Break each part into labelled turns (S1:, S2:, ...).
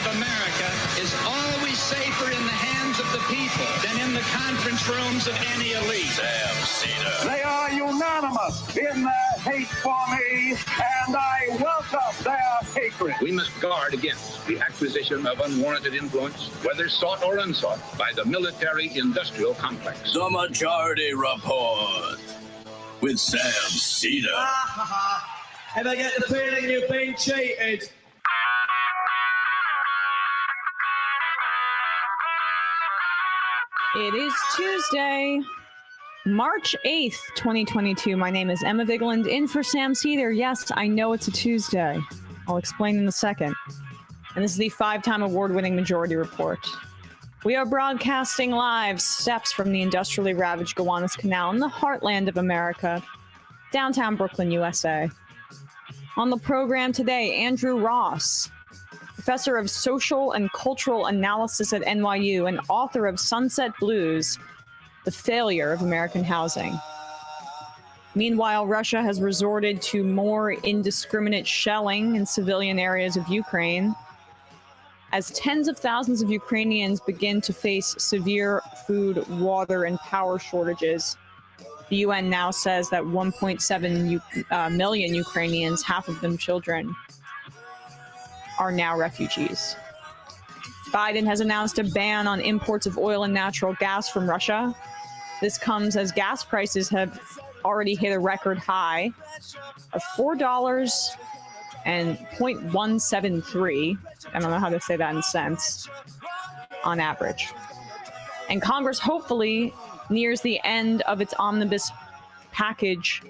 S1: of America is always safer in the hands of the people than in the conference rooms of any elite.
S2: Sam Seder.
S3: They are unanimous in their hate for me, and I welcome their hatred.
S4: We must guard against the acquisition of unwarranted influence, whether sought or unsought, by the military-industrial complex.
S2: The Majority Report with Sam Seder.
S5: Ever get the feeling you've been cheated?
S6: It is Tuesday, March 8th, 2022. My name is Emma Vigeland, in for Sam Seder. Yes, I know it's a Tuesday. I'll explain in a second. And this is the 5-time award-winning Majority Report. We are broadcasting live steps from the industrially ravaged Gowanus Canal in the heartland of America, downtown Brooklyn, USA. On the program today, Andrew Ross, professor of social and cultural analysis at NYU and author of Sunbelt Blues, The Failure of American Housing. Meanwhile, Russia has resorted to more indiscriminate shelling in civilian areas of Ukraine, as tens of thousands of Ukrainians begin to face severe food, water, and power shortages. The UN now says that 1.7 million Ukrainians, half of them children, are now refugees. Biden has announced a ban on imports of oil and natural gas from Russia. This comes as gas prices have already hit a record high of $4.173. I don't know how to say that in cents on average. And Congress hopefully nears the end of its omnibus package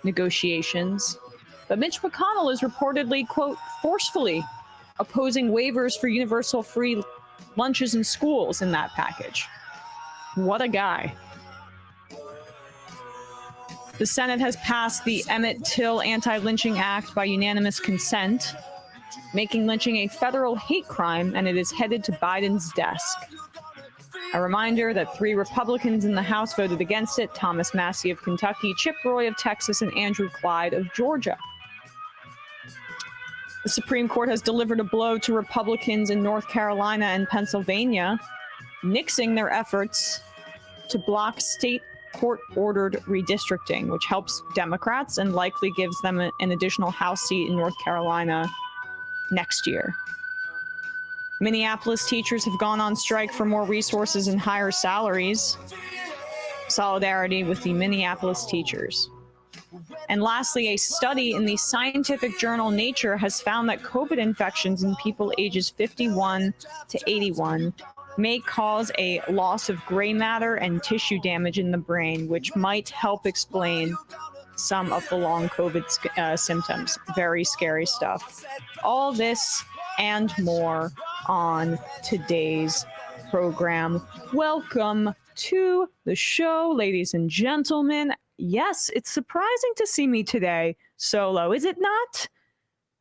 S6: negotiations. But Mitch McConnell is reportedly, quote, forcefully opposing waivers for universal free lunches in schools in that package. What a guy. The Senate has passed the Emmett Till Anti-Lynching Act by unanimous consent, making lynching a federal hate crime, and it is headed to Biden's desk. A reminder that 3 Republicans in the House voted against it: Thomas Massie of Kentucky, Chip Roy of Texas, and Andrew Clyde of Georgia. The Supreme Court has delivered a blow to Republicans in North Carolina and Pennsylvania, nixing their efforts to block state court-ordered redistricting, which helps Democrats and likely gives them an additional House seat in North Carolina next year. Minneapolis teachers have gone on strike for more resources and higher salaries. Solidarity with the Minneapolis teachers. And lastly, a study in the scientific journal Nature has found that COVID infections in people ages 51 to 81 may cause a loss of gray matter and tissue damage in the brain, which might help explain some of the long COVID symptoms. Very scary stuff. All this and more on today's program. Welcome to the show, ladies and gentlemen. Yes, it's surprising to see me today solo, is it not?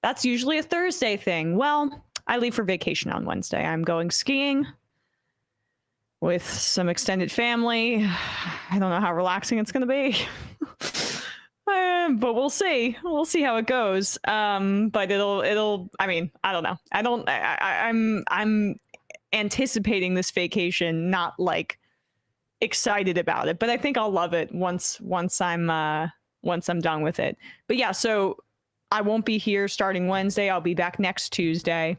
S6: That's usually a Thursday thing. Well, I leave for vacation on Wednesday. I'm going skiing with some extended family. I don't know how relaxing it's going to be. But we'll see. We'll see how it goes. But it'll, I mean, I don't know. I'm anticipating this vacation, not like excited about it, but I think I'll love it once I'm done with it. But yeah, so I won't be here starting Wednesday. I'll be back next Tuesday.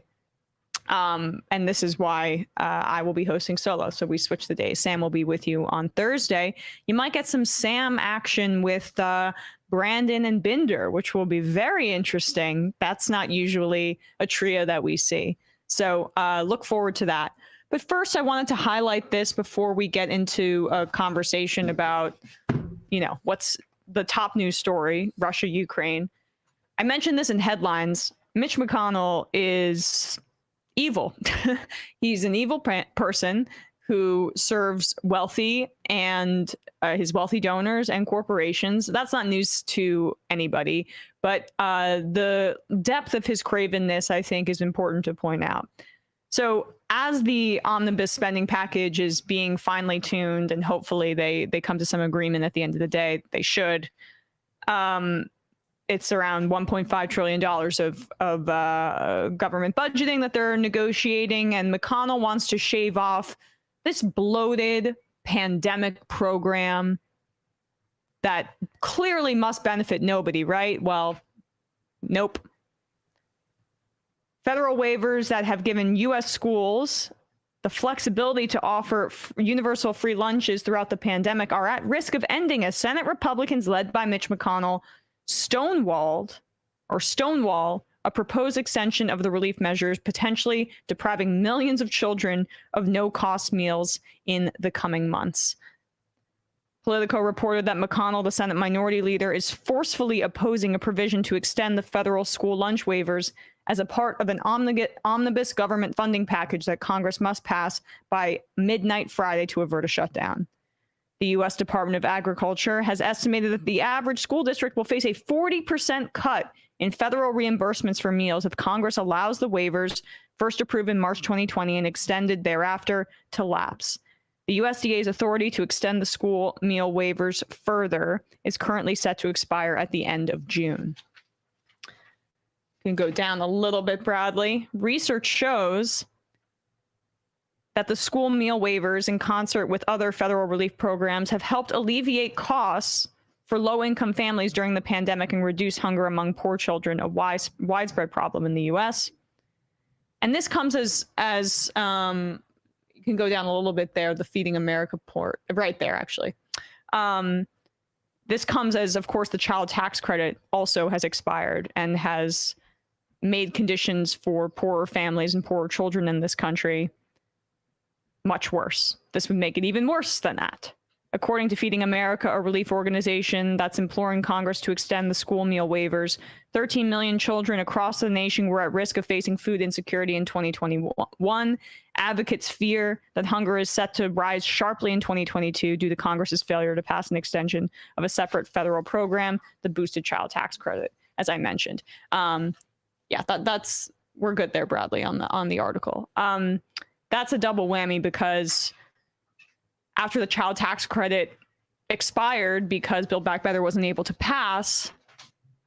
S6: And this is why I will be hosting solo. So we switch the days. Sam will be with you on Thursday. You might get some Sam action with Brandon and Binder, which will be very interesting. That's not usually a trio that we see. So look forward to that. But first, I wanted to highlight this before we get into a conversation about, you know, what's the top news story, Russia, Ukraine. I mentioned this in headlines. Mitch McConnell is evil. He's an evil person who serves wealthy and his wealthy donors and corporations. That's not news to anybody, but the depth of his cravenness, I think, is important to point out. So as the omnibus spending package is being finely tuned, and hopefully they come to some agreement at the end of the day, they should, it's around $1.5 trillion of government budgeting that they're negotiating, and McConnell wants to shave off this bloated pandemic program that clearly must benefit nobody, right? Well, nope. Federal waivers that have given U.S. schools the flexibility to offer universal free lunches throughout the pandemic are at risk of ending as Senate Republicans led by Mitch McConnell stonewall a proposed extension of the relief measures, potentially depriving millions of children of no-cost meals in the coming months. Politico reported that McConnell, the Senate Minority Leader, is forcefully opposing a provision to extend the federal school lunch waivers as a part of an omnibus government funding package that Congress must pass by midnight Friday to avert a shutdown. The U.S. Department of Agriculture has estimated that the average school district will face a 40% cut in federal reimbursements for meals if Congress allows the waivers, first approved in March 2020 and extended thereafter, to lapse. The USDA's authority to extend the school meal waivers further is currently set to expire at the end of June. Can go down a little bit, Bradley. Research shows that the school meal waivers, in concert with other federal relief programs, have helped alleviate costs for low-income families during the pandemic and reduce hunger among poor children, a widespread problem in the U.S. And this comes as you can go down a little bit there, the Feeding America report, right there, actually. This comes as, of course, the child tax credit also has expired and has made conditions for poorer families and poorer children in this country much worse. This would make it even worse than that. According to Feeding America, a relief organization that's imploring Congress to extend the school meal waivers, 13 million children across the nation were at risk of facing food insecurity in 2021. Advocates fear that hunger is set to rise sharply in 2022 due to Congress's failure to pass an extension of a separate federal program, the boosted child tax credit, as I mentioned. We're good there, Bradley, on the article. That's a double whammy because after the child tax credit expired because Build Back Better wasn't able to pass,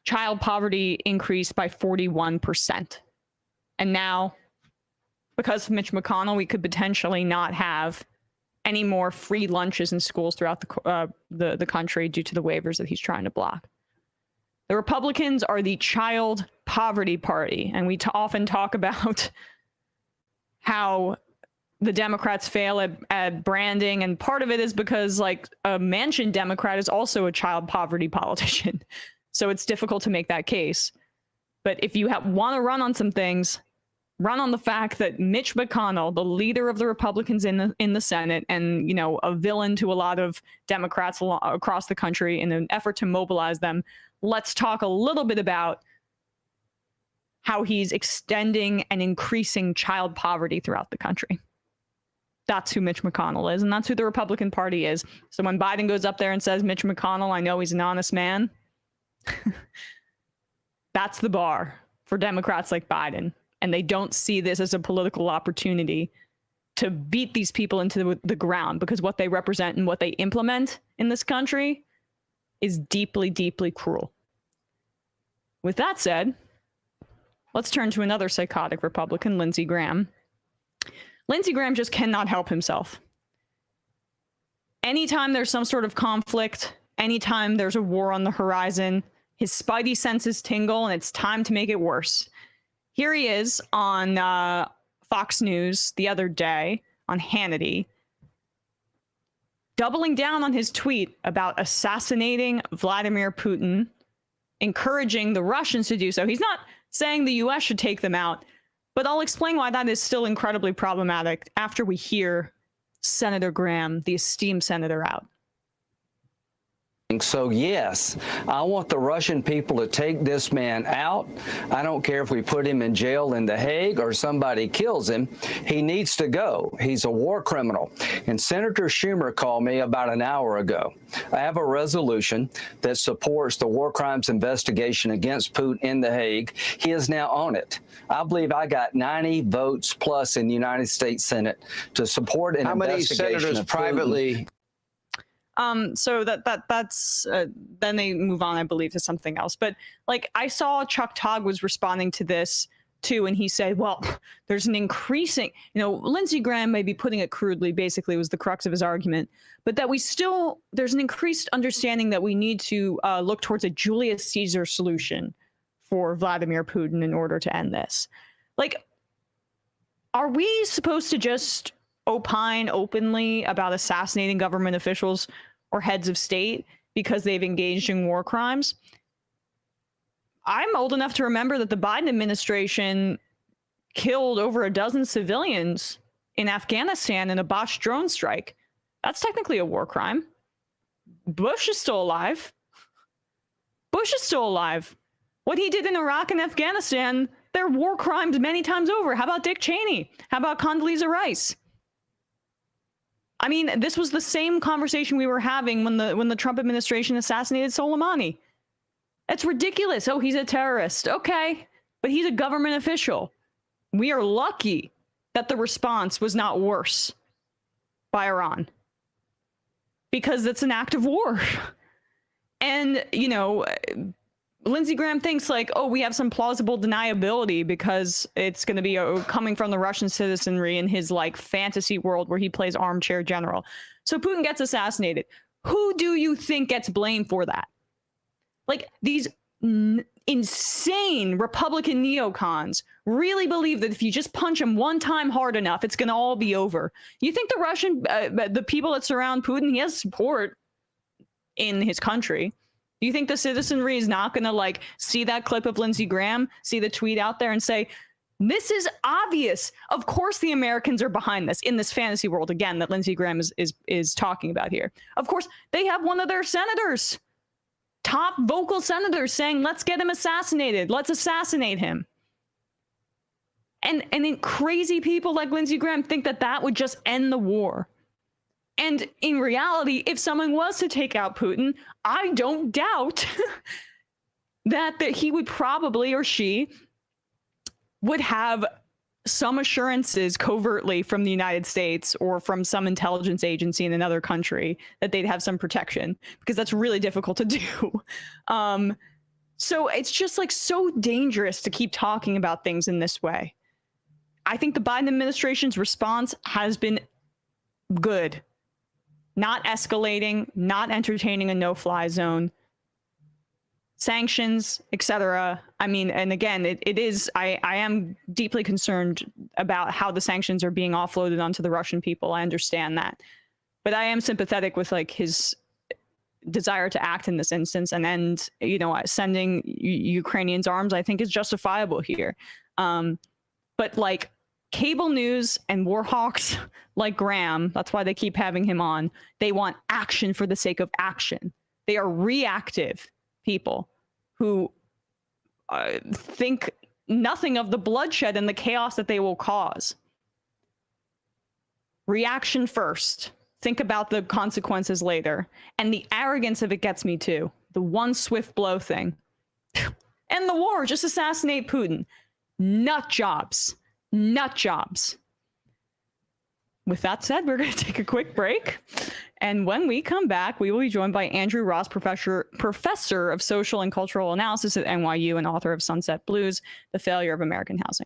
S6: child poverty increased by 41%. And now, because of Mitch McConnell, we could potentially not have any more free lunches in schools throughout the country due to the waivers that he's trying to block. The Republicans are the child poverty party, and we often talk about how the Democrats fail at branding, and part of it is because, like, a Manchin Democrat is also a child poverty politician, so it's difficult to make that case. But if you want to run on some things, run on the fact that Mitch McConnell, the leader of the Republicans in the Senate, and a villain to a lot of Democrats across the country, in an effort to mobilize them, let's talk a little bit about how he's extending and increasing child poverty throughout the country. That's who Mitch McConnell is, and that's who the Republican Party is. So when Biden goes up there and says, Mitch McConnell, I know he's an honest man, that's the bar for Democrats like Biden. And they don't see this as a political opportunity to beat these people into the ground, because what they represent and what they implement in this country is deeply, deeply cruel. With that said, let's turn to another psychotic Republican, Lindsey Graham. Lindsey Graham just cannot help himself. Anytime there's some sort of conflict, anytime there's a war on the horizon, his spidey senses tingle and it's time to make it worse. Here he is on Fox News the other day on Hannity, doubling down on his tweet about assassinating Vladimir Putin, encouraging the Russians to do so. He's not saying the U.S. should take them out, but I'll explain why that is still incredibly problematic after we hear Senator Graham, the esteemed senator, out.
S7: So, yes, I want the Russian people to take this man out. I don't care if we put him in jail in The Hague or somebody kills him. He needs to go. He's a war criminal. And Senator Schumer called me about an hour ago. I have a resolution that supports the war crimes investigation against Putin in The Hague. He is now on it. I believe I got 90 votes plus in the United States Senate to support an investigation.
S8: How many senators privately?
S6: So that's then they move on, I believe, to something else. But like I saw Chuck Todd was responding to this too, and he said, well, there's an increasing, Lindsey Graham, maybe putting it crudely, basically was the crux of his argument, but that there's an increased understanding that we need to look towards a Julius Caesar solution for Vladimir Putin in order to end this. Like, are we supposed to just opine openly about assassinating government officials or heads of state because they've engaged in war crimes? I'm old enough to remember that the Biden administration killed over a dozen civilians in Afghanistan in a botched drone strike. That's technically a war crime. Bush is still alive. What he did in Iraq and Afghanistan, they're war crimes many times over. How about Dick Cheney? How about Condoleezza Rice? I mean, this was the same conversation we were having when the Trump administration assassinated Soleimani. It's ridiculous. Oh, he's a terrorist. Okay, but he's a government official. We are lucky that the response was not worse by Iran, because it's an act of war. And, Lindsey Graham thinks like, oh, we have some plausible deniability because it's going to be coming from the Russian citizenry in his like fantasy world where he plays armchair general. So Putin gets assassinated. Who do you think gets blamed for that? Like, these insane Republican neocons really believe that if you just punch him one time hard enough, it's going to all be over. You think the people that surround Putin, he has support in his country. Do you think the citizenry is not going to like see that clip of Lindsey Graham, see the tweet out there and say, this is obvious. Of course the Americans are behind this in this fantasy world, again, that Lindsey Graham is talking about here. Of course, they have one of their senators, top vocal senators, saying, let's get him assassinated. Let's assassinate him. And then crazy people like Lindsey Graham think that that would just end the war. And in reality, if someone was to take out Putin, I don't doubt that he would probably, or she would have some assurances covertly from the United States or from some intelligence agency in another country that they'd have some protection, because that's really difficult to do. So it's just like so dangerous to keep talking about things in this way. I think the Biden administration's response has been good. Not escalating, not entertaining a no-fly zone, sanctions, etc. I mean, and again, it is, I am deeply concerned about how the sanctions are being offloaded onto the Russian people. I understand that. But I am sympathetic with like his desire to act in this instance, and end, sending Ukrainians arms, I think is justifiable here. But like cable news and war hawks like Graham, that's why they keep having him on. They want action for the sake of action. They are reactive people who think nothing of the bloodshed and the chaos that they will cause. Reaction first. Think about the consequences later. And the arrogance of it gets me too. The one swift blow thing. End the war. Just assassinate Putin. Nut jobs. Nut jobs. With that said, we're going to take a quick break. And when we come back, we will be joined by Andrew Ross, professor of social and cultural analysis at NYU and author of Sunset Blues, The Failure of American Housing.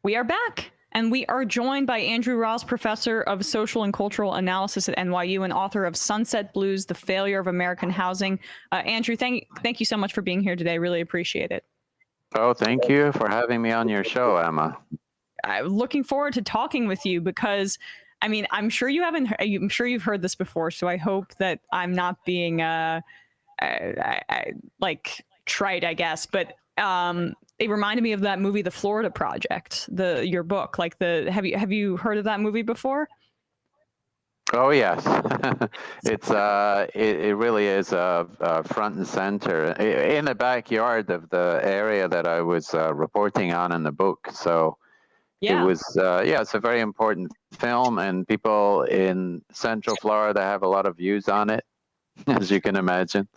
S6: We are back, and we are joined by Andrew Ross, professor of social and cultural analysis at NYU and author of Sunset Blues, The Failure of American Housing. Andrew, thank you so much for being here today. Really appreciate it.
S8: Oh, thank you for having me on your show, Emma.
S6: I'm looking forward to talking with you because, I mean, I'm sure you've heard this before, so I hope that I'm not being like trite, I guess, but it reminded me of that movie, The Florida Project, your book. Like have you heard of that movie before?
S8: Oh yes, it really is front and center in the backyard of the area that I was reporting on in the book. So
S6: yeah.
S8: It was it's a very important film, and people in Central Florida have a lot of views on it, as you can imagine.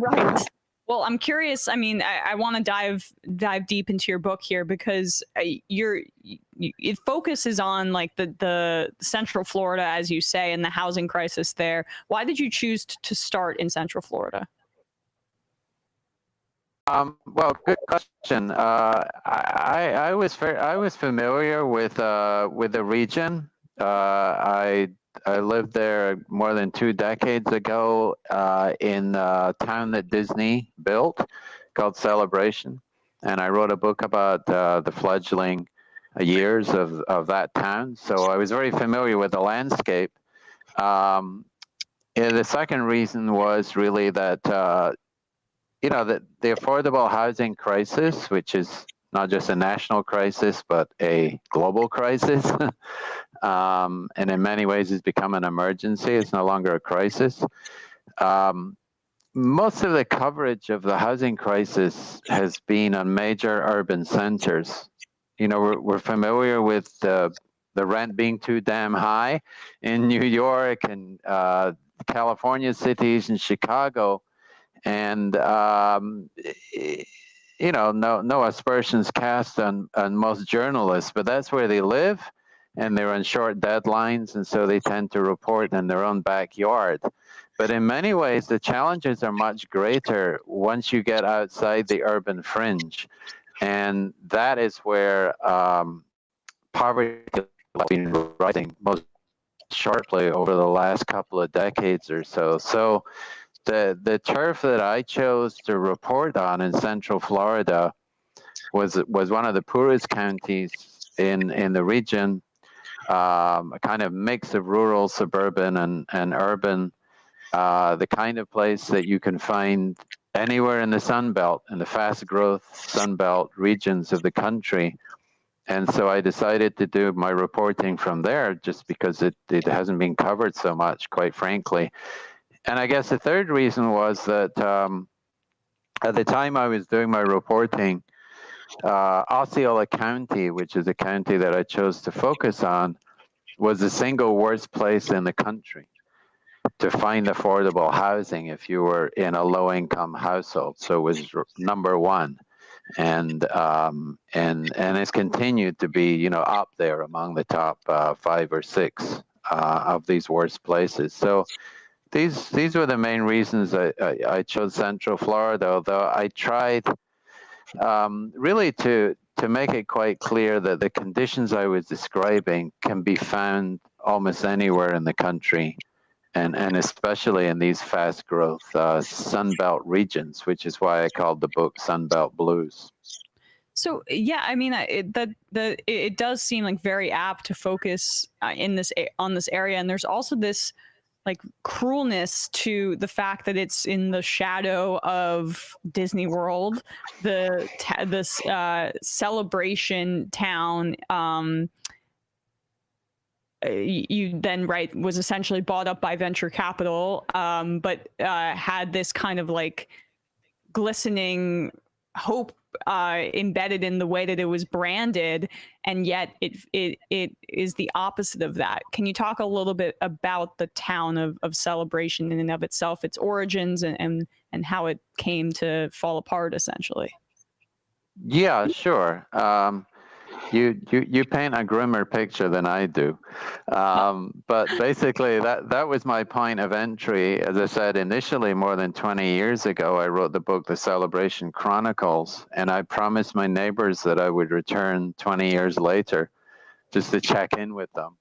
S6: Right. Well, I'm curious. I mean, I want to dive deep into your book here because it focuses on like the Central Florida, as you say, and the housing crisis there. Why did you choose to start in Central Florida?
S8: Well, good question. I was familiar with the region. I lived there more than 2 decades ago in a town that Disney built called Celebration. And I wrote a book about the fledgling years of that town. So I was very familiar with the landscape. The second reason was really that, that the affordable housing crisis, which is not just a national crisis, but a global crisis, and in many ways it's become an emergency. It's no longer a crisis. Most of the coverage of the housing crisis has been on major urban centers. We're familiar with the rent being too damn high in New York and California cities and Chicago. And no aspersions cast on most journalists, but that's where they live, and they're on short deadlines, and so they tend to report in their own backyard. But in many ways, the challenges are much greater once you get outside the urban fringe, and that is where poverty has been rising most sharply over the last couple of decades or so. So the turf that I chose to report on in Central Florida was one of the poorest counties in the region, a kind of mix of rural, suburban, and urban, the kind of place that you can find anywhere in the Sunbelt, in the fast growth Sunbelt regions of the country. And so I decided to do my reporting from there just because it hasn't been covered so much, quite frankly. And I guess the third reason was that at the time I was doing my reporting, Osceola County, which is a county that I chose to focus on, was the single worst place in the country to find affordable housing if you were in a low-income household. So it was number one, and it's continued to be up there among the top 5 or 6 of these worst places. So these were the main reasons I chose Central Florida, although I tried really to make it quite clear that the conditions I was describing can be found almost anywhere in the country, and especially in these fast growth Sunbelt regions, which is why I called the book Sunbelt Blues.
S6: So yeah, I mean, it does seem like very apt to focus on this area, and there's also this like cruelness to the fact that it's in the shadow of Disney World, this Celebration town. You then was essentially bought up by venture capital, but had this kind of like glistening hope embedded in the way that it was branded, and yet it is the opposite of that. Can you talk a little bit about the town of Celebration in and of itself, its origins, and how it came to fall apart, essentially?
S8: Yeah, sure. You paint a grimmer picture than I do. But basically, that was my point of entry. As I said, initially, more than 20 years ago, I wrote the book, The Celebration Chronicles, and I promised my neighbors that I would return 20 years later just to check in with them.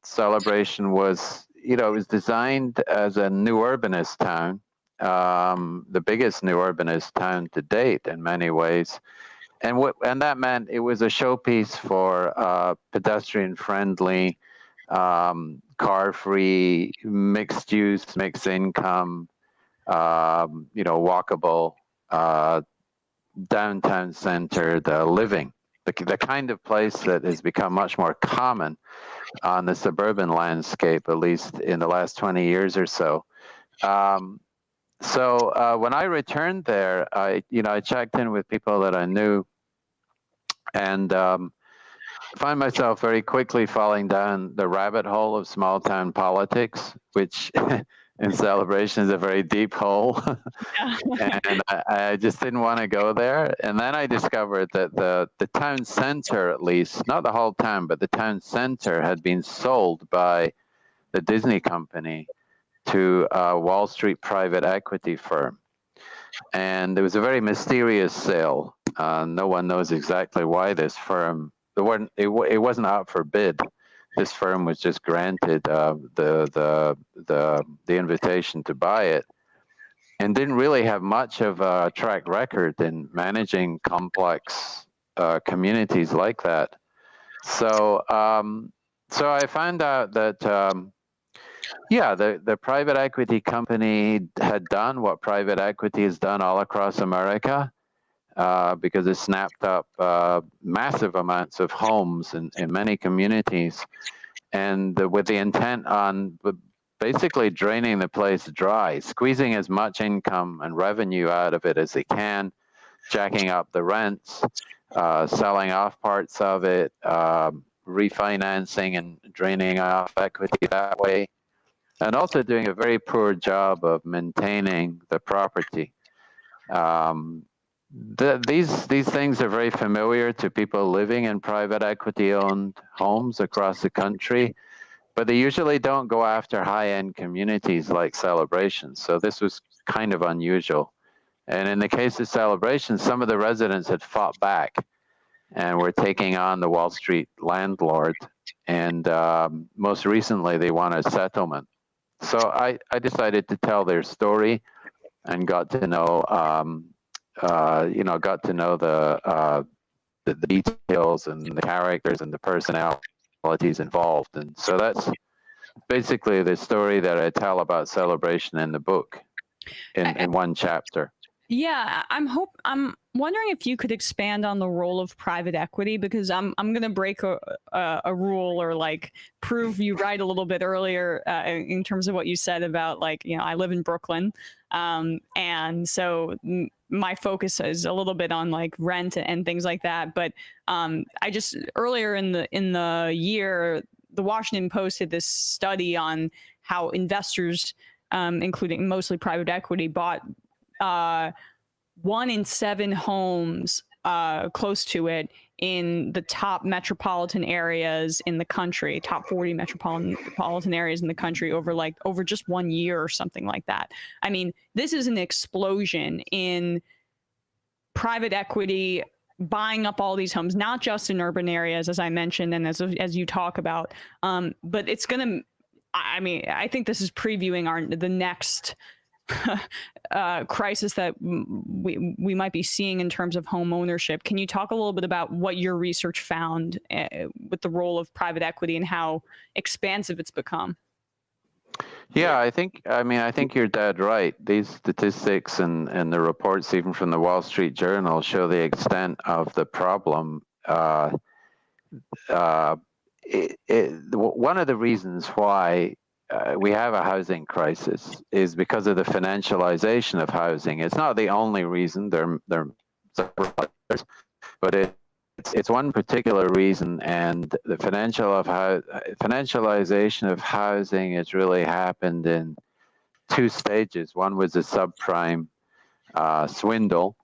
S8: Celebration was, it was designed as a new urbanist town, the biggest new urbanist town to date in many ways. And that meant it was a showpiece for pedestrian-friendly, car-free, mixed-use, mixed-income, walkable, downtown-centered living. The kind of place that has become much more common on the suburban landscape, at least in the last 20 years or so. So when I returned there, I checked in with people that I knew, and find myself very quickly falling down the rabbit hole of small town politics, which in Celebration is a very deep hole. And I just didn't want to go there. And then I discovered that the town center, at least, not the whole town, but the town center had been sold by the Disney company to a Wall Street private equity firm. And it was a very mysterious sale. No one knows exactly why this firm, it wasn't out for bid. This firm was just granted the invitation to buy it, and didn't really have much of a track record in managing complex communities like that. So so I found out that the private equity company had done what private equity has done all across America, because it snapped up massive amounts of homes in many communities, and with the intent on basically draining the place dry, squeezing as much income and revenue out of it as they can, jacking up the rents, selling off parts of it, refinancing and draining off equity that way, and also doing a very poor job of maintaining the property. These things are very familiar to people living in private equity-owned homes across the country, but they usually don't go after high-end communities like Celebration. So this was kind of unusual. And in the case of Celebration, some of the residents had fought back and were taking on the Wall Street landlord. And most recently, they won a settlement. So I decided to tell their story and got to know, the details and the characters and the personalities involved. And so that's basically the story that I tell about Celebration in the book in one chapter.
S6: Yeah, I'm wondering if you could expand on the role of private equity, because I'm going to break a rule, or like prove you right a little bit earlier in terms of what you said about, like, I live in Brooklyn, and so my focus is a little bit on like rent and things like that. But I just earlier in the year, the Washington Post did this study on how investors, including mostly private equity, bought 1 in 7 homes close to it in the top metropolitan areas in the country, top 40 metropolitan areas in the country over just 1 year or something like that. I mean, this is an explosion in private equity buying up all these homes, not just in urban areas, as I mentioned, and as you talk about, but it's going to, I think this is previewing the next crisis that we might be seeing in terms of home ownership. Can you talk a little bit about what your research found with the role of private equity and how expansive it's become?
S8: Yeah, I think you're dead right. These statistics and the reports, even from the Wall Street Journal, show the extent of the problem. One of the reasons why we have a housing crisis is because of the financialization of housing. It's not the only reason. There are several others, but it's one particular reason. And the financialization of housing has really happened in 2 stages. One was the subprime swindle,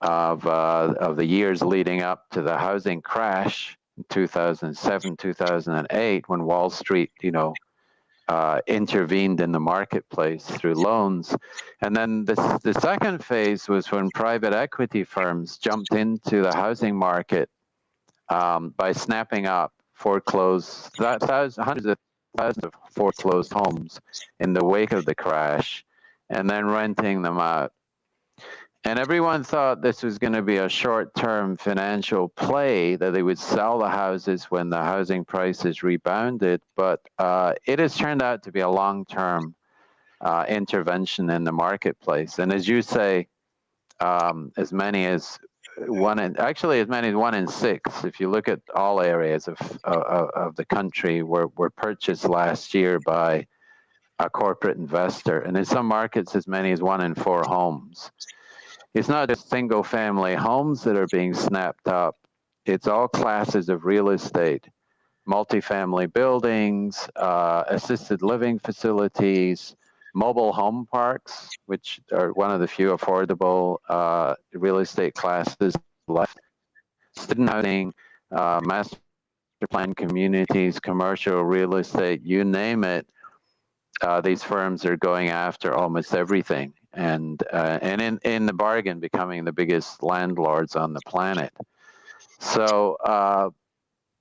S8: of the years leading up to the housing crash in 2007, 2008, when Wall Street, intervened in the marketplace through loans. And then the second phase was when private equity firms jumped into the housing market by snapping up hundreds of thousands of foreclosed homes in the wake of the crash and then renting them out. And everyone thought this was going to be a short-term financial play, that they would sell the houses when the housing prices rebounded. But it has turned out to be a long-term intervention in the marketplace. And as you say, as many as 1 in 6, if you look at all areas of the country, were purchased last year by a corporate investor. And in some markets, as many as 1 in 4 homes. It's not just single-family homes that are being snapped up. It's all classes of real estate, multifamily buildings, assisted living facilities, mobile home parks, which are one of the few affordable real estate classes left, student housing, master plan communities, commercial real estate, you name it. These firms are going after almost everything, and in the bargain becoming the biggest landlords on the planet. So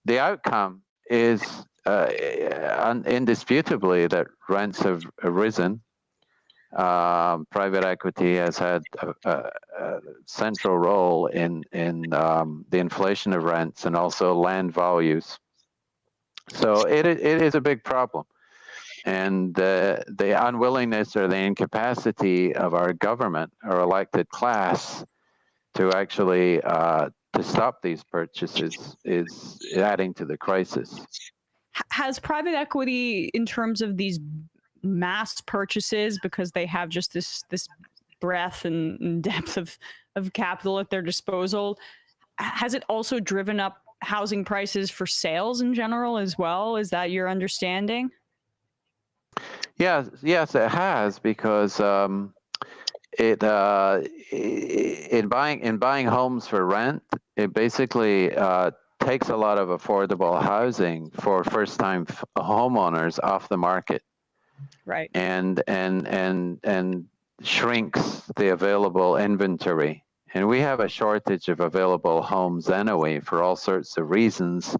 S8: the outcome is indisputably that rents have risen. Private equity has had a central role in the inflation of rents and also land values. So it is a big problem. And the unwillingness or the incapacity of our government or elected class to actually to stop these purchases is adding to the crisis.
S6: Has private equity, in terms of these mass purchases, because they have just this breadth and depth of capital at their disposal, has it also driven up housing prices for sales in general as well? Is that your understanding?
S8: Yes, it has, because in buying homes for rent, it basically takes a lot of affordable housing for first-time homeowners off the market,
S6: right?
S8: And shrinks the available inventory. And we have a shortage of available homes anyway for all sorts of reasons.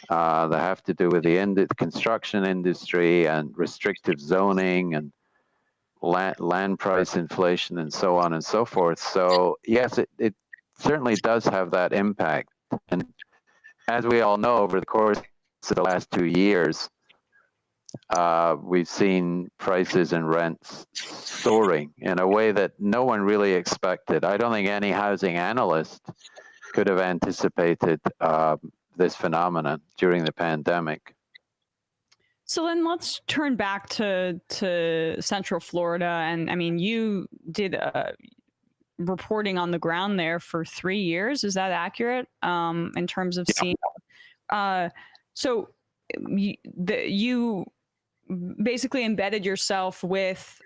S8: That have to do with the construction industry and restrictive zoning and land price inflation and so on and so forth. So yes, it certainly does have that impact. And as we all know, over the course of the last 2 years, we've seen prices and rents soaring in a way that no one really expected. I don't think any housing analyst could have anticipated this phenomenon during the pandemic.
S6: So then let's turn back to Central Florida. And I mean, you did reporting on the ground there for 3 years. Is that accurate in terms of seeing? So you basically embedded yourself with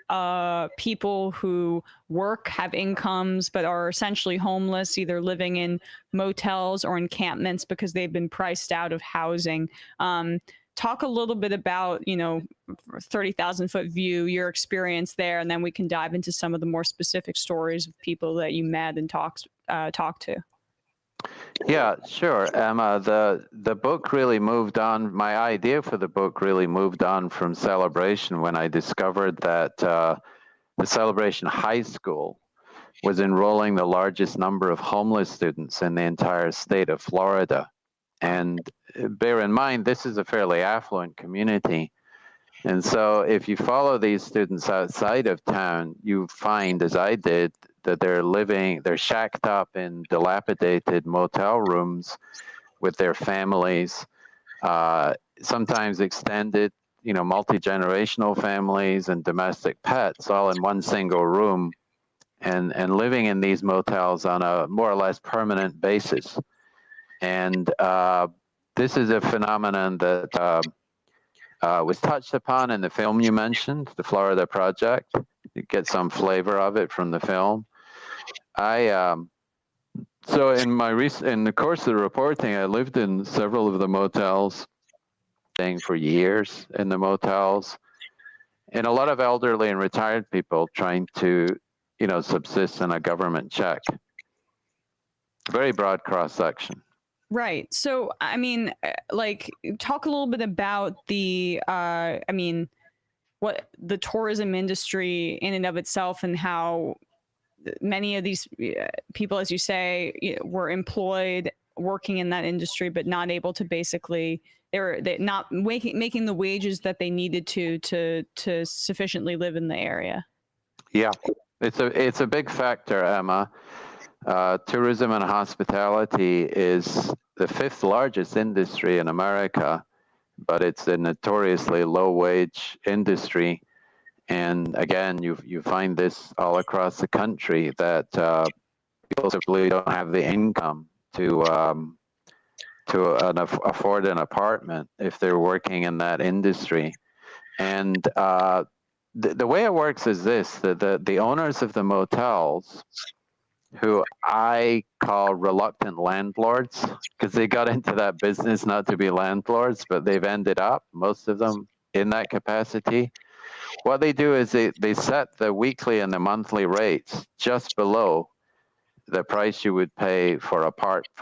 S6: people who work, have incomes, but are essentially homeless, either living in motels or encampments because they've been priced out of housing. Talk a little bit about, 30,000-foot view, your experience there, and then we can dive into some of the more specific stories of people that you met and talked to.
S8: Yeah, sure, Emma. The book really moved on. My idea for the book really moved on from Celebration when I discovered that the Celebration High School was enrolling the largest number of homeless students in the entire state of Florida. And bear in mind, this is a fairly affluent community. And so if you follow these students outside of town, you find, as I did, that they're shacked up in dilapidated motel rooms with their families, sometimes extended, multi-generational families and domestic pets all in one single room, and living in these motels on a more or less permanent basis. And this is a phenomenon that was touched upon in the film you mentioned, the Florida Project. You get some flavor of it from the film. I So in the course of the reporting, I lived in several of the motels, staying for years in the motels, and a lot of elderly and retired people trying to, subsist on a government check. Very broad cross section.
S6: Right. So, I mean, like, talk a little bit about the, what the tourism industry in and of itself, and how many of these people, as you say, were employed working in that industry, but not able to basically, they're not making the wages that they needed to sufficiently live in the area.
S8: Yeah, it's a big factor, Emma. Tourism and hospitality is the 5th largest industry in America, but it's a notoriously low-wage industry. And again, you find this all across the country, that people simply don't have the income to afford an apartment if they're working in that industry. And the way it works is this: the owners of the motels, who I call reluctant landlords, because they got into that business not to be landlords, but they've ended up, most of them, in that capacity. What they do is they set the weekly and the monthly rates just below the price you would pay for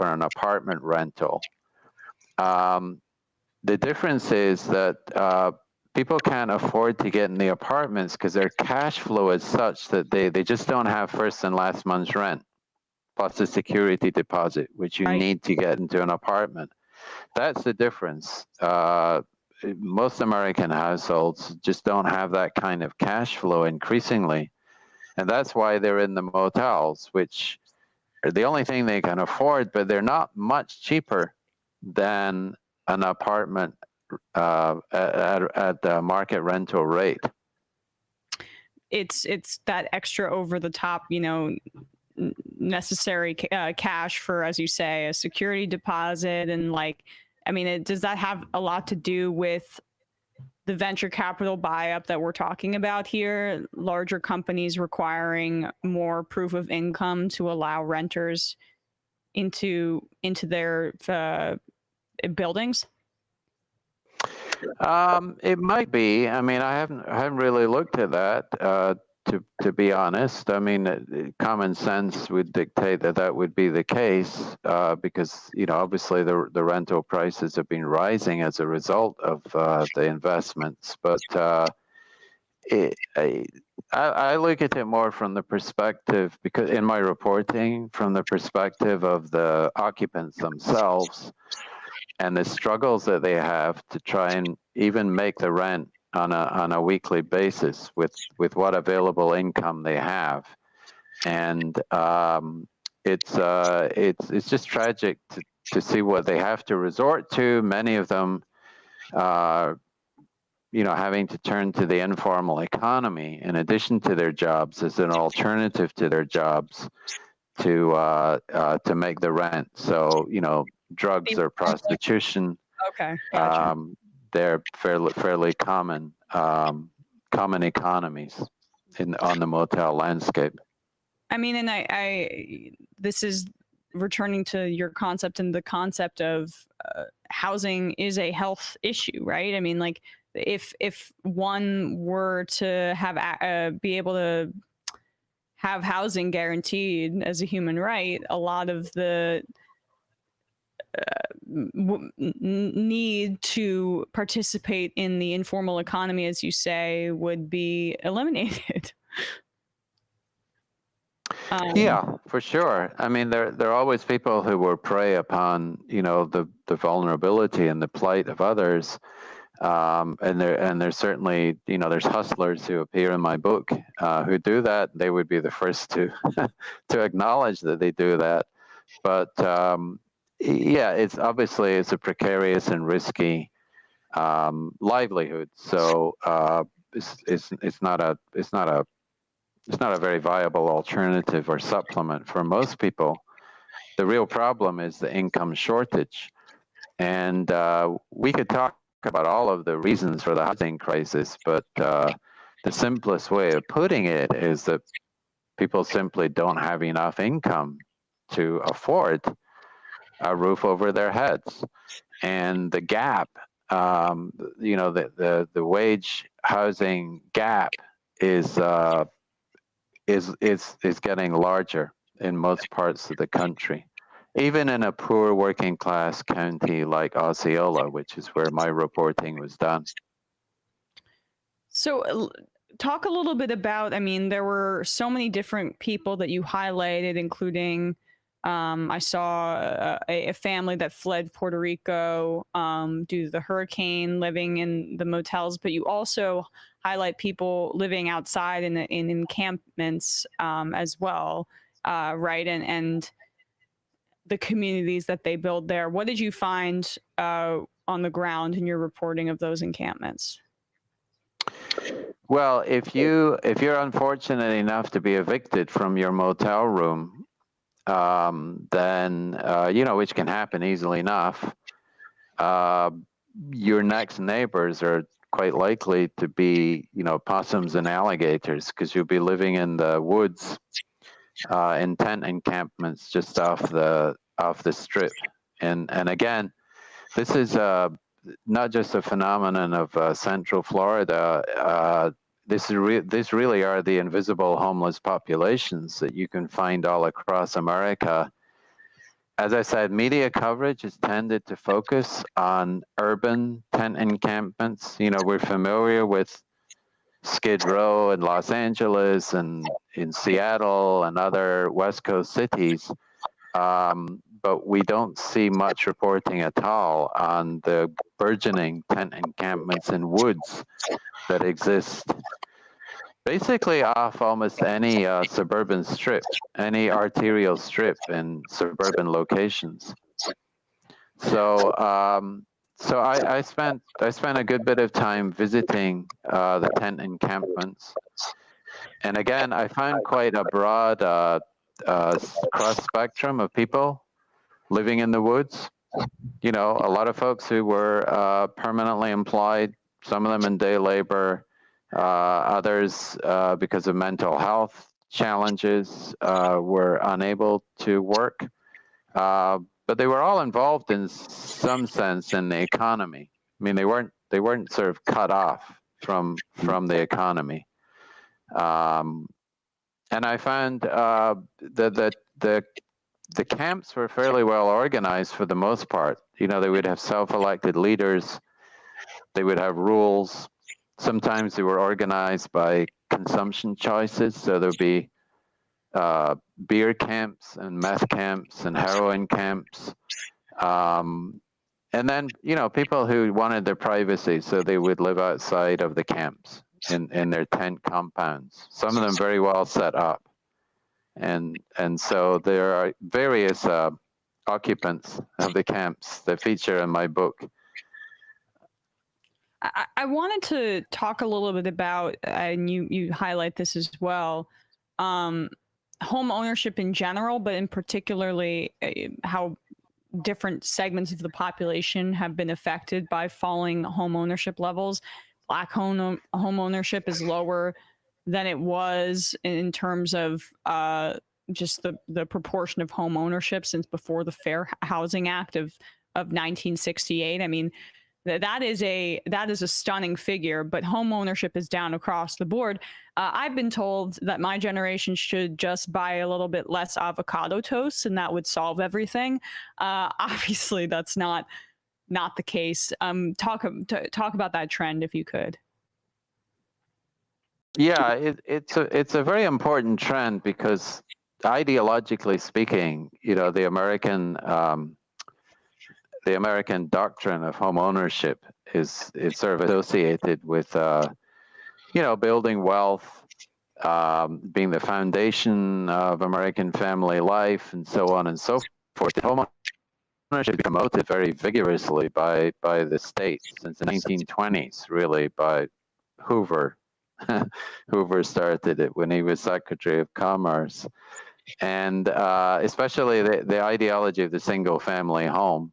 S8: an apartment rental. The difference is that people can't afford to get in the apartments because their cash flow is such that they just don't have first and last month's rent, plus the security deposit, which you need to get into an apartment. That's the difference. Most American households just don't have that kind of cash flow increasingly. And that's why they're in the motels, which are the only thing they can afford, but they're not much cheaper than an apartment at the market rental rate.
S6: It's that extra over the top, necessary cash for, as you say, a security deposit. And does that have a lot to do with the venture capital buy-up that we're talking about here? Larger companies requiring more proof of income to allow renters into their buildings?
S8: It might be. I mean, I haven't really looked at that. To be honest, I mean, common sense would dictate that would be the case, because obviously the rental prices have been rising as a result of the investments. But I look at it more from the perspective, because in my reporting, from the perspective of the occupants themselves and the struggles that they have to try and even make the rent on a weekly basis with what available income they have. And it's just tragic to see what they have to resort to. Many of them having to turn to the informal economy in addition to their jobs, as an alternative to their jobs, to make the rent. So drugs or prostitution.
S6: Okay, gotcha.
S8: They're fairly common economies on the motel landscape.
S6: I mean, and I this is returning to your concept, and the concept of housing is a health issue, right? I mean, like, if one were to have be able to have housing guaranteed as a human right, a lot of the need to participate in the informal economy, as you say, would be eliminated.
S8: Yeah, for sure. I mean, there are always people who will prey upon, the vulnerability and the plight of others. And there's certainly, there's hustlers who appear in my book who do that. They would be the first to acknowledge that they do that. But yeah, it's a precarious and risky livelihood. So it's not a very viable alternative or supplement for most people. The real problem is the income shortage, and we could talk about all of the reasons for the housing crisis, but the simplest way of putting it is that people simply don't have enough income to afford a roof over their heads. And the gap, the wage housing gap is getting larger in most parts of the country, even in a poor working class county like Osceola, which is where my reporting was done.
S6: So talk a little bit about, I mean, there were so many different people that you highlighted, including I saw a family that fled Puerto Rico due to the hurricane, living in the motels, but you also highlight people living outside in encampments as well, right? And the communities that they build there. What did you find on the ground in your reporting of those encampments?
S8: Well, if you're unfortunate enough to be evicted from your motel room, then which can happen easily enough, your next neighbors are quite likely to be possums and alligators, because you'll be living in the woods in tent encampments just off the strip. And again, this is not just a phenomenon of Central Florida. This really are the invisible homeless populations that you can find all across America. As I said, media coverage has tended to focus on urban tent encampments. We're familiar with Skid Row in Los Angeles and in Seattle and other West Coast cities. But we don't see much reporting at all on the burgeoning tent encampments in woods that exist basically off almost any suburban strip, any arterial strip in suburban locations. So I spent a good bit of time visiting the tent encampments, and again, I found quite a broad cross spectrum of people living in the woods. A lot of folks who were permanently employed, some of them in day labor, others because of mental health challenges were unable to work. But they were all involved in some sense in the economy. I mean, they weren't sort of cut off from the economy. And I found that the camps were fairly well organized for the most part. They would have self-elected leaders. They would have rules. Sometimes they were organized by consumption choices. So there'd be beer camps and meth camps and heroin camps. And then, people who wanted their privacy, so they would live outside of the camps in their tent compounds, some of them very well set up. And so there are various occupants of the camps that feature in my book.
S6: I wanted to talk a little bit about, and you highlight this as well, home ownership in general, but in particularly how different segments of the population have been affected by falling home ownership levels. Black home ownership is lower than it was in terms of just the proportion of home ownership since before the Fair Housing Act of 1968. I mean, that is a stunning figure, but home ownership is down across the board. I've been told that my generation should just buy a little bit less avocado toast, and that would solve everything. Obviously, that's not the case. Talk about that trend if you could.
S8: Yeah, it's a very important trend because ideologically speaking, the American doctrine of home ownership is sort of associated with building wealth, being the foundation of American family life, and so on and so forth. Home ownership is promoted very vigorously by the state since the 1920s, really, by Hoover. Hoover started it when he was Secretary of Commerce, and especially the ideology of the single-family home.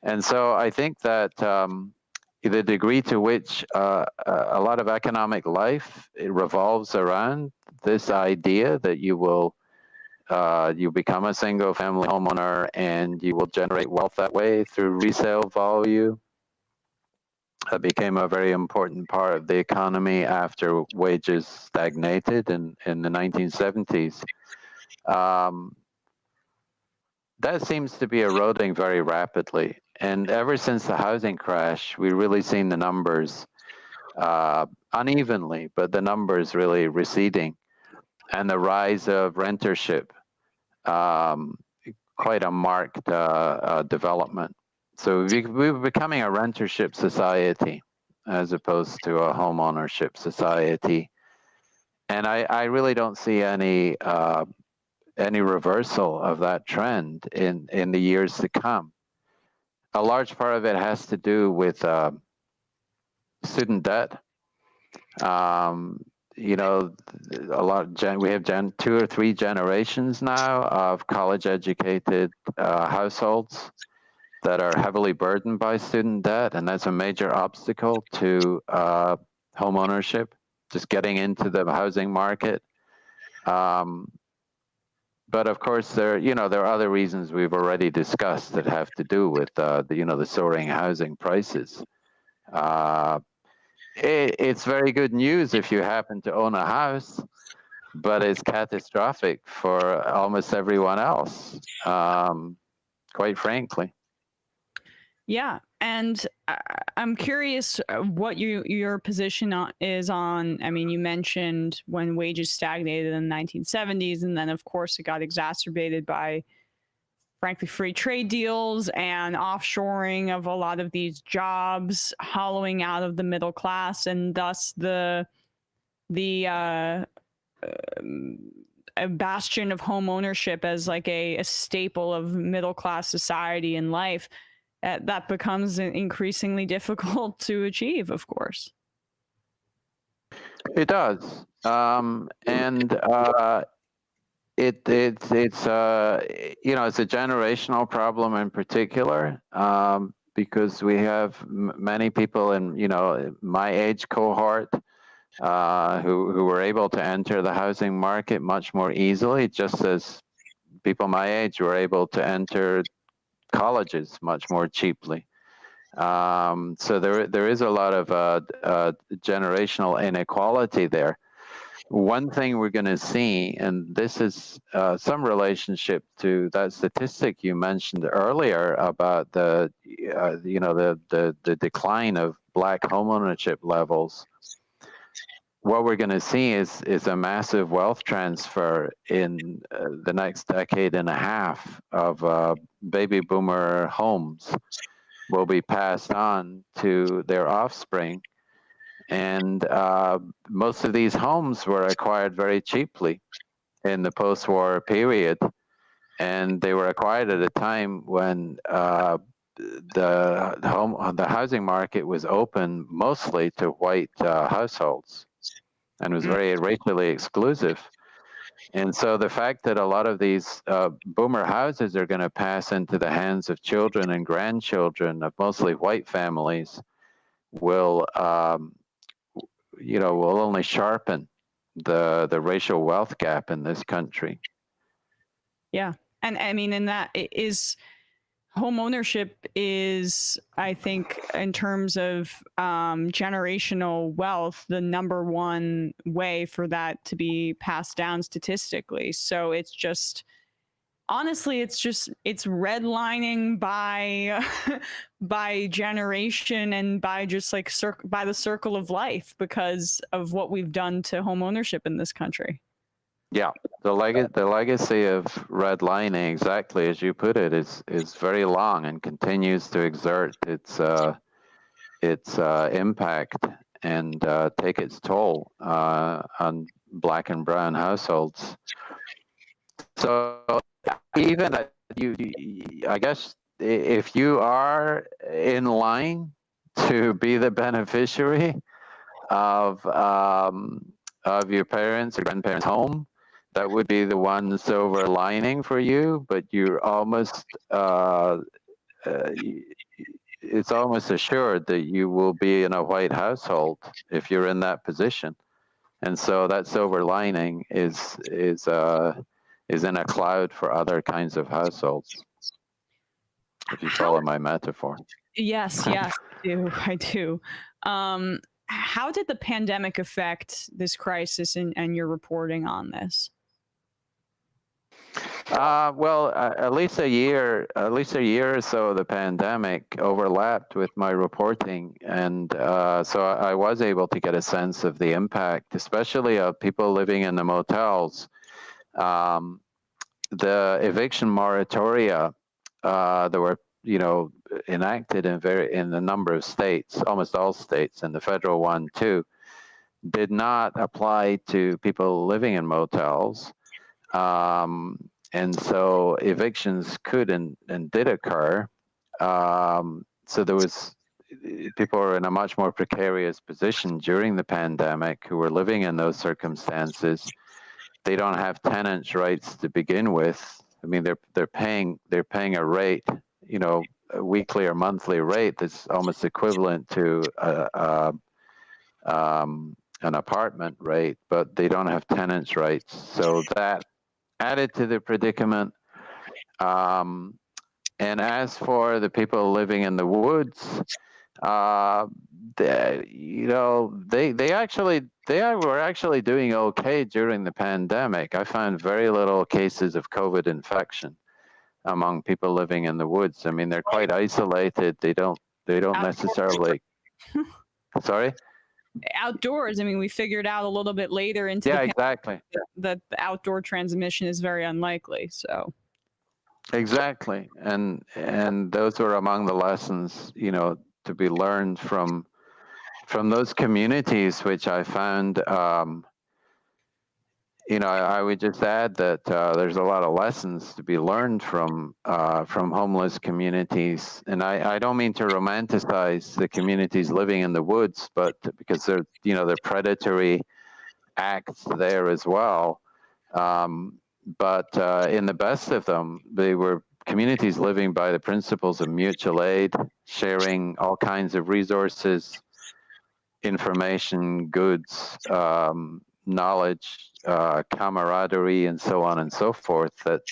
S8: And so I think that the degree to which a lot of economic life it revolves around this idea that you will you become a single-family homeowner, and you will generate wealth that way through resale value. It became a very important part of the economy after wages stagnated in the 1970s. That seems to be eroding very rapidly. And ever since the housing crash, we've really seen the numbers unevenly, but the numbers really receding. And the rise of rentership, quite a marked development. So we're becoming a rentership society as opposed to a homeownership society. And I really don't see any reversal of that trend in the years to come. A large part of it has to do with student debt. You know, we have 2 or 3 generations now of college-educated households that are heavily burdened by student debt, and that's a major obstacle to home ownership, just getting into the housing market. But of course, there are other reasons we've already discussed that have to do with the soaring housing prices. It's very good news if you happen to own a house, but it's catastrophic for almost everyone else, quite frankly.
S6: Yeah, and I'm curious what your position is on. I mean, you mentioned when wages stagnated in the 1970s, and then of course it got exacerbated by, frankly, free trade deals and offshoring of a lot of these jobs, hollowing out of the middle class, and thus a bastion of home ownership as like a staple of middle class society and life. That becomes increasingly difficult to achieve, of course.
S8: It does, and it's it's a generational problem in particular, because we have many people in my age cohort who were able to enter the housing market much more easily, just as people my age were able to enter colleges much more cheaply. So there is a lot of generational inequality there. One thing we're going to see, and this is some relationship to that statistic you mentioned earlier about the decline of Black homeownership levels. What we're going to see is a massive wealth transfer in the next decade and a half of baby boomer homes will be passed on to their offspring. And most of these homes were acquired very cheaply in the post-war period. And they were acquired at a time when the housing market was open mostly to white households, and was very racially exclusive. And so the fact that a lot of these boomer houses are going to pass into the hands of children and grandchildren of mostly white families will only sharpen the racial wealth gap in this country.
S6: Yeah, and I mean, and that is home ownership is, I think, in terms of generational wealth, the number one way for that to be passed down statistically. So it's just, honestly, it's redlining by by generation and by just like by the circle of life because of what we've done to home ownership in this country.
S8: Yeah, the legacy of redlining, exactly as you put it, is very long and continues to exert its impact and take its toll on Black and brown households. So even that I guess if you are in line to be the beneficiary of your parents' or grandparents' home, that would be the one silver lining for you, but you're almost it's almost assured that you will be in a white household if you're in that position. And so that silver lining is is in a cloud for other kinds of households. If you follow my metaphor.
S6: Yes, I do. How did the pandemic affect this crisis and your reporting on this?
S8: Well, at least a year or so, the pandemic overlapped with my reporting, and so I was able to get a sense of the impact, especially of people living in the motels. The eviction moratoria that were, enacted in a number of states, almost all states, and the federal one too, did not apply to people living in motels. And so evictions could and did occur. So people were in a much more precarious position during the pandemic who were living in those circumstances. They don't have tenants' rights to begin with. I mean, they're paying a rate, a weekly or monthly rate that's almost equivalent to an apartment rate, but they don't have tenants' rights. So that added to the predicament. And as for the people living in the woods, they were actually doing okay during the pandemic. I found very little cases of COVID infection among people living in the woods. I mean, they're quite isolated. They don't necessarily. Sorry?
S6: Outdoors. I mean, we figured out a little bit later into
S8: exactly
S6: that the outdoor transmission is very unlikely. So
S8: exactly, and those were among the lessons, to be learned from those communities, which I found. I would just add that there's a lot of lessons to be learned from homeless communities, and I don't mean to romanticize the communities living in the woods, but because they're predatory acts there as well. But in the best of them, they were communities living by the principles of mutual aid, sharing all kinds of resources, information, goods, knowledge, camaraderie, and so on and so forth, that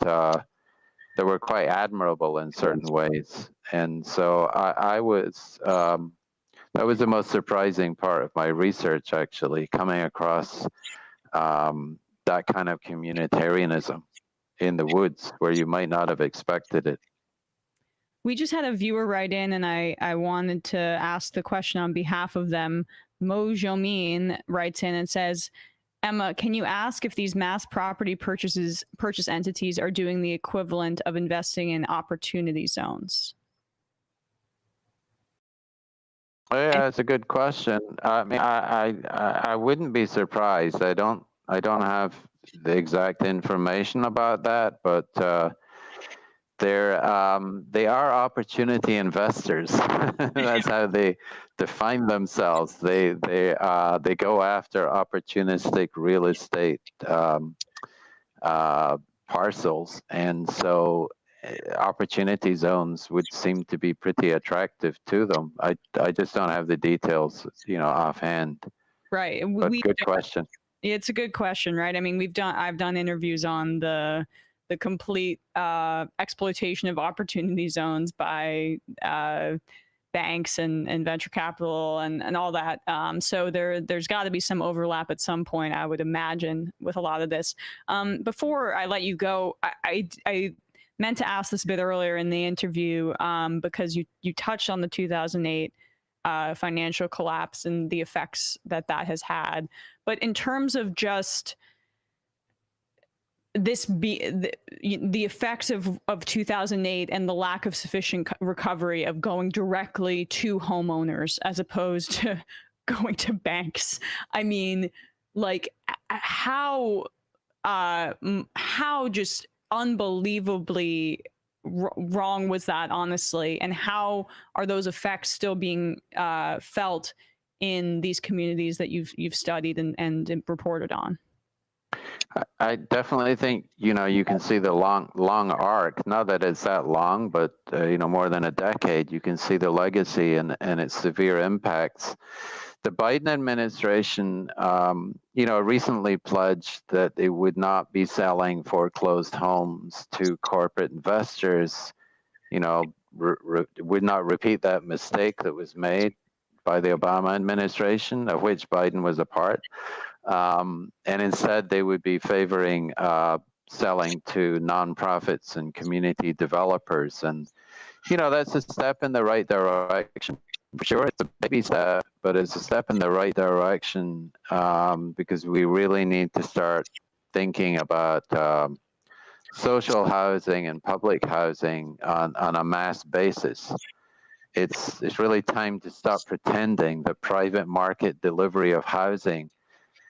S8: were quite admirable in certain ways. And so I was, that was the most surprising part of my research, actually, coming across that kind of communitarianism in the woods where you might not have expected it.
S6: We just had a viewer write in, and I wanted to ask the question on behalf of them. Mo Jomin writes in and says, Emma, can you ask if these mass property purchase entities are doing the equivalent of investing in opportunity zones?
S8: Yeah, that's a good question. I mean, I wouldn't be surprised. I don't have the exact information about that, but they are opportunity investors. That's how they define themselves. They go after opportunistic real estate parcels, and so opportunity zones would seem to be pretty attractive to them. I just don't have the details, offhand.
S6: Right.
S8: But good question.
S6: It's a good question, right? I mean, I've done interviews on the complete exploitation of opportunity zones by banks and venture capital and all that. So there's got to be some overlap at some point, I would imagine, with a lot of this. Before I let you go, I meant to ask this a bit earlier in the interview because you touched on the 2008 financial collapse and the effects that has had. But in terms of just the effects of 2008 and the lack of sufficient recovery of going directly to homeowners as opposed to going to banks. I mean, like how just unbelievably wrong was that, honestly, and how are those effects still being felt in these communities that you've studied and reported on?
S8: I definitely think, you can see the long arc, not that it's that long, but, more than a decade, you can see the legacy and its severe impacts. The Biden administration, recently pledged that they would not be selling foreclosed homes to corporate investors, would not repeat that mistake that was made by the Obama administration, of which Biden was a part. And instead, they would be favoring selling to nonprofits and community developers. And, that's a step in the right direction. For sure, it's a baby step, but it's a step in the right direction because we really need to start thinking about social housing and public housing on a mass basis. It's really time to stop pretending that private market delivery of housing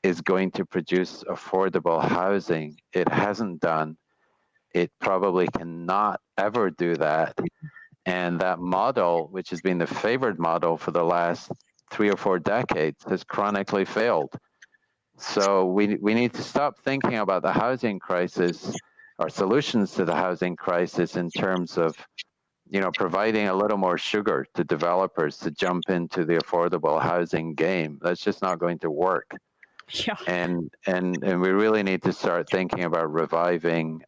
S8: is going to produce affordable housing. It hasn't done. It probably cannot ever do that. And that model, which has been the favored model for the last 3 or 4 decades, has chronically failed. So we need to stop thinking about the housing crisis or solutions to the housing crisis in terms of, providing a little more sugar to developers to jump into the affordable housing game. That's just not going to work.
S6: Yeah.
S8: And we really need to start thinking about reviving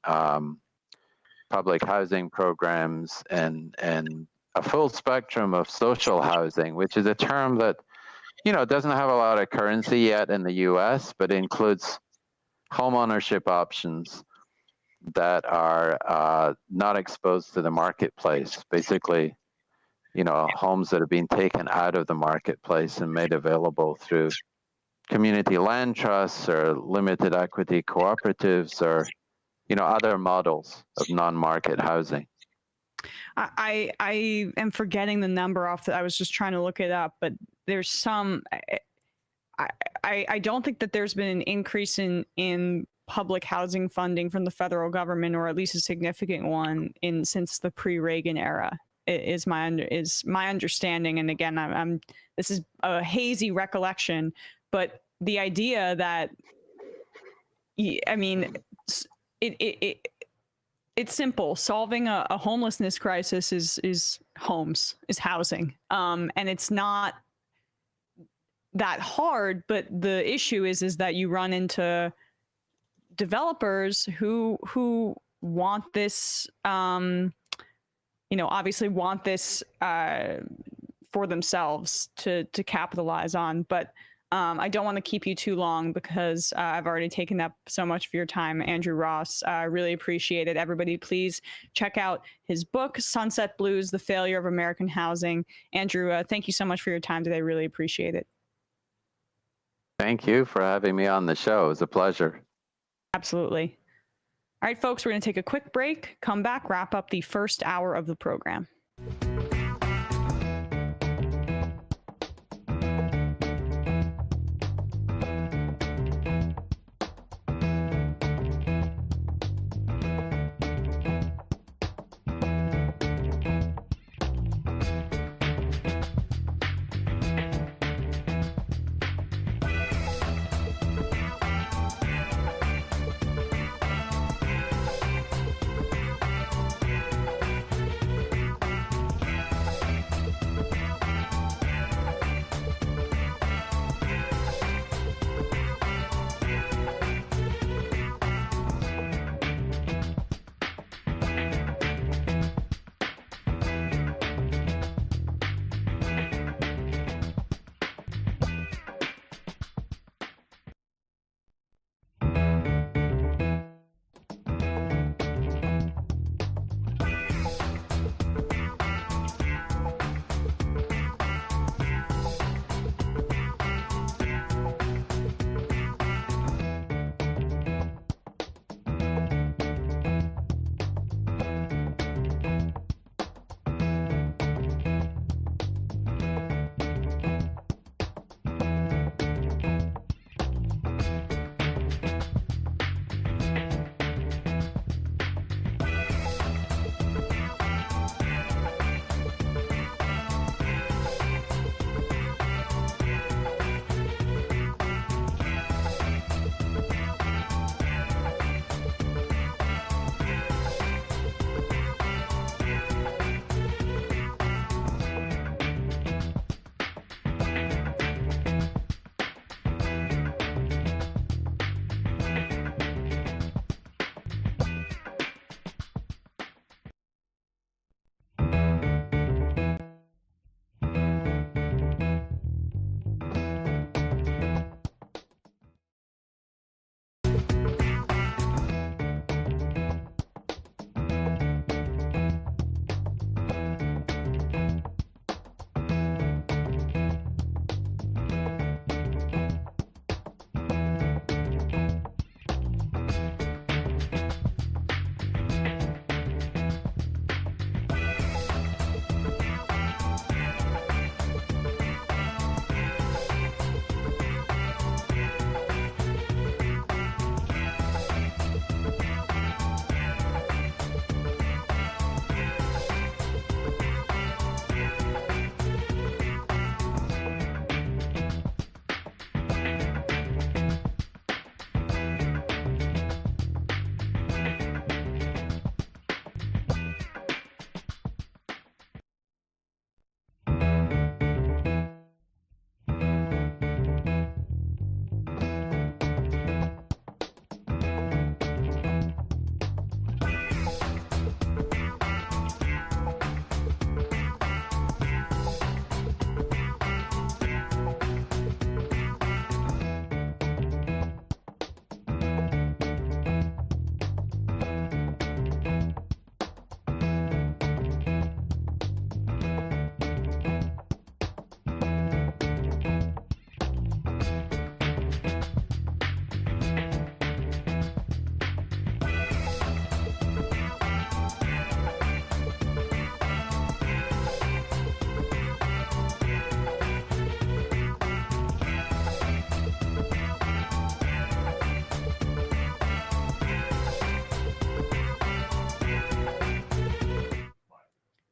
S8: public housing programs and a full spectrum of social housing, which is a term that, doesn't have a lot of currency yet in the US, but includes home ownership options that are not exposed to the marketplace. Basically, homes that have been taken out of the marketplace and made available through community land trusts or limited equity cooperatives or other models of non-market housing.
S6: I am forgetting the number off. I was just trying to look it up, but there's some. I don't think that there's been an increase in public housing funding from the federal government, or at least a significant one, since the pre-Reagan era. Is my understanding, and again, this is a hazy recollection, but the idea that, it's simple. Solving a homelessness crisis is housing. And it's not that hard, but the issue is that you run into developers who want this, obviously want this for themselves to capitalize on. But I don't want to keep you too long because I've already taken up so much of your time. Andrew Ross, I really appreciate it. Everybody, please check out his book, Sunset Blues, The Failure of American Housing. Andrew, thank you so much for your time today. Really appreciate it.
S8: Thank you for having me on the show. It was a pleasure.
S6: Absolutely. All right, folks, we're going to take a quick break, come back, wrap up the first hour of the program.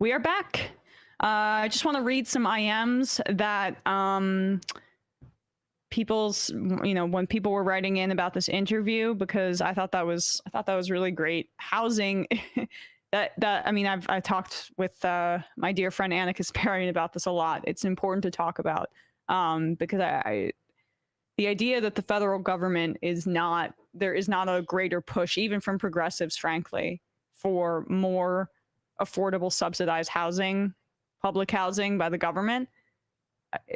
S6: We are back. I just want to read some IMs that when people were writing in about this interview, because I thought that was really great. Housing I've talked with my dear friend Anna Kasparian about this a lot. It's important to talk about because the idea that the federal government there is not a greater push, even from progressives, frankly, for more affordable subsidized housing, public housing by the government,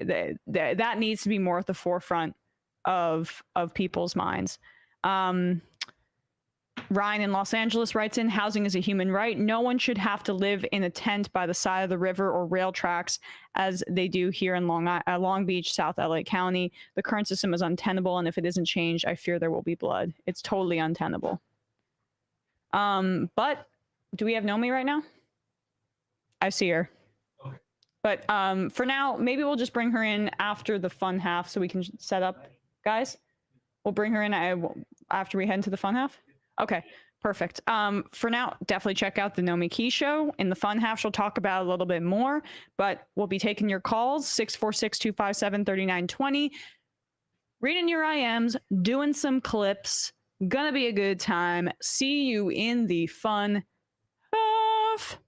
S6: that needs to be more at the forefront of people's minds. Ryan in Los Angeles writes in, housing is a human right. No one should have to live in a tent by the side of the river or rail tracks as they do here in Long Beach, South LA County. The current system is untenable, and if it isn't changed, I fear there will be blood. It's totally untenable. But do we have Nomi right now? I see her. Okay. But for now, maybe we'll just bring her in after the fun half so we can set up, guys. We'll bring her in after we head into the fun half. Okay, perfect. For now, definitely check out the Nomi Key Show. In the fun half, she'll talk about it a little bit more, but we'll be taking your calls, 646-257-3920, reading your IMs, doing some clips. Gonna be a good time. See you in the fun half.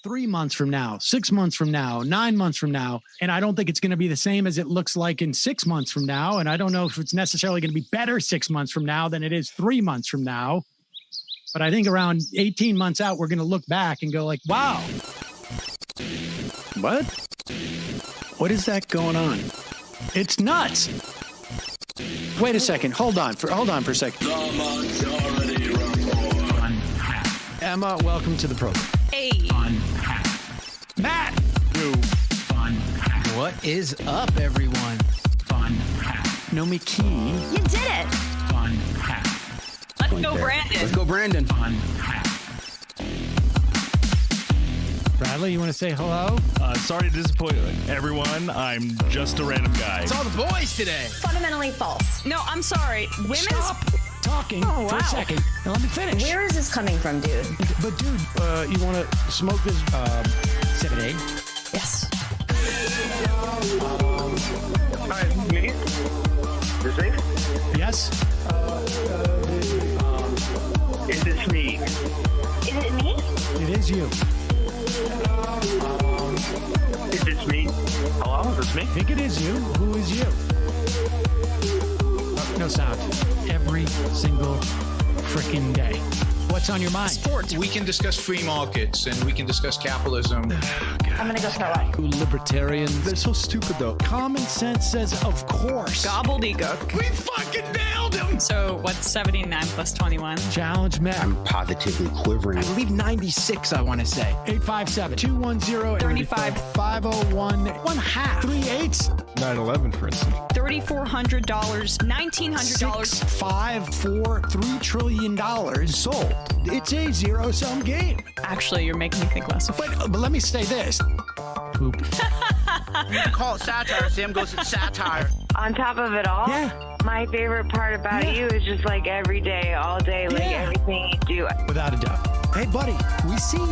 S9: 3 months from now, 6 months from now, 9 months from now. And I don't think it's going to be the same as it looks like in 6 months from now. And I don't know if it's necessarily going to be better 6 months from now than it is 3 months from now. But I think around 18 months out, we're going to look back and go like, wow. What? What is that going on? It's nuts. Wait a second. Hold on for a second. Emma, welcome to the program.
S6: Hey.
S9: Matt!
S10: What is up, everyone?
S9: Nomi Key.
S6: You did it. Let's go, Brandon.
S10: Let's go, Brandon.
S9: Bradley, you want to say hello?
S11: Sorry to disappoint everyone. I'm just a random guy.
S10: It's all the boys today.
S12: Fundamentally false.
S6: No, I'm sorry.
S9: Stop talking for a second and let me finish.
S12: Where is this coming from, dude?
S9: But dude, you want to smoke this 7A?
S12: Yes.
S3: Hi, me? Is it?
S9: Yes.
S3: Is this me?
S12: Is it me?
S9: It is you.
S3: Is this me? Hello? Is this me?
S9: I think it is you. Who is you? No sound. Every single freaking day. What's on your mind?
S10: Sports. We can discuss free markets and we can discuss capitalism.
S12: I'm gonna go throw up.
S9: Libertarians. They're so stupid, though. Common sense says, of course.
S6: Gobbledygook.
S9: We fucking nailed him.
S6: So what's 79 plus 21?
S9: Challenge met.
S10: I'm positively quivering. I believe 96, I want to say.
S9: 857-210-35 501 1/2 3/8
S11: 9/11, for instance.
S6: $3,400, $1,900.
S9: 654 $3 trillion sold. It's a zero-sum game.
S6: Actually, you're making me think less of it.
S9: But let me say this. Poop.
S10: Call it satire. Sam goes to satire.
S13: On top of it all, my favorite part about you is just like every day, all day, like everything you do.
S9: Without a doubt. Hey, buddy, we see you.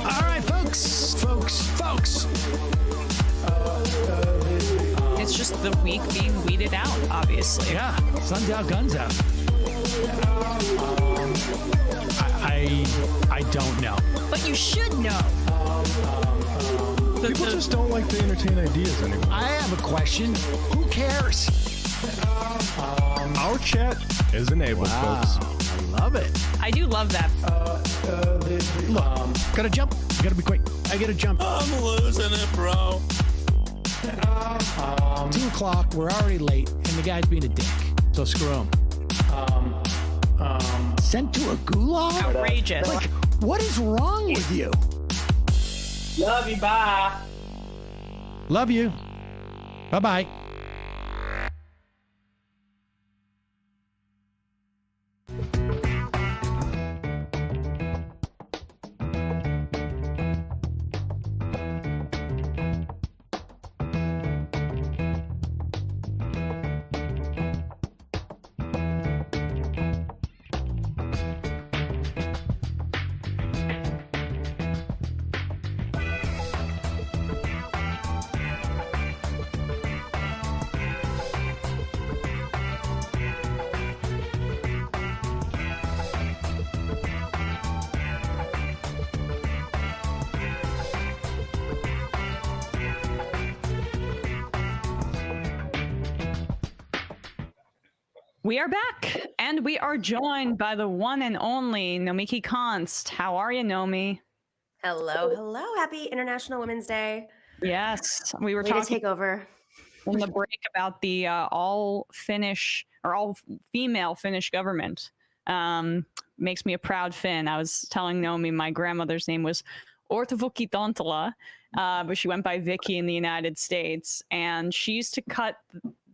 S9: All right, folks.
S6: It's just the week being weeded out, obviously.
S9: Yeah, sun's out, guns out. I don't know.
S6: But you should know.
S11: People just don't like to entertain ideas anymore.
S9: I have a question. Who cares?
S11: Our chat is enabled, folks.
S9: I love it.
S6: I do love that.
S9: Look, gotta jump. Gotta be quick. I gotta jump.
S2: I'm losing it, bro.
S9: 2 o'clock. We're already late, and the guy's being a dick. So screw him. Sent to a gulag?
S6: Outrageous.
S9: Like, what is wrong with you?
S5: Love you. Bye.
S9: Love you. Bye-bye.
S6: We are back, and we are joined by the one and only Nomiki Konst. How are you, Nomi?
S14: Hello. Happy International Women's Day.
S6: Yes, we were
S14: Way
S6: talking
S14: to take over
S6: in the break about the all female Finnish government. Makes me a proud Finn. I was telling Nomi my grandmother's name was Ortavukki Tontala, but she went by Vicky in the United States, and she used to cut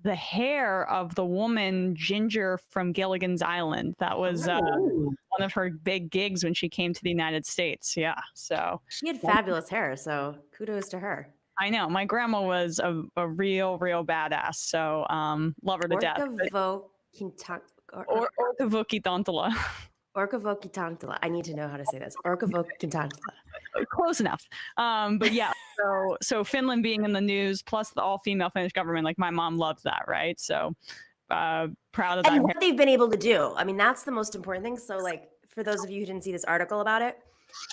S6: the hair of the woman Ginger from Gilligan's Island. That was one of her big gigs when she came to the United States. Yeah, so
S14: she had fabulous hair, so kudos to her.
S6: I know my grandma was a real badass. So love her to death. Ortavukki Tontala.
S14: Orkavokki Tantala. I need to know how to say this. Orkavokki Tantala.
S6: Close enough. But yeah, so Finland being in the news, plus the all-female Finnish government, like my mom loves that, right? So proud of that.
S14: And what they've been able to do. I mean, that's the most important thing. So like, for those of you who didn't see this article about it,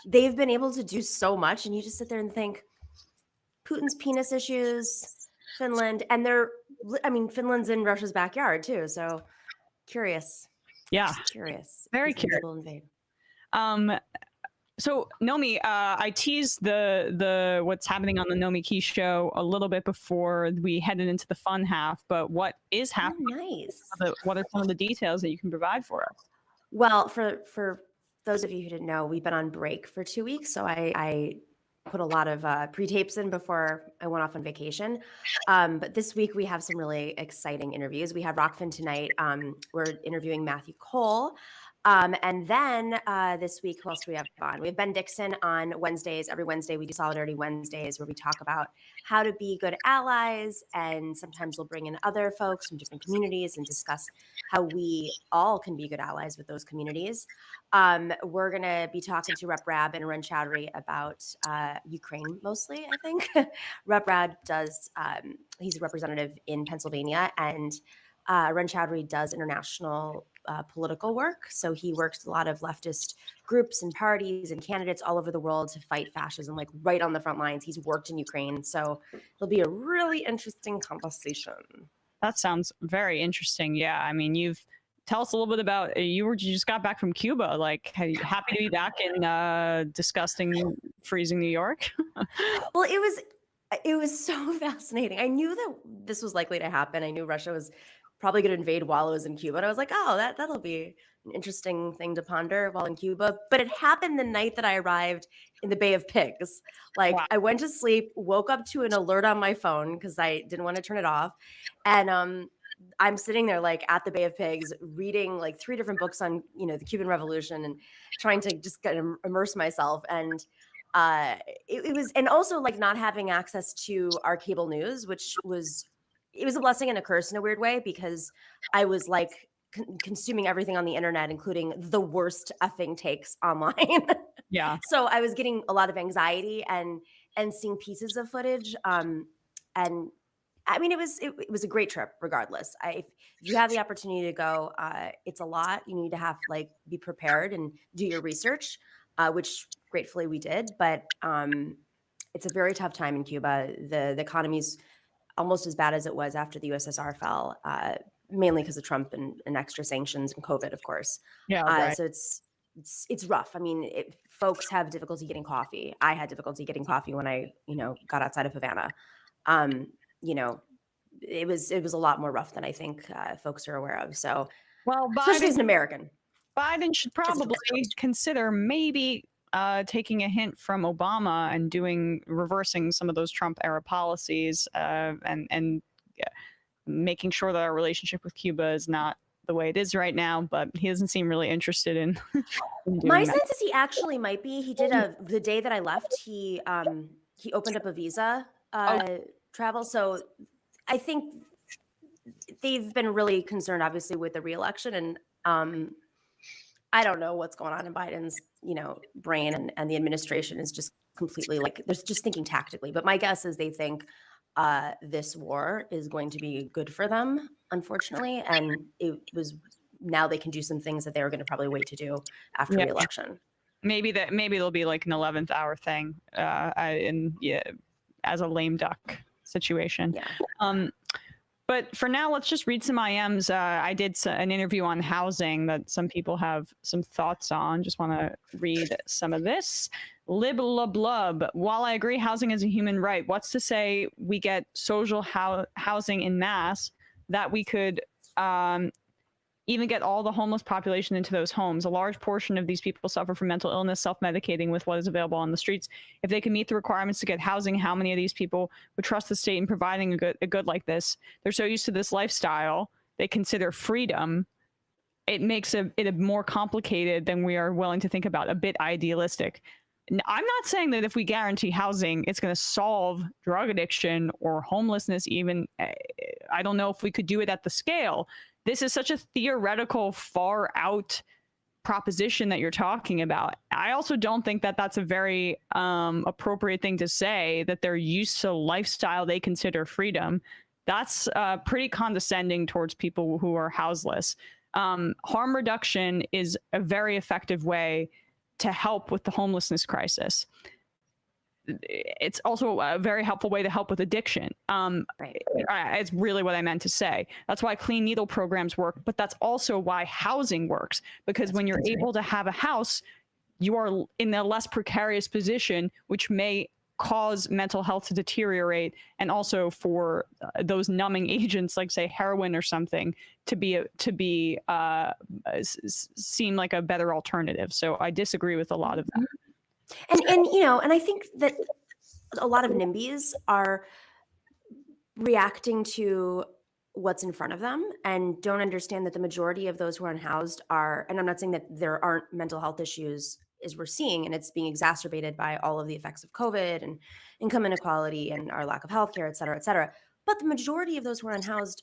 S14: they've been able to do so much, and you just sit there and think, Putin's penis issues, Finland, and Finland's in Russia's backyard too. So curious.
S6: Yeah.
S14: Just curious.
S6: Very curious. So Nomi, I teased the what's happening on the Nomi Key show a little bit before we headed into the fun half, but what is happening?
S14: Nice.
S6: What are some of the details that you can provide for us?
S14: Well, for those of you who didn't know, we've been on break for 2 weeks, so I put a lot of pre-tapes in before I went off on vacation. But this week we have some really exciting interviews. We have Rockfin tonight. We're interviewing Matthew Cole. And then this week, who else do we have on? We have Ben Dixon on Wednesdays. Every Wednesday we do Solidarity Wednesdays, where we talk about how to be good allies. And sometimes we'll bring in other folks from different communities and discuss how we all can be good allies with those communities. We're going to be talking to Rep Rab and Arun Chowdhury about Ukraine mostly, I think. Rep Rab does, he's a representative in Pennsylvania, and Arun Chowdhury does international political work. So he works with a lot of leftist groups and parties and candidates all over the world to fight fascism, like right on the front lines. He's worked in Ukraine. So it'll be a really interesting conversation.
S6: That sounds very interesting. Yeah. I mean, tell us a little bit about, you just got back from Cuba. Like, happy to be back in disgusting, freezing New York.
S14: Well, it was so fascinating. I knew that this was likely to happen. I knew Russia was probably going to invade while I was in Cuba. And I was like, oh, that'll be an interesting thing to ponder while in Cuba. But it happened the night that I arrived in the Bay of Pigs. Like, wow. I went to sleep, woke up to an alert on my phone because I didn't want to turn it off. And I'm sitting there like at the Bay of Pigs reading like 3 different books on, the Cuban Revolution and trying to just kind of immerse myself. And it was, and also like not having access to our cable news, which was, it was a blessing and a curse in a weird way, because I was like consuming everything on the internet, including the worst effing takes online.
S6: Yeah. So
S14: I was getting a lot of anxiety and seeing pieces of footage. And I mean, it was a great trip regardless. If you have the opportunity to go, it's a lot. You need to be prepared and do your research, which gratefully we did. But it's a very tough time in Cuba. The economy's almost as bad as it was after the USSR fell, mainly because of Trump and extra sanctions and COVID, of course.
S6: Yeah. Right.
S14: So it's rough. I mean, folks have difficulty getting coffee. I had difficulty getting coffee when I, got outside of Havana. It was a lot more rough than I think folks are aware of. So,
S6: well,
S14: especially as an American,
S6: Biden should probably consider maybe taking a hint from Obama and reversing some of those Trump era policies and making sure that our relationship with Cuba is not the way it is right now. But he doesn't seem really interested in doing
S14: my
S6: that.
S14: sense is he actually might be. He did the day that I left, he opened up a visa travel. So I think they've been really concerned, obviously, with the reelection. And I don't know what's going on in Biden's, brain, and the administration is just completely they're just thinking tactically. But my guess is they think this war is going to be good for them, unfortunately. And now they can do some things that they were going to probably wait to do after the election.
S6: Maybe there'll be like an 11th hour thing as a lame duck situation.
S14: Yeah.
S6: But for now, let's just read some IMs. I did an interview on housing that some people have some thoughts on. Just want to read some of this. Blub. While I agree housing is a human right, what's to say we get social housing in mass that we could even get all the homeless population into those homes? A large portion of these people suffer from mental illness, self-medicating with what is available on the streets. If they can meet the requirements to get housing, how many of these people would trust the state in providing a good like this? They're so used to this lifestyle, they consider freedom. It makes it more complicated than we are willing to think about, a bit idealistic. I'm not saying that if we guarantee housing, it's going to solve drug addiction or homelessness even. I don't know if we could do it at the scale. This is such a theoretical, far out proposition that you're talking about. I also don't think that that's a very appropriate thing to say, that they're used to lifestyle they consider freedom. That's pretty condescending towards people who are houseless. Harm reduction is a very effective way to help with the homelessness crisis. It's also a very helpful way to help with addiction. It's really what I meant to say. That's why clean needle programs work, but that's also why housing works, because when you're able to have a house, you are in a less precarious position, which may cause mental health to deteriorate, and also for those numbing agents like, say, heroin or something to seem like a better alternative. So I disagree with a lot of that.
S14: And I think that a lot of NIMBYs are reacting to what's in front of them and don't understand that the majority of those who are unhoused are, and I'm not saying that there aren't mental health issues as we're seeing, and it's being exacerbated by all of the effects of COVID and income inequality and our lack of healthcare, et cetera, but the majority of those who are unhoused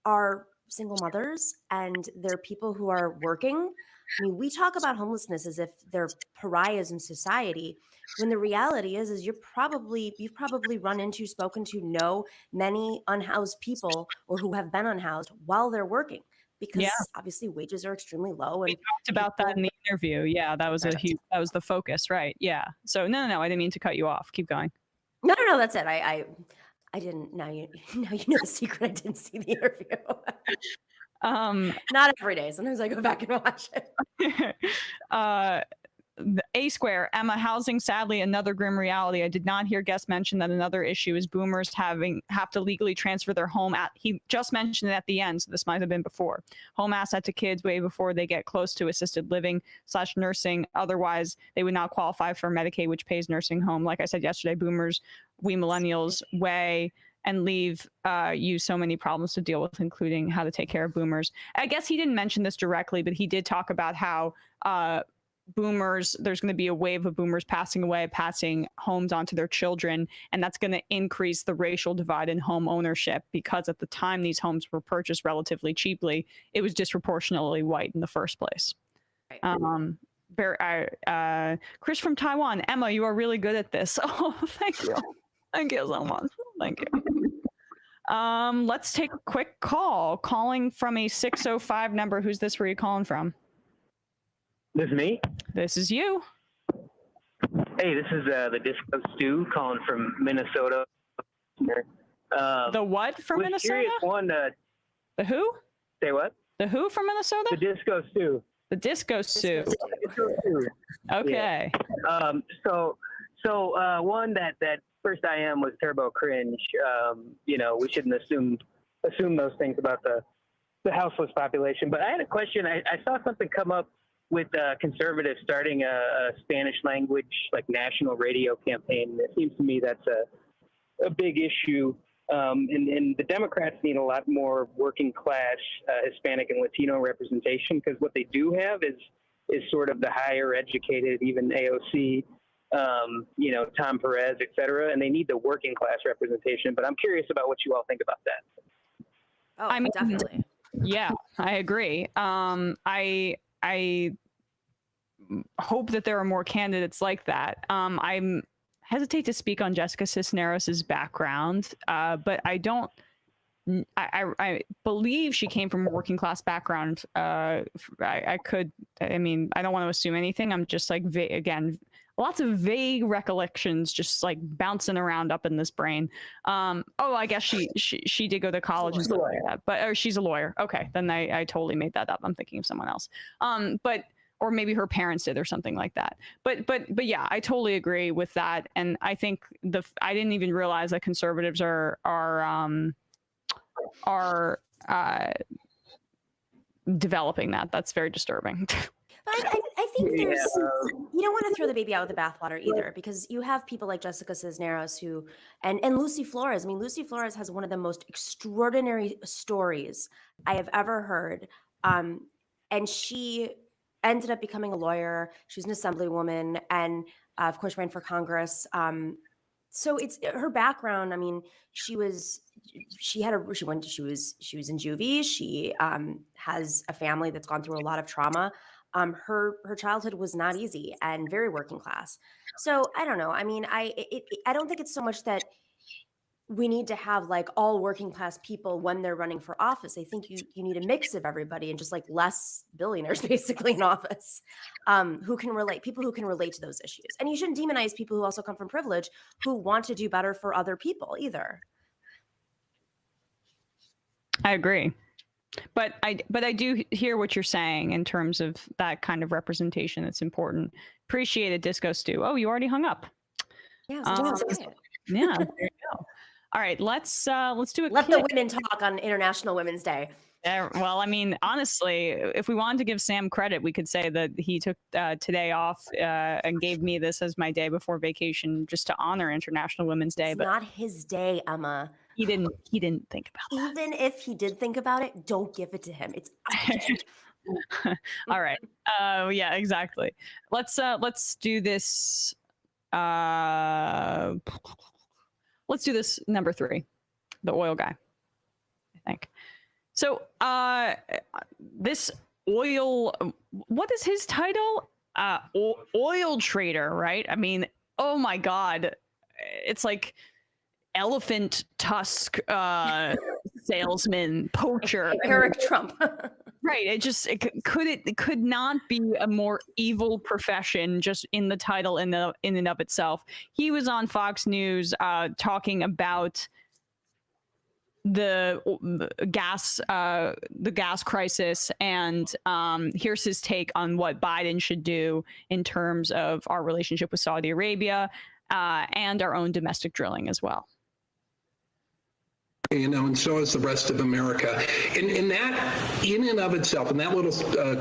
S14: are single mothers, and they're people who are working. I mean, we talk about homelessness as if they're pariahs in society, when the reality is you've probably run into, spoken to, know many unhoused people or who have been unhoused while they're working, because obviously wages are extremely low. And
S6: we talked about that in the interview. Yeah, that was that was the focus, right? Yeah. So no, I didn't mean to cut you off. Keep going.
S14: No, that's it. I didn't. Now you know the secret. I didn't see the interview. Not every day. Sometimes I go back and watch it.
S6: The A Square, Emma, housing, sadly, another grim reality. I did not hear guests mention that another issue is boomers have to legally transfer their home. He just mentioned it at the end, so this might have been before. Home asset to kids way before they get close to assisted living / nursing. Otherwise, they would not qualify for Medicaid, which pays nursing home. Like I said yesterday, boomers, we millennials, weigh and leave you so many problems to deal with, including how to take care of boomers. I guess he didn't mention this directly, but he did talk about how boomers, there's going to be a wave of boomers passing away, passing homes onto their children, and that's going to increase the racial divide in home ownership, because at the time these homes were purchased relatively cheaply, it was disproportionately white in the first place. Chris from Taiwan, Emma, you are really good at this. Oh, thank you. Thank you so much. Thank you. Let's take a quick call. Calling from a 605 number. Who's this? Where are you calling from?
S15: This is me.
S6: This is you.
S15: Hey, this is the Disco Stew calling from Minnesota.
S6: The what from Minnesota? The who?
S15: Say what?
S6: The who from Minnesota?
S15: The Disco Stew.
S6: The Disco Stew. Okay.
S15: Yeah. So one that first IM was turbo cringe. We shouldn't assume those things about the houseless population. But I had a question. I saw something come up with conservatives starting a Spanish language national radio campaign. It seems to me that's a big issue. And the Democrats need a lot more working class Hispanic and Latino representation, because what they do have is sort of the higher educated, even AOC, Tom Perez, et cetera, and they need the working class representation. But I'm curious about what you all think about that.
S14: Oh, I mean, definitely.
S6: Yeah, I agree. I hope that there are more candidates like that. I hesitate to speak on Jessica Cisneros' background, but I believe she came from a working class background. I don't want to assume anything. I'm just again, lots of vague recollections just like bouncing around up in this brain. Oh, I guess she did go to college and stuff like that, but she's a lawyer. Okay, then I totally made that up. I'm thinking of someone else. But or maybe her parents did or something like that. But yeah, I totally agree with that. And I think I didn't even realize that conservatives are developing that. That's very disturbing.
S14: But I think there's, you don't want to throw the baby out with the bathwater either, because you have people like Jessica Cisneros and Lucy Flores. I mean, Lucy Flores has one of the most extraordinary stories I have ever heard. And she ended up becoming a lawyer. She was an assemblywoman and of course ran for Congress. So it's her background. I mean, she was in juvie. She has a family that's gone through a lot of trauma. Her childhood was not easy and very working class. So I don't know. I mean, I don't think it's so much that we need to have like all working class people when they're running for office. I think you need a mix of everybody and just like less billionaires basically in office, who can relate to those issues. And you shouldn't demonize people who also come from privilege who want to do better for other people either.
S6: I agree. But I do hear what you're saying in terms of that kind of representation. That's important. Appreciate it, Disco Stew. Oh, you already hung up.
S14: Yeah.
S6: Yeah. There you go. All right. Let's do it.
S14: Let the women talk on International Women's Day.
S6: Well, I mean, honestly, if we wanted to give Sam credit, we could say that he took today off and gave me this as my day before vacation just to honor International Women's Day.
S14: It's not his day, Emma.
S6: He didn't think about that.
S14: Even if he did think about it, don't give it to him. It's
S6: all right. Yeah, exactly. Let's do this. Let's do this number 3, the oil guy, I think. So this oil, what is his title? Oil trader, right? I mean, oh my God. It's like elephant tusk salesman, poacher.
S14: Eric Trump.
S6: Right. It could not be a more evil profession just in the title in and of itself. He was on Fox News talking about the gas crisis, and here's his take on what Biden should do in terms of our relationship with Saudi Arabia and our own domestic drilling as well.
S16: And so is the rest of America. And that, in and of itself, and that little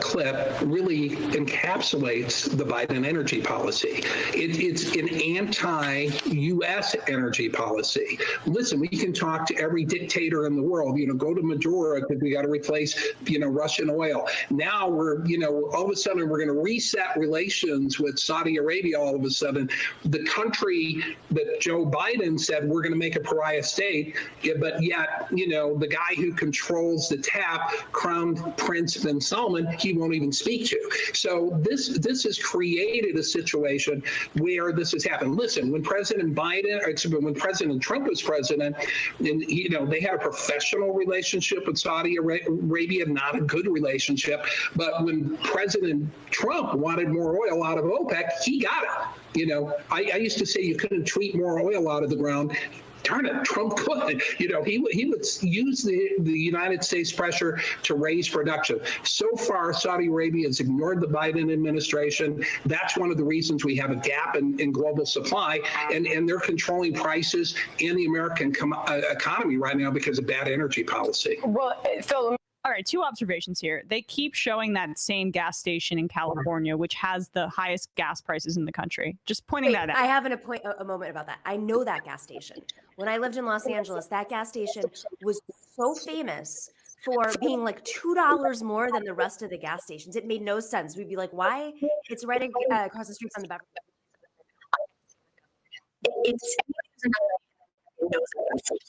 S16: clip really encapsulates the Biden energy policy. It's an anti-U.S. energy policy. Listen, we can talk to every dictator in the world, go to Maduro because we got to replace, Russian oil. Now we're, all of a sudden we're going to reset relations with Saudi Arabia all of a sudden. The country that Joe Biden said we're going to make a pariah state, but yet, the guy who controls the tap, Crown Prince bin Salman, he won't even speak to. So this has created a situation where this has happened. Listen, when President Trump was president, and they had a professional relationship with Saudi Arabia, not a good relationship. But when President Trump wanted more oil out of OPEC, he got it. I used to say you couldn't tweet more oil out of the ground. Darn it, Trump could. He would use the United States pressure to raise production. So far, Saudi Arabia has ignored the Biden administration. That's one of the reasons we have a gap in global supply, and they're controlling prices in the American economy right now because of bad energy policy.
S6: Well, so all right, 2 observations here. They keep showing that same gas station in California, which has the highest gas prices in the country. Just pointing that out.
S14: I have a moment about that. I know that gas station. When I lived in Los Angeles, that gas station was so famous for being like $2 more than the rest of the gas stations. It made no sense. We'd be like, why? It's right across the street from the back.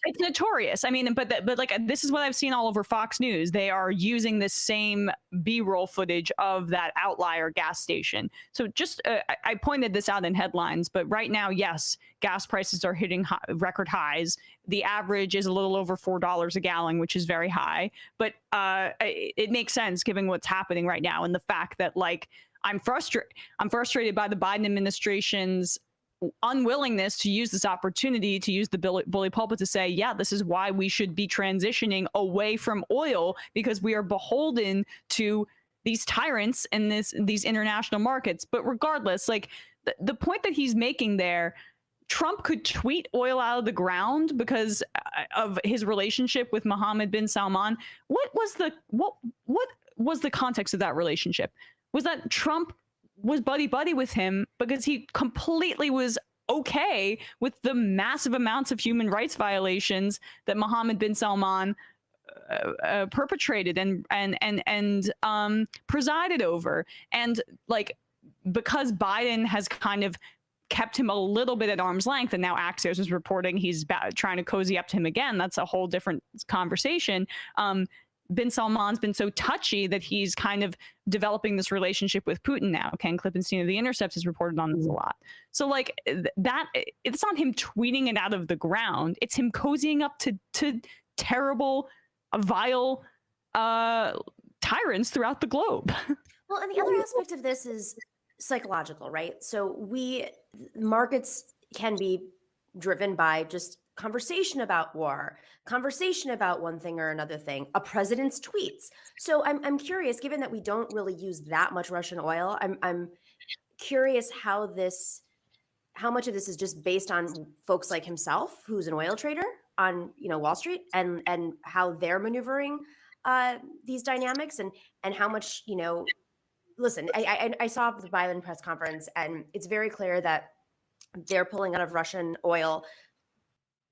S6: It's notorious. I mean, but like this is what I've seen all over Fox News. They are using this same B-roll footage of that outlier gas station. So just I pointed this out in headlines, but right now, yes, gas prices are hitting record highs. The average is a little over $4 a gallon, which is very high. But it makes sense given what's happening right now and the fact that like I'm frustrated by the Biden administration's unwillingness to use this opportunity to use the bully pulpit to say, yeah, this is why we should be transitioning away from oil, because we are beholden to these tyrants in these international markets. But regardless, like the point that he's making there, Trump could tweet oil out of the ground because of his relationship with Mohammed bin Salman. What was the context of that relationship? Was that Trump was buddy-buddy with him because he completely was okay with the massive amounts of human rights violations that Mohammed bin Salman perpetrated and presided over. And like, because Biden has kind of kept him a little bit at arm's length, and now Axios is reporting he's trying to cozy up to him again. That's a whole different conversation. Bin Salman's been so touchy that he's kind of developing this relationship with Putin now. Ken Klippenstein of The Intercept has reported on this a lot. So like that, it's not him tweeting it out of the ground. It's him cozying up to terrible, vile tyrants throughout the globe.
S14: Well, and the other aspect of this is psychological, right? So markets can be driven by just conversation about war, conversation about one thing or another thing, a president's tweets. So I'm curious, given that we don't really use that much Russian oil, I'm curious how much of this is just based on folks like himself, who's an oil trader on Wall Street, and how they're maneuvering these dynamics, and how much listen, I saw the Biden press conference, and it's very clear that they're pulling out of Russian oil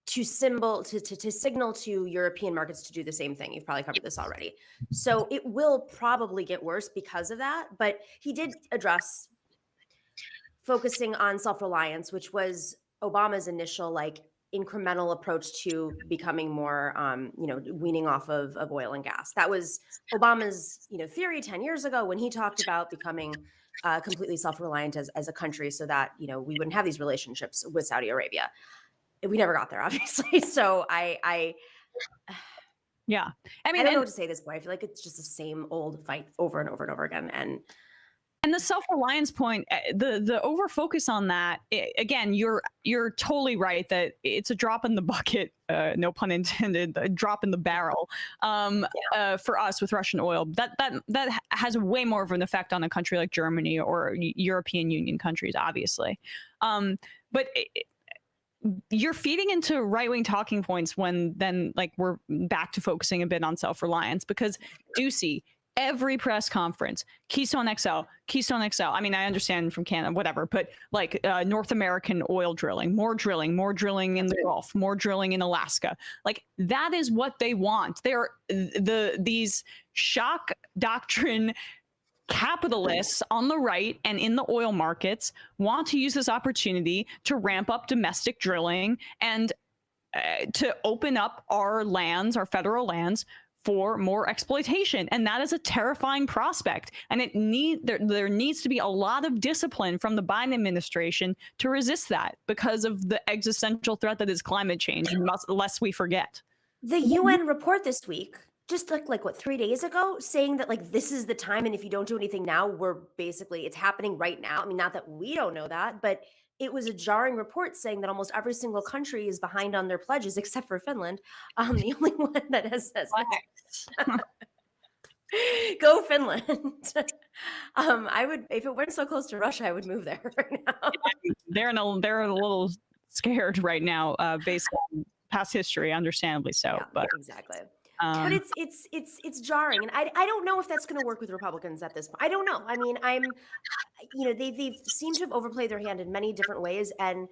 S14: to signal to European markets to do the same thing. You've probably covered this already. So it will probably get worse because of that. But he did address focusing on self-reliance, which was Obama's initial incremental approach to becoming more, weaning off of oil and gas. That was Obama's, theory 10 years ago when he talked about becoming completely self-reliant as a country, so that, we wouldn't have these relationships with Saudi Arabia. We never got there, obviously. So
S6: yeah,
S14: I don't know what to say at this point. I feel like it's just the same old fight over and over and over again.
S6: And the self-reliance point, the over focus on that, again, you're totally right that it's a drop in the bucket, no pun intended, a drop in the barrel for us with Russian oil. That has way more of an effect on a country like Germany or European Union countries, obviously. But you're feeding into right-wing talking points when then we're back to focusing a bit on self-reliance, because Ducey, every press conference, Keystone XL. I mean, I understand from Canada, whatever, but North American oil drilling, more drilling in the Gulf, more drilling in Alaska. That is what they want. They're these shock doctrine capitalists on the right and in the oil markets want to use this opportunity to ramp up domestic drilling and to open up our lands, our federal lands, for more exploitation. And that is a terrifying prospect. And there needs to be a lot of discipline from the Biden administration to resist that, because of the existential threat that is climate change, lest we forget.
S14: The UN report this week, just what 3 days ago, saying that this is the time, and if you don't do anything now, it's happening right now. I mean, not that we don't know that, but it was a jarring report saying that almost every single country is behind on their pledges except for Finland. The only one that says go Finland. I would, if it weren't so close to Russia, I would move there right now.
S6: They're a little scared right now, based on past history, understandably so.
S14: Yeah,
S6: but
S14: exactly. But it's jarring, and I don't know if that's going to work with Republicans at this point. I don't know. I mean, they seem to have overplayed their hand in many different ways, and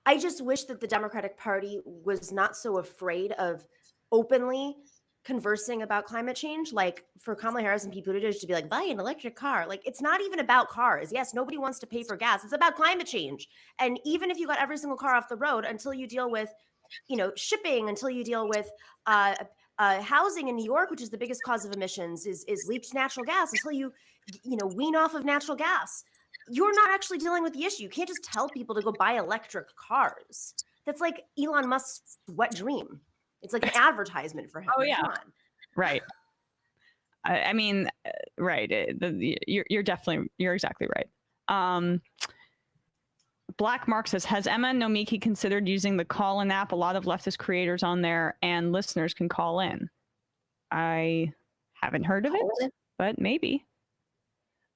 S14: I just wish that the Democratic Party was not so afraid of openly conversing about climate change. Like for Kamala Harris and Pete Buttigieg to be buy an electric car. It's not even about cars. Yes, nobody wants to pay for gas. It's about climate change. And even if you got every single car off the road, until you deal with, shipping, until you deal with housing in New York, which is the biggest cause of emissions, is leaked natural gas. Until you wean off of natural gas, you're not actually dealing with the issue. You can't just tell people to go buy electric cars. That's like Elon Musk's wet dream. It's like an advertisement for him.
S6: Oh yeah,
S14: Come on.
S6: Right. I mean, right. You're exactly right. Black Mark says, has Emma and Nomiki considered using the call-in app? A lot of leftist creators on there and listeners can call in. I haven't heard of it, but maybe.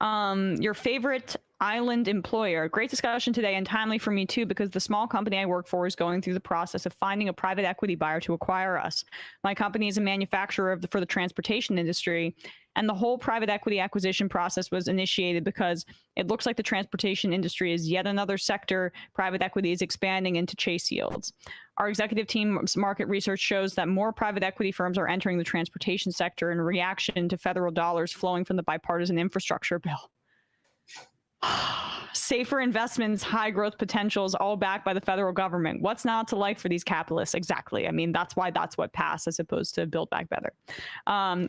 S6: Your favorite island employer. Great discussion today and timely for me too, because the small company I work for is going through the process of finding a private equity buyer to acquire us. My company is a manufacturer for the transportation industry, and the whole private equity acquisition process was initiated because it looks like the transportation industry is yet another sector private equity is expanding into chase yields. Our executive team's market research shows that more private equity firms are entering the transportation sector in reaction to federal dollars flowing from the bipartisan infrastructure bill. Safer investments, high growth potentials, all backed by the federal government. What's not to like for these capitalists? Exactly. I mean, that's why that's what passed as opposed to Build Back Better.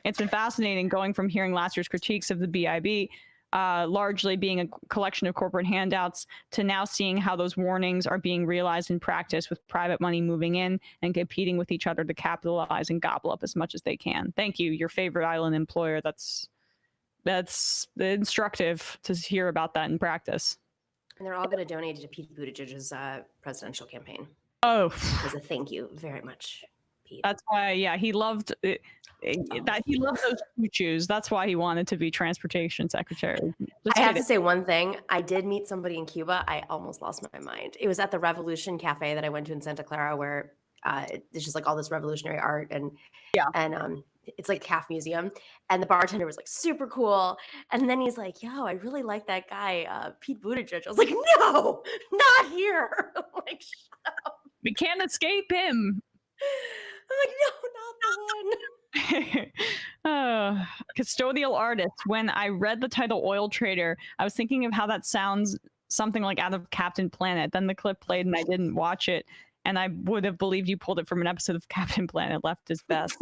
S6: It's been fascinating going from hearing last year's critiques of the BIB, largely being a collection of corporate handouts, to now seeing how those warnings are being realized in practice with private money moving in and competing with each other to capitalize and gobble up as much as they can. Thank you. Your favorite island employer. That's instructive to hear about that in practice.
S14: And they're all going to donate to Pete Buttigieg's presidential campaign.
S6: Oh,
S14: as a thank you very much, Pete.
S6: That's why, yeah, he loved it, that. He loved those choo-choos. That's why he wanted to be transportation secretary.
S14: I have to say one thing. I did meet somebody in Cuba. I almost lost my mind. It was at the Revolution Cafe that I went to in Santa Clara, where it's just like all this revolutionary art and it's like CAF museum, and the bartender was like super cool, and then he's like, yo, I really like that guy Pete Buttigieg. I was like, no, not here. Like, shut up,
S6: we can't escape him.
S14: I'm like, no, not the one.
S6: Custodial artist. When I read the title Oil Trader, I was thinking of how that sounds something like out of Captain Planet. Then the clip played and I didn't watch it, and I would have believed you pulled it from an episode of Captain Planet. Left is best.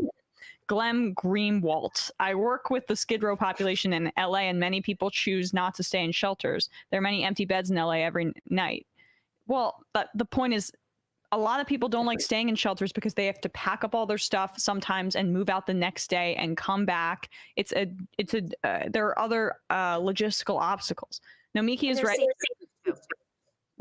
S6: Glenn Greenwalt. I work with the Skid Row population in LA, and many people choose not to stay in shelters. There are many empty beds in LA every night. Well, but the point is, a lot of people don't like staying in shelters because they have to pack up all their stuff sometimes and move out the next day and come back. There are other logistical obstacles. Nomiki is right.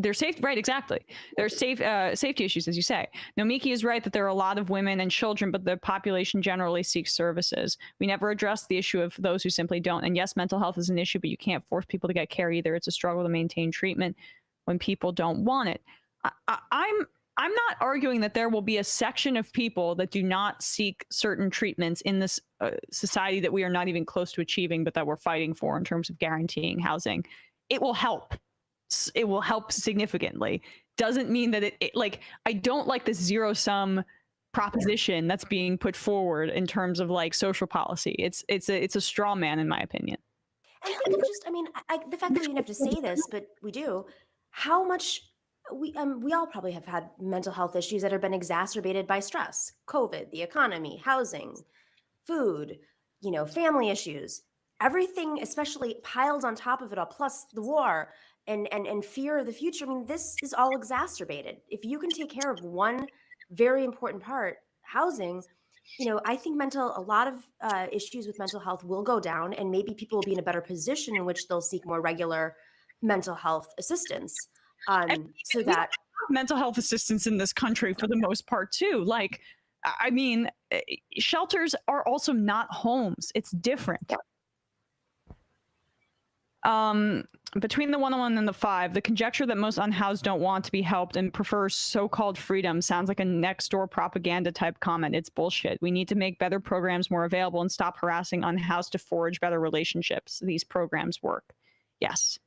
S6: They're safe, right? Exactly. There's safety issues, as you say. Nomiki is right that there are a lot of women and children, but the population generally seeks services. We never address the issue of those who simply don't. And yes, mental health is an issue, but you can't force people to get care either. It's a struggle to maintain treatment when people don't want it. I'm not arguing that there will be a section of people that do not seek certain treatments in this society that we are not even close to achieving, but that we're fighting for in terms of guaranteeing housing. It will help. It will help significantly. Doesn't mean that it like, I don't like this zero-sum proposition that's being put forward in terms of like social policy. It's a straw man, in my opinion.
S14: And think of just, I mean, the fact that we even have to say this, but we do, how much we all probably have had mental health issues that have been exacerbated by stress, COVID, the economy, housing, food, family issues, everything, especially piled on top of it all, plus the war and fear of the future. I mean, this is all exacerbated. If you can take care of one very important part, housing, I think a lot of issues with mental health will go down, and maybe people will be in a better position in which they'll seek more regular mental health assistance. So that
S6: mental health assistance in this country for the most part too. Like, I mean, shelters are also not homes. It's different. Between the 101 and the 5, the conjecture that most unhoused don't want to be helped and prefer so-called freedom sounds like a next-door propaganda type comment. It's bullshit. We need to make better programs more available and stop harassing unhoused to forge better relationships. These programs work. Yes.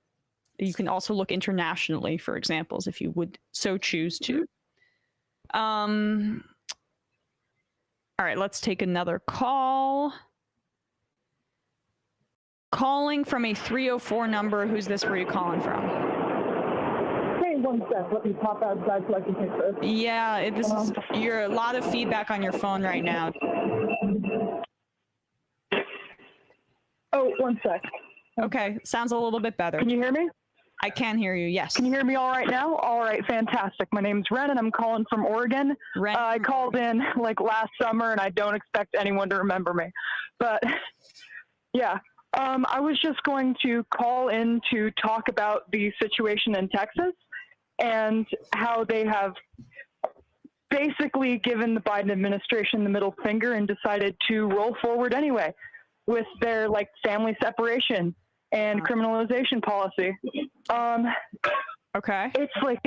S6: You can also look internationally for examples if you would so choose to. All right, let's take another call. Calling from a 304 number. Who's this? Where are you calling from?
S17: Hey, one sec. Let me pop outside so I can take this.
S6: Yeah, you're a lot of feedback on your phone right now.
S17: Oh, one sec.
S6: Okay, sounds a little bit better.
S17: Can you hear me?
S6: I can hear you, yes.
S17: Can you hear me all right now? All right, fantastic. My name's Ren, and I'm calling from Oregon. I called in like last summer, and I don't expect anyone to remember me. But Yeah. I was just going to call in to talk about the situation in Texas and how they have basically given the Biden administration the middle finger and decided to roll forward anyway with their like family separation and criminalization policy.
S6: Okay.
S17: It's like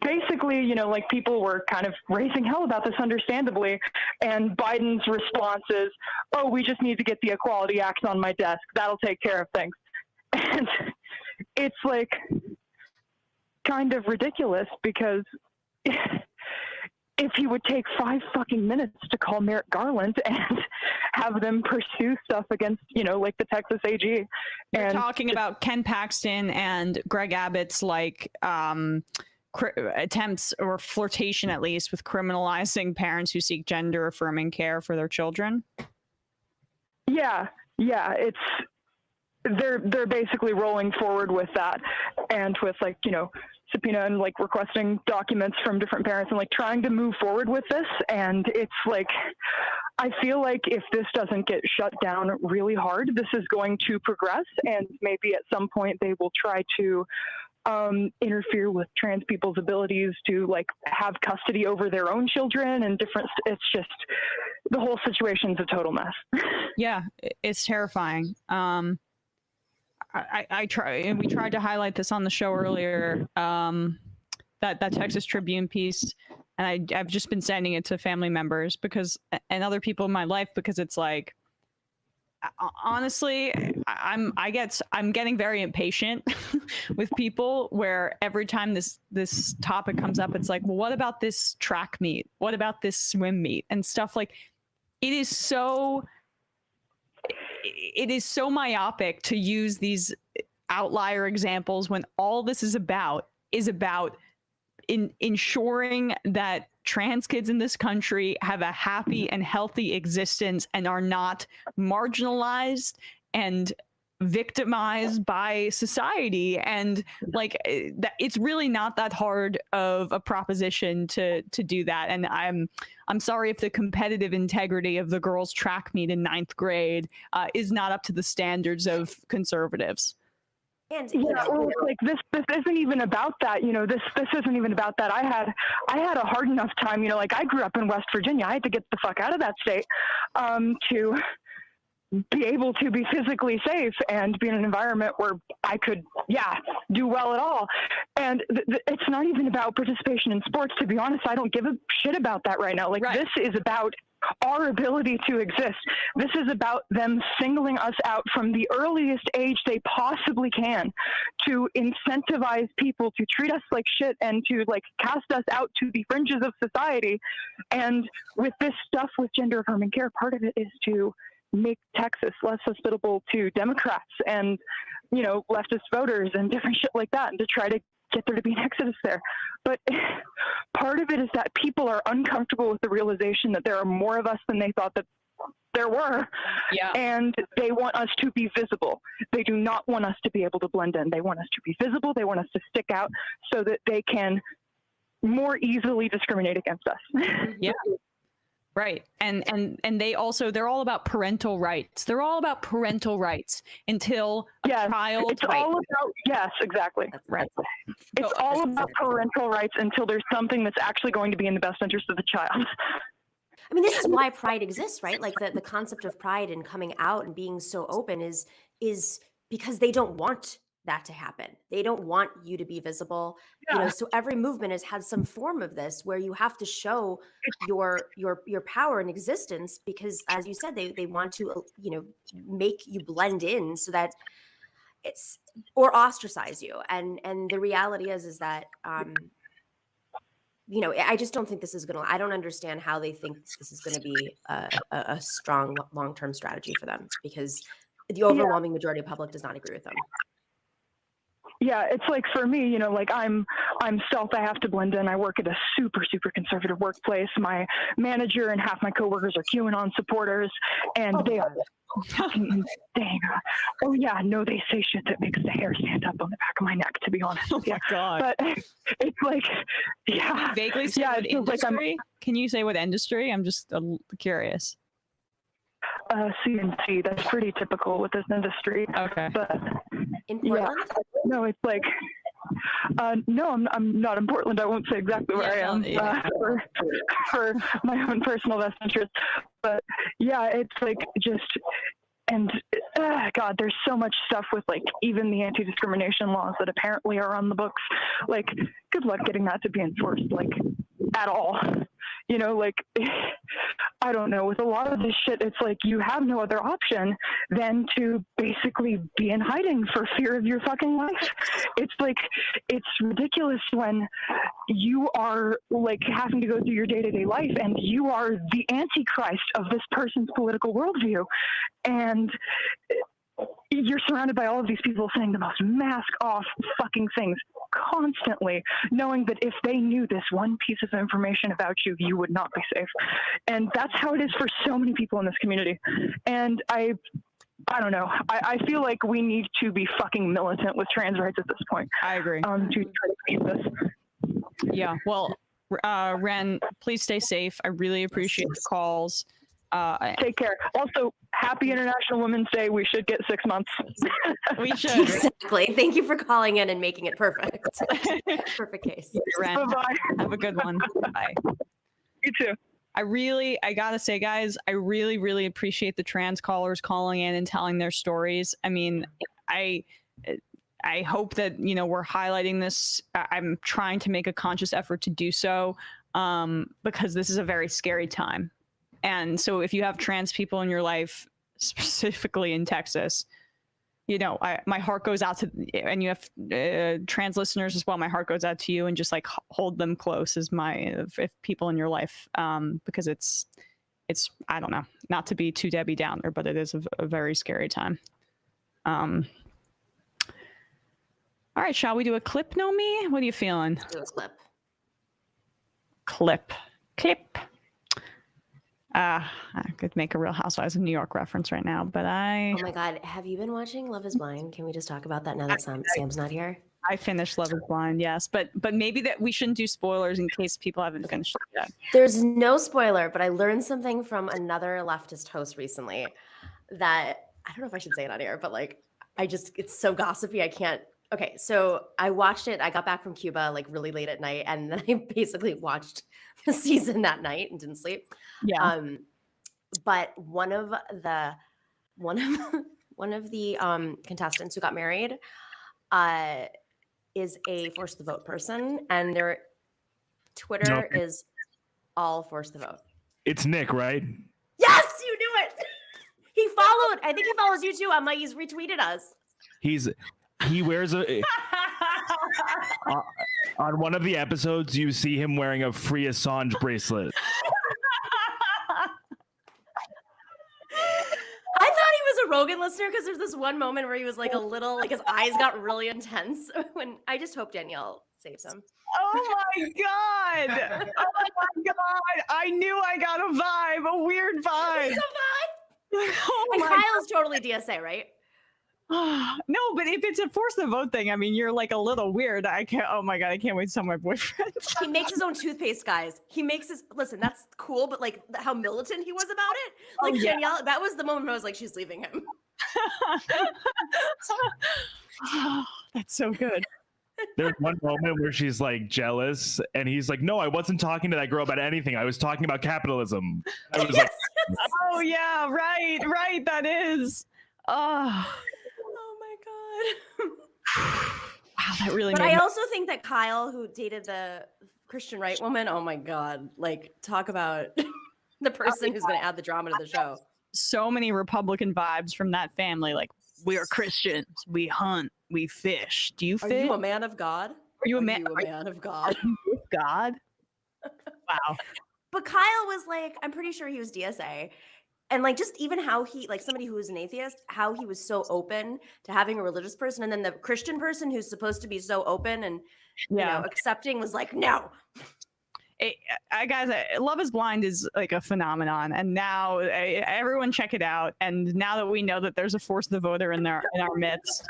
S17: basically, like people were kind of raising hell about this understandably. And Biden's response is, oh, we just need to get the Equality Act on my desk. That'll take care of things. And it's like kind of ridiculous because if he would take 5 fucking minutes to call Merrick Garland and have them pursue stuff against, like the Texas AG.
S6: We're talking about Ken Paxton and Greg Abbott's attempts or flirtation, at least, with criminalizing parents who seek gender affirming care for their children.
S17: Yeah. They're basically rolling forward with that and with subpoena and requesting documents from different parents and trying to move forward with this. And it's I feel like if this doesn't get shut down really hard, this is going to progress, and maybe at some point they will try to interfere with trans people's abilities to have custody over their own children and different. It's just the whole situation's a total mess.
S6: Yeah, it's terrifying. We tried to highlight this on the show earlier, that Texas Tribune piece, and I've just been sending it to family members and other people in my life, because it's honestly, I'm getting very impatient with people where every time this topic comes up, it's well, what about this track meet? What about this swim meet? And stuff it is so myopic to use these outlier examples when all this is about ensuring that trans kids in this country have a happy and healthy existence and are not marginalized and victimized by society. And it's really not that hard of a proposition to do that. And I'm sorry if the competitive integrity of the girls' track meet in 9th grade is not up to the standards of conservatives.
S14: And
S17: this isn't even about that. This isn't even about that. I had a hard enough time. I grew up in West Virginia. I had to get the fuck out of that state to be able to be physically safe and be in an environment where I could, do well at all. And it's not even about participation in sports. To be honest, I don't give a shit about that right now. This is about our ability to exist. This is about them singling us out from the earliest age they possibly can to incentivize people to treat us like shit and to cast us out to the fringes of society. And with this stuff with gender affirming care, part of it is to make Texas less hospitable to Democrats and, leftist voters and different shit like that, and to try to get there to be an exodus there. But part of it is that people are uncomfortable with the realization that there are more of us than they thought that there were. Yeah. And they want us to be visible. They do not want us to be able to blend in. They want us to be visible. They want us to stick out so that they can more easily discriminate against us.
S6: Yeah. Right. And they're all about parental rights. They're all about parental rights until a child.
S17: It's all about, yes, exactly.
S6: Right.
S17: It's all about parental rights until there's something that's actually going to be in the best interest of the child.
S14: I mean, this is why pride exists, right? The concept of pride and coming out and being so open is because they don't want that to happen. They don't want you to be visible. So every movement has had some form of this where you have to show your power and existence, because as you said, they want to make you blend in so that it's, or ostracize you. And the reality is that I just don't think this is I don't understand how they think this is going to be a strong long-term strategy for them, because the overwhelming majority of the public does not agree with them.
S17: Yeah, it's for me, I'm stealth. I have to blend in. I work at a super, super conservative workplace. My manager and half my coworkers are QAnon supporters, and they are fucking insane. Oh yeah, no, they say shit that makes the hair stand up on the back of my neck, to be honest.
S6: Oh my God.
S17: But it's yeah.
S6: Vaguely say what industry? Can you say what industry? I'm just curious.
S17: CNC. That's pretty typical with this industry.
S6: Okay.
S17: But
S14: in Portland?
S17: No, it's like no, I'm not in Portland. I won't say exactly where I am for my own personal best interest. But yeah, it's like just. And God, there's so much stuff with like even the anti-discrimination laws that apparently are on the books. Like, good luck getting that to be enforced, like, at all. You know, like, I don't know. With a lot of this shit, it's like you have no other option than to basically be in hiding for fear of your fucking life. It's like, it's ridiculous when you are like having to go through your day-to-day life and you are the antichrist of this person's political worldview. And you're surrounded by all of these people saying the most mask-off fucking things constantly, knowing that if they knew this one piece of information about you, you would not be safe. And that's how it is for so many people in this community. And I don't know. I feel like we need to be fucking militant with trans rights at this point.
S6: I agree.
S17: To try to beat this.
S6: Yeah. Well, Ren, please stay safe. I really appreciate the calls.
S17: Take care. Also, happy International Women's Day. We should get 6 months.
S6: We should.
S14: Exactly. Thank you for calling in and making it perfect. Perfect case.
S17: Bye-bye.
S6: Have a good one. Bye.
S17: You too.
S6: I gotta say, guys, I really, really appreciate the trans callers calling in and telling their stories. I mean, I hope that, you know, we're highlighting this. I'm trying to make a conscious effort to do so because this is a very scary time. And so if you have trans people in your life, specifically in Texas, you know, my heart goes out to, and you have trans listeners as well. My heart goes out to you, and just like hold them close as if people in your life, because it's, I don't know, not to be too Debbie Downer, but it is a very scary time. All right, shall we do a clip, Nomi? What are you feeling?
S14: Let's do a
S6: Clip. I could make a Real Housewives of New York reference right now, but
S14: Oh my God, have you been watching Love is Blind? Can we just talk about that now that Sam's not here?
S6: I finished Love is Blind, yes, but maybe that we shouldn't do spoilers in case people haven't finished it yet.
S14: There's no spoiler, but I learned something from another leftist host recently that I don't know if I should say it on air, but like it's so gossipy I can't. Okay, so I watched it. I got back from Cuba like really late at night, and then I basically watched the season that night and didn't sleep.
S6: Yeah.
S14: But one of the contestants who got married is a force the vote person, and their Twitter is all force the vote.
S11: It's Nick, right?
S14: Yes, you knew it. He followed. I think he follows you too. He's retweeted us.
S11: He wears a on one of the episodes you see him wearing a Free Assange bracelet.
S14: I thought he was a Rogan listener because there's this one moment where he was like a little, like his eyes got really intense when I just hope Danielle saves him.
S6: Oh my God. Oh my God. I knew I got a vibe, a weird vibe.
S14: It's a vibe.
S6: Oh
S14: and
S6: my
S14: Kyle is totally DSA, right?
S6: No, but if it's a force the vote thing, I mean, you're like a little weird. Oh my God, I can't wait to tell my boyfriend.
S14: He makes his own toothpaste, guys. Listen, that's cool, but like how militant he was about it. Like Danielle, that was the moment where I was like, she's leaving him.
S6: That's so good.
S11: There's one moment where she's like jealous, and he's like, "No, I wasn't talking to that girl about anything. I was talking about capitalism." I was like,
S6: "Oh yeah, right. That is." Oh
S14: my God.
S6: Wow, that really.
S14: But
S6: made
S14: I also think that Kyle, who dated the Christian right woman, oh my God, like talk about the person who's going to add the drama to the show.
S6: So many Republican vibes from that family. Like, we are Christians. We hunt. We fish. Do you fish?
S14: Are you a man of God?
S6: Are you a man
S14: of God?
S6: Are you with God? Wow.
S14: But Kyle was like, I'm pretty sure he was DSA. And like just even how he, like somebody who was an atheist, how he was so open to having a religious person, and then the Christian person who's supposed to be so open and you know accepting was like, no.
S6: Guys, Love is Blind is like a phenomenon, and now everyone check it out. And now that we know that there's a force the voter in our midst,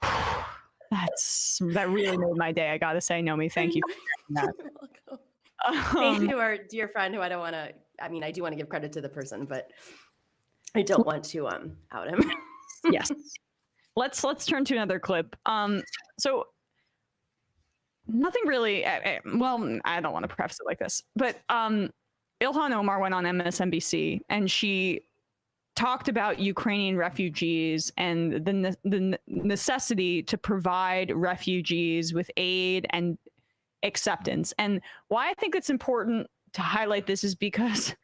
S6: that really made my day. I gotta say, Nomi, thank you for that.
S14: Thank you to our dear friend who I don't want to. I mean, I do want to give credit to the person, but I don't want to out him.
S6: Yes. Let's turn to another clip. So nothing really. Well, I don't want to preface it like this, but Ilhan Omar went on MSNBC and she talked about Ukrainian refugees and the necessity to provide refugees with aid and acceptance. And why I think it's important to highlight this is because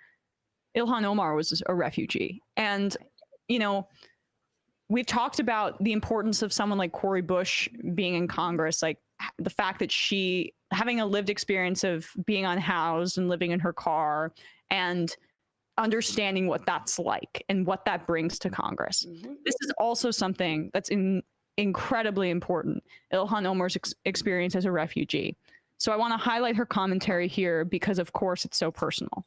S6: Ilhan Omar was a refugee. And, you know, we've talked about the importance of someone like Cori Bush being in Congress, like the fact that she having a lived experience of being unhoused and living in her car and understanding what that's like and what that brings to Congress. This is also something that's incredibly important. Ilhan Omar's experience as a refugee. So I want to highlight her commentary here because, of course, it's so personal.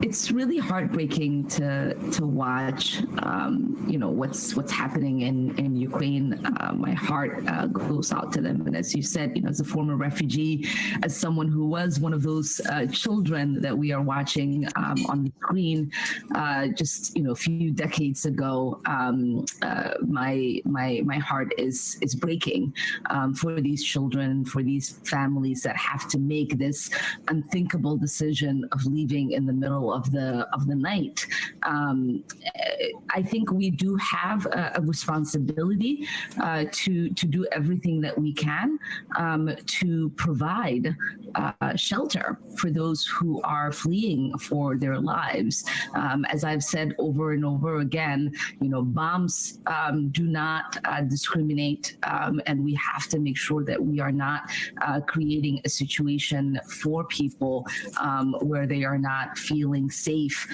S18: It's really heartbreaking to watch, you know, what's happening in Ukraine. My heart goes out to them. And as you said, you know, as a former refugee, as someone who was one of those children that we are watching on the screen, just, you know, a few decades ago, my heart is breaking for these children, for these families that have to make this unthinkable decision of leaving in the middle of the night. I think we do have a responsibility to do everything that we can to provide shelter for those who are fleeing for their lives. As I've said over and over again, you know, bombs do not discriminate, and we have to make sure that we are not creating a situation for people where they are not feeling safe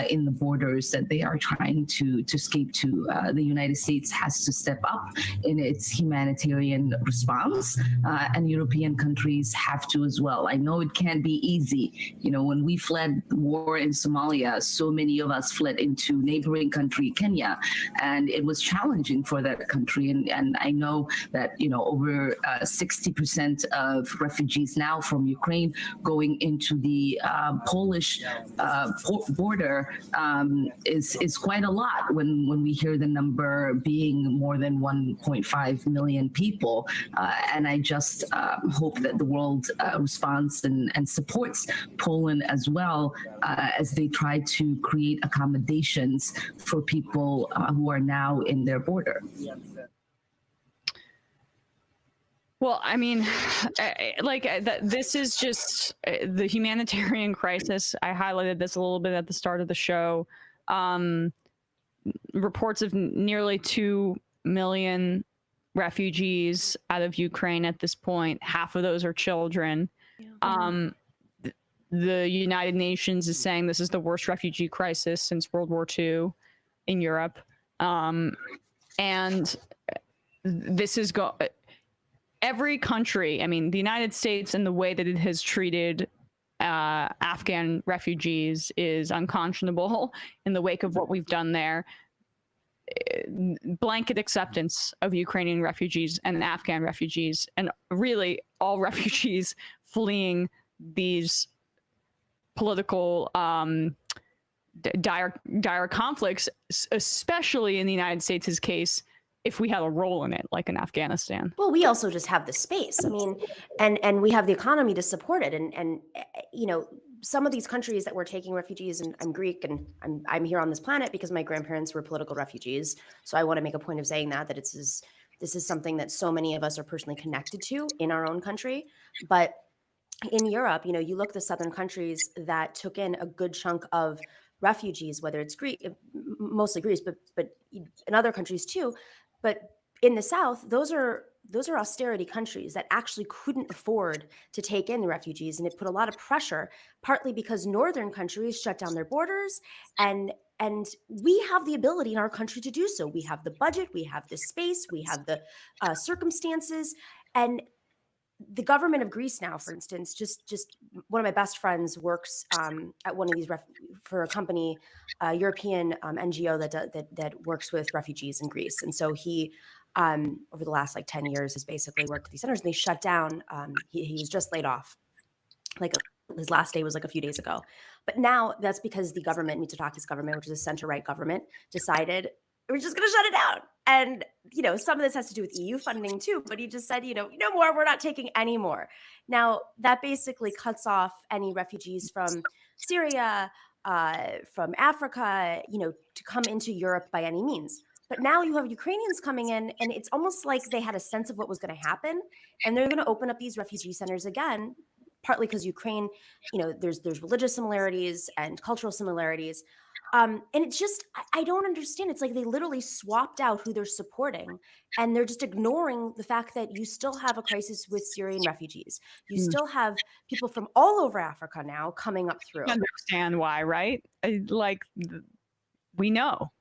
S18: in the borders that they are trying to escape to. The United States has to step up in its humanitarian response, and European countries have to as well. I know it can't be easy. You know, when we fled the war in Somalia, so many of us fled into neighboring country, Kenya, and it was challenging for that country. And I know that, you know, over 60% of refugees now from Ukraine going into the Polish border is quite a lot when we hear the number being more than 1.5 million people. And I just hope that the world responds and supports Poland as well as they try to create accommodations for people who are now in their border.
S6: Well, I mean, this is just the humanitarian crisis. I highlighted this a little bit at the start of the show. Reports of nearly 2 million refugees out of Ukraine at this point. Half of those are children. Yeah. The United Nations is saying this is the worst refugee crisis since World War II in Europe. And this is every country, I mean, the United States and the way that it has treated Afghan refugees is unconscionable in the wake of what we've done there. Blanket acceptance of Ukrainian refugees and Afghan refugees, and really all refugees fleeing these political dire conflicts, especially in the United States' case, if we had a role in it, like in Afghanistan.
S14: Well, we also just have the space. I mean, and we have the economy to support it. And you know, some of these countries that we're taking refugees, and I'm Greek and I'm here on this planet because my grandparents were political refugees. So I want to make a point of saying that this is something that so many of us are personally connected to in our own country. But in Europe, you know, you look at the southern countries that took in a good chunk of refugees, whether it's Greece, mostly Greece, but in other countries too. But in the South, those are austerity countries that actually couldn't afford to take in the refugees. And it put a lot of pressure, partly because northern countries shut down their borders. And we have the ability in our country to do so. We have the budget, we have the space, we have the circumstances. And the government of Greece now, for instance, just one of my best friends works at one of these for a company, a European NGO that works with refugees in Greece. And so he, over the last 10 years, has basically worked at these centers, and they shut down. He was just laid off, His last day was like a few days ago. But now that's because the government, Mitsotaki's government, which is a center-right government, decided we're just going to shut it down. And, some of this has to do with EU funding too, but he just said, no more, we're not taking any more. Now, that basically cuts off any refugees from Syria, from Africa, to come into Europe by any means. But now you have Ukrainians coming in, and it's almost like they had a sense of what was going to happen, and they're going to open up these refugee centers again, partly because Ukraine, there's religious similarities and cultural similarities. And it's just, I don't understand. It's like they literally swapped out who they're supporting, and they're just ignoring the fact that you still have a crisis with Syrian refugees. You still have people from all over Africa now coming up through.
S6: I understand why, right? We know.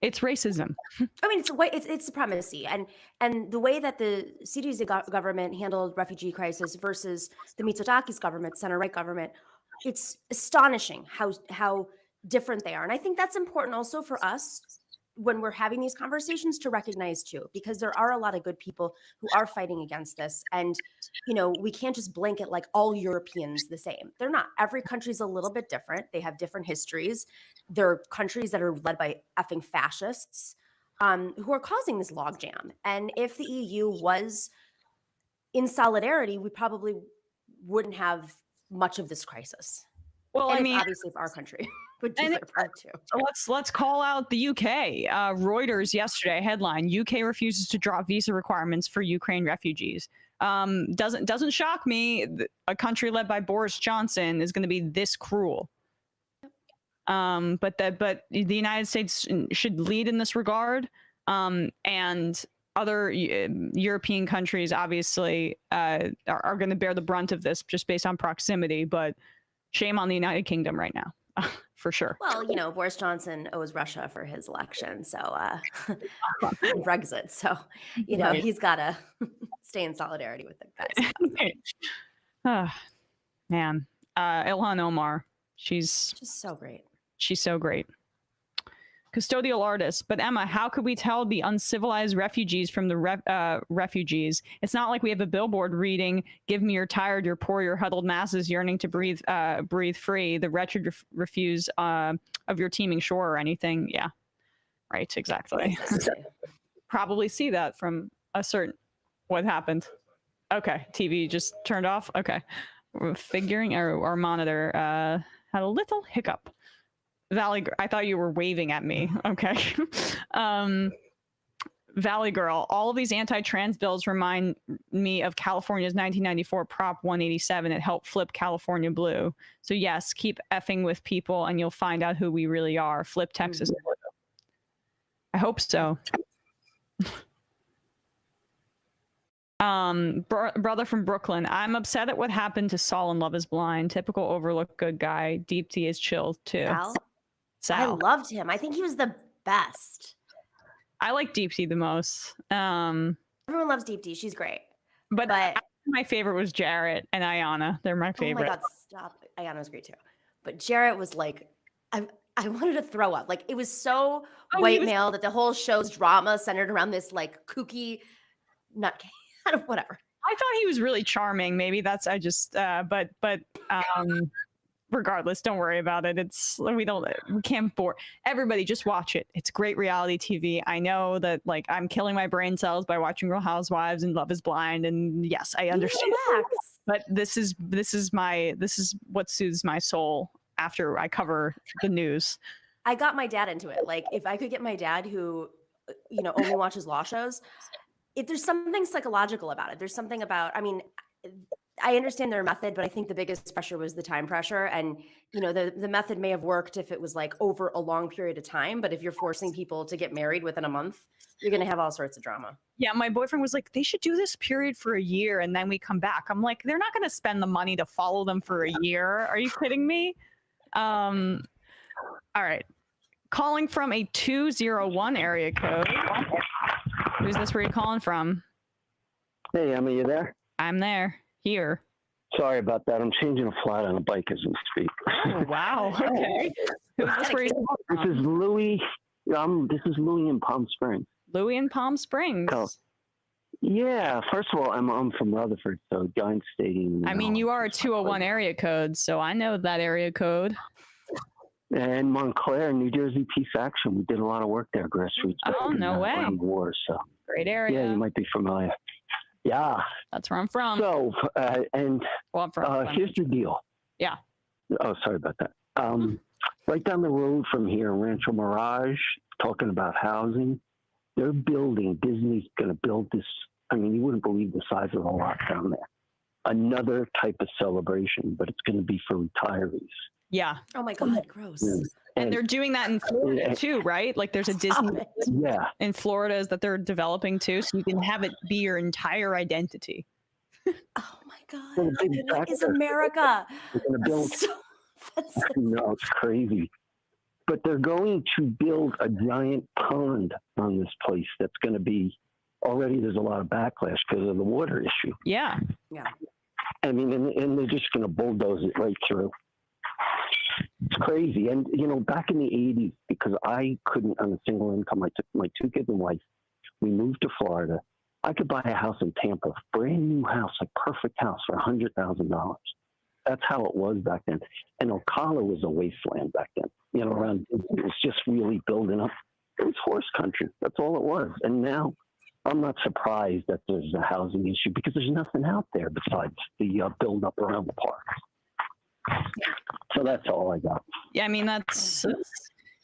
S6: It's racism.
S14: I mean, it's supremacy, and the way that the Syrian government handled refugee crisis versus the Mitsotaki's government, center-right government, it's astonishing how different they are. And I think that's important also for us when we're having these conversations to recognize too, because there are a lot of good people who are fighting against this. And, we can't just blanket like all Europeans the same. They're not. Every country's a little bit different. They have different histories. There are countries that are led by effing fascists who are causing this logjam. And if the EU was in solidarity, we probably wouldn't have much of this crisis.
S6: Well,
S14: and obviously, if our country would do their part too.
S6: Let's call out the UK. Reuters yesterday headline: UK refuses to drop visa requirements for Ukraine refugees. Doesn't shock me. A country led by Boris Johnson is going to be this cruel. But the United States should lead in this regard. And other European countries obviously are going to bear the brunt of this just based on proximity. But shame on the United Kingdom right now, for sure.
S14: Well, Boris Johnson owes Russia for his election, so Brexit. So,
S6: Right.
S14: He's got to stay in solidarity with the guys.
S6: Man, Ilhan Omar, she's
S14: just so great.
S6: She's so great. Custodial artist. But Emma, how could we tell the uncivilized refugees from the refugees? It's not like we have a billboard reading, "Give me your tired, your poor, your huddled masses yearning to breathe free. The wretched refuse of your teeming shore," or anything. Yeah, right. Exactly. Probably see that from a certain. What happened? Okay, TV just turned off. Okay, figuring our monitor had a little hiccup. Valley, I thought you were waving at me. Okay. Valley Girl, all of these anti-trans bills remind me of California's 1994 Prop 187. It helped flip California blue. So yes, keep effing with people and you'll find out who we really are. Flip Texas. I hope so. Brother from Brooklyn, I'm upset at what happened to Saul in Love is Blind. Typical overlooked good guy. Deep T is chill too.
S14: Sal? I loved him. I think he was the best.
S6: I like Deep T the most.
S14: Everyone loves Deep T. She's great.
S6: But my favorite was Jarrett and Ayanna. They're my favorite.
S14: Oh my God, stop. Ayanna was great too. But Jarrett was like, I wanted to throw up. Like, it was so white male that the whole show's drama centered around this like kooky nutcase. Whatever.
S6: I thought he was really charming. Maybe that's but regardless, don't worry about it. We can't bore everybody. Just watch it. It's great reality TV. I know that like I'm killing my brain cells by watching Real Housewives and Love is Blind, and yes, I understand. But this is what soothes my soul after I cover the news.
S14: I got my dad into it. Like, if I could get my dad, who only watches law shows, if there's something psychological about it. There's something about, I mean, I understand their method, but I think the biggest pressure was the time pressure. And, the method may have worked if it was like over a long period of time, but if you're forcing people to get married within a month, you're going to have all sorts of drama.
S6: Yeah. My boyfriend was like, they should do this period for a year and then we come back. I'm like, they're not going to spend the money to follow them for a year. Are you kidding me? All right. Calling from a 201 area code. Who's this? Where are you calling from?
S19: Hey, Emma, you there?
S6: I'm there. Here.
S19: Sorry about that. I'm changing a flat on a bike as we speak.
S6: Oh, wow. Okay. Who's this? Where are you calling from?
S19: This is Louie. This is Louie in Palm Springs.
S6: Louie in Palm Springs.
S19: Yeah, first of all, I'm from Rutherford, so Giant Stadium.
S6: I mean, you are a 201 area code, so I know that area code.
S19: And Montclair, New Jersey Peace Action. We did a lot of work there, grassroots.
S6: Oh, no way.
S19: Around the war, so.
S6: Great area.
S19: Yeah, you might be familiar. Yeah.
S6: That's where I'm from.
S19: So, and
S6: well, I'm from
S19: here's the deal.
S6: Yeah.
S19: Oh, sorry about that. Right down the road from here, Rancho Mirage, talking about housing, they're building, Disney's going to build this. I mean, you wouldn't believe the size of the lot down there. Another type of celebration, but it's going to be for retirees.
S6: Yeah.
S14: Oh my God, gross.
S19: Yeah.
S6: And they're doing that in Florida too, right? Like there's a Disney in Florida that they're developing too, so you can have it be your entire identity.
S14: Oh my God. What is America?
S19: They're going to build. No, it's crazy. But they're going to build a giant pond on this place that's going to be, already there's a lot of backlash because of the water issue.
S6: Yeah.
S14: Yeah.
S19: I mean, and they're just going to bulldoze it right through. It's crazy. And, you know, back in the 80s, because I couldn't on a single income, I took my 2 kids and wife, we moved to Florida. I could buy a house in Tampa, brand new house, a perfect house for $100,000. That's how it was back then. And Ocala was a wasteland back then. You know, around, it was just really building up. It was horse country. That's all it was. And now I'm not surprised that there's a housing issue because there's nothing out there besides the build up around the park. So that's all I got.
S6: Yeah, I mean,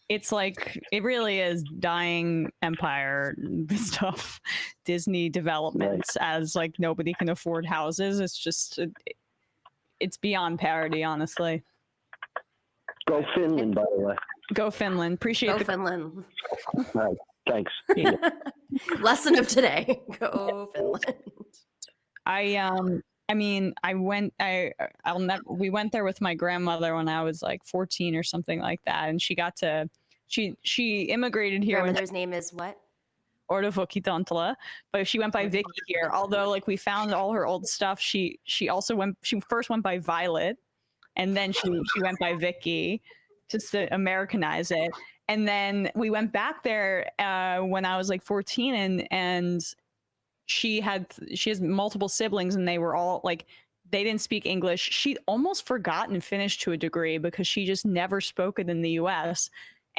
S6: it's like, it really is dying empire stuff. Disney developments as like nobody can afford houses. It's just, it's beyond parody, honestly.
S19: Go Finland, by the way.
S6: Go Finland. Appreciate
S14: Go Finland.
S19: All right, thanks.
S14: Lesson of today. Go Finland.
S6: We went there with my grandmother when I was like 14 or something like that, and she immigrated here.
S14: Grandmother's name is what?
S6: Ordovokitantola, but she went by Vicky here. Although, like, we found all her old stuff. She first went by Violet, and then she went by Vicky, just to Americanize it. And then we went back there when I was like 14, and she has multiple siblings, and they were all like, they didn't speak English. She'd almost forgotten Finnish to a degree because she just never spoke it in the U.S.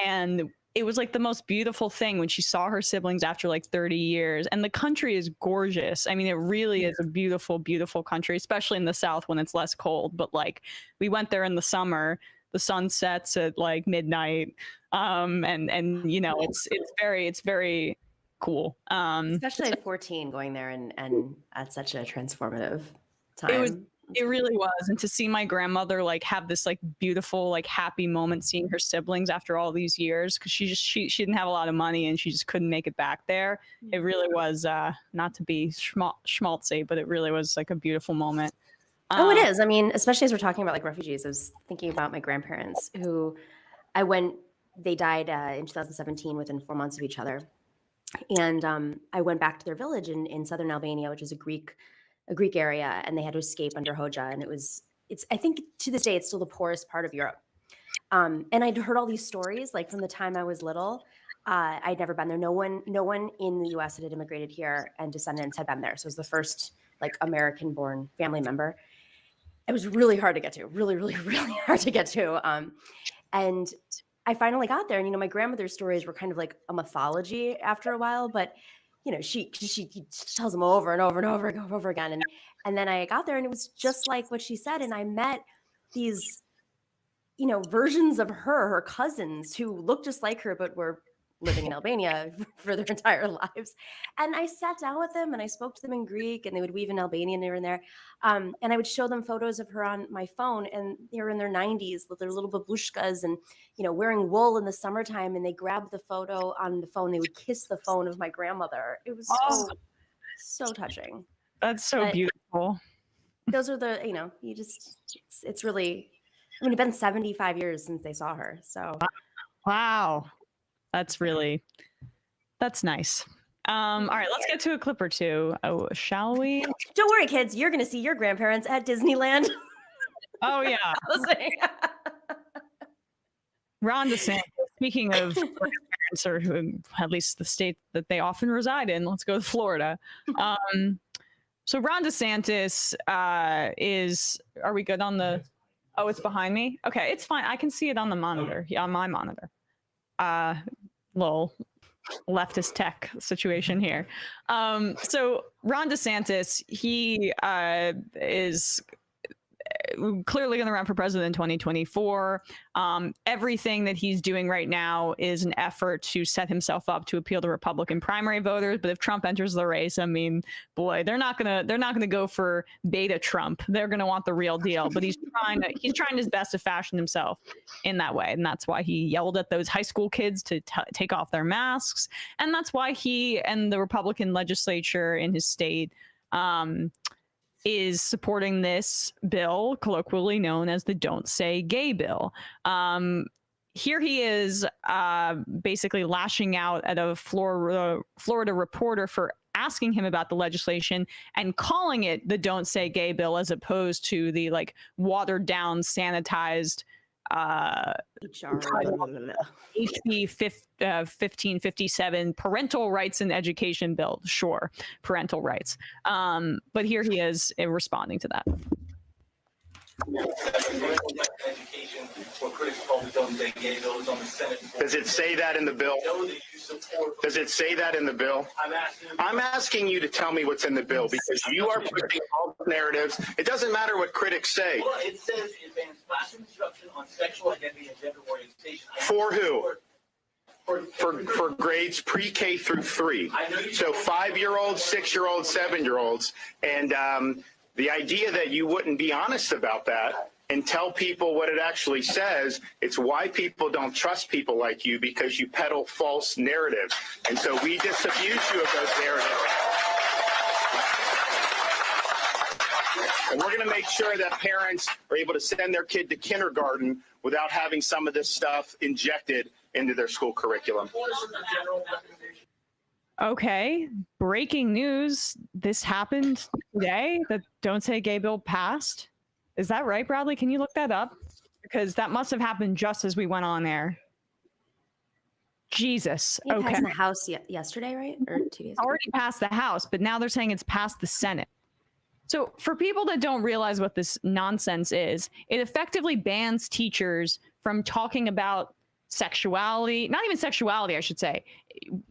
S6: And it was like the most beautiful thing when she saw her siblings after like 30 years. And the country is gorgeous. I mean, it really is a beautiful, beautiful country, especially in the South when it's less cold. But like, we went there in the summer, the sun sets at like midnight. And you know, it's very cool.
S14: Especially at 14 going there and at such a transformative time.
S6: It really was. And to see my grandmother like have this like beautiful, like happy moment seeing her siblings after all these years, because she didn't have a lot of money and she just couldn't make it back there. It really was not to be schmaltzy, but it really was like a beautiful moment.
S14: Oh, it is. I mean, especially as we're talking about like refugees, I was thinking about my grandparents who they died in 2017 within 4 months of each other. And I went back to their village in southern Albania, which is a Greek area, and they had to escape under Hoxha. And I think to this day, it's still the poorest part of Europe. And I'd heard all these stories, like from the time I was little. I'd never been there. No one in the US that had immigrated here and descendants had been there. So it was the first like American-born family member. It was really hard to get to, really, really, really hard to get to. And I finally got there, and, you know, my grandmother's stories were kind of like a mythology after a while, but you know, she tells them over and over and over and over again. And then I got there, and it was just like what she said. And I met these, you know, versions of her cousins who looked just like her, but were living in Albania for their entire lives. And I sat down with them and I spoke to them in Greek, and they would weave in Albanian here and there. And I would show them photos of her on my phone, and they were in their 90s with their little babushkas and, you know, wearing wool in the summertime. And they grabbed the photo on the phone. They would kiss the phone of my grandmother. It was so touching.
S6: That's so beautiful.
S14: Those are the, you know, it's really, I mean, it's been 75 years since they saw her. So.
S6: Wow. That's nice. All right, let's get to a clip or two. Oh, shall we?
S14: Don't worry, kids. You're going to see your grandparents at Disneyland.
S6: Oh, yeah. Ron DeSantis, speaking of grandparents, or at least the state that they often reside in. Let's go to Florida. So Ron DeSantis is. Are we good on the? Oh, it's behind me. Okay, it's fine. I can see it on the monitor. On my monitor. Little leftist tech situation here. So Ron DeSantis, he is clearly going to run for president in 2024. Everything that he's doing right now is an effort to set himself up to appeal to Republican primary voters. But if Trump enters the race, I mean, boy, they're not gonna go for beta Trump. They're gonna want the real deal. But he's trying his best to fashion himself in that way, and that's why he yelled at those high school kids to take off their masks, and that's why he and the Republican legislature in his state is supporting this bill, colloquially known as the Don't Say Gay bill. Here he is basically lashing out at a Florida reporter for asking him about the legislation and calling it the Don't Say Gay bill as opposed to the like watered down, sanitized HB 1557 parental rights and education bill. Sure, parental rights. But here he is responding to that.
S20: Does it say that in the bill? Does it say that in the bill? I'm asking you to tell me what's in the bill because you are pushing all the narratives. It doesn't matter what critics say.
S21: Well, it says advanced classroom instruction on sexual identity and gender orientation.
S20: For who? For grades pre-K through 3. So 5-year-olds, 6-year-olds, 7-year-olds. And the idea that you wouldn't be honest about that and tell people what it actually says, it's why people don't trust people like you, because you peddle false narratives. And so we disabuse you of those narratives. And we're going to make sure that parents are able to send their kid to kindergarten without having some of this stuff injected into their school curriculum.
S6: Okay, breaking news. This happened today. The Don't Say Gay bill passed. Is that right, Bradley? Can you look that up? Because that must have happened just as we went on air. Jesus.
S14: It
S6: Okay.
S14: passed in the House yesterday, right? Or 2 days ago?
S6: Already passed the House, but now they're saying it's passed the Senate. So for people that don't realize what this nonsense is, it effectively bans teachers from talking about sexuality, not even sexuality, I should say,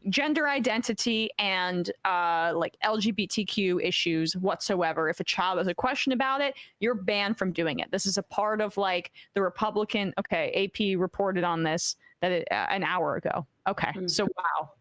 S6: gender identity and like LGBTQ issues whatsoever. If a child has a question about it, you're banned from doing it. This is a part of like the Republican, okay, AP reported on this that an hour ago. Okay, so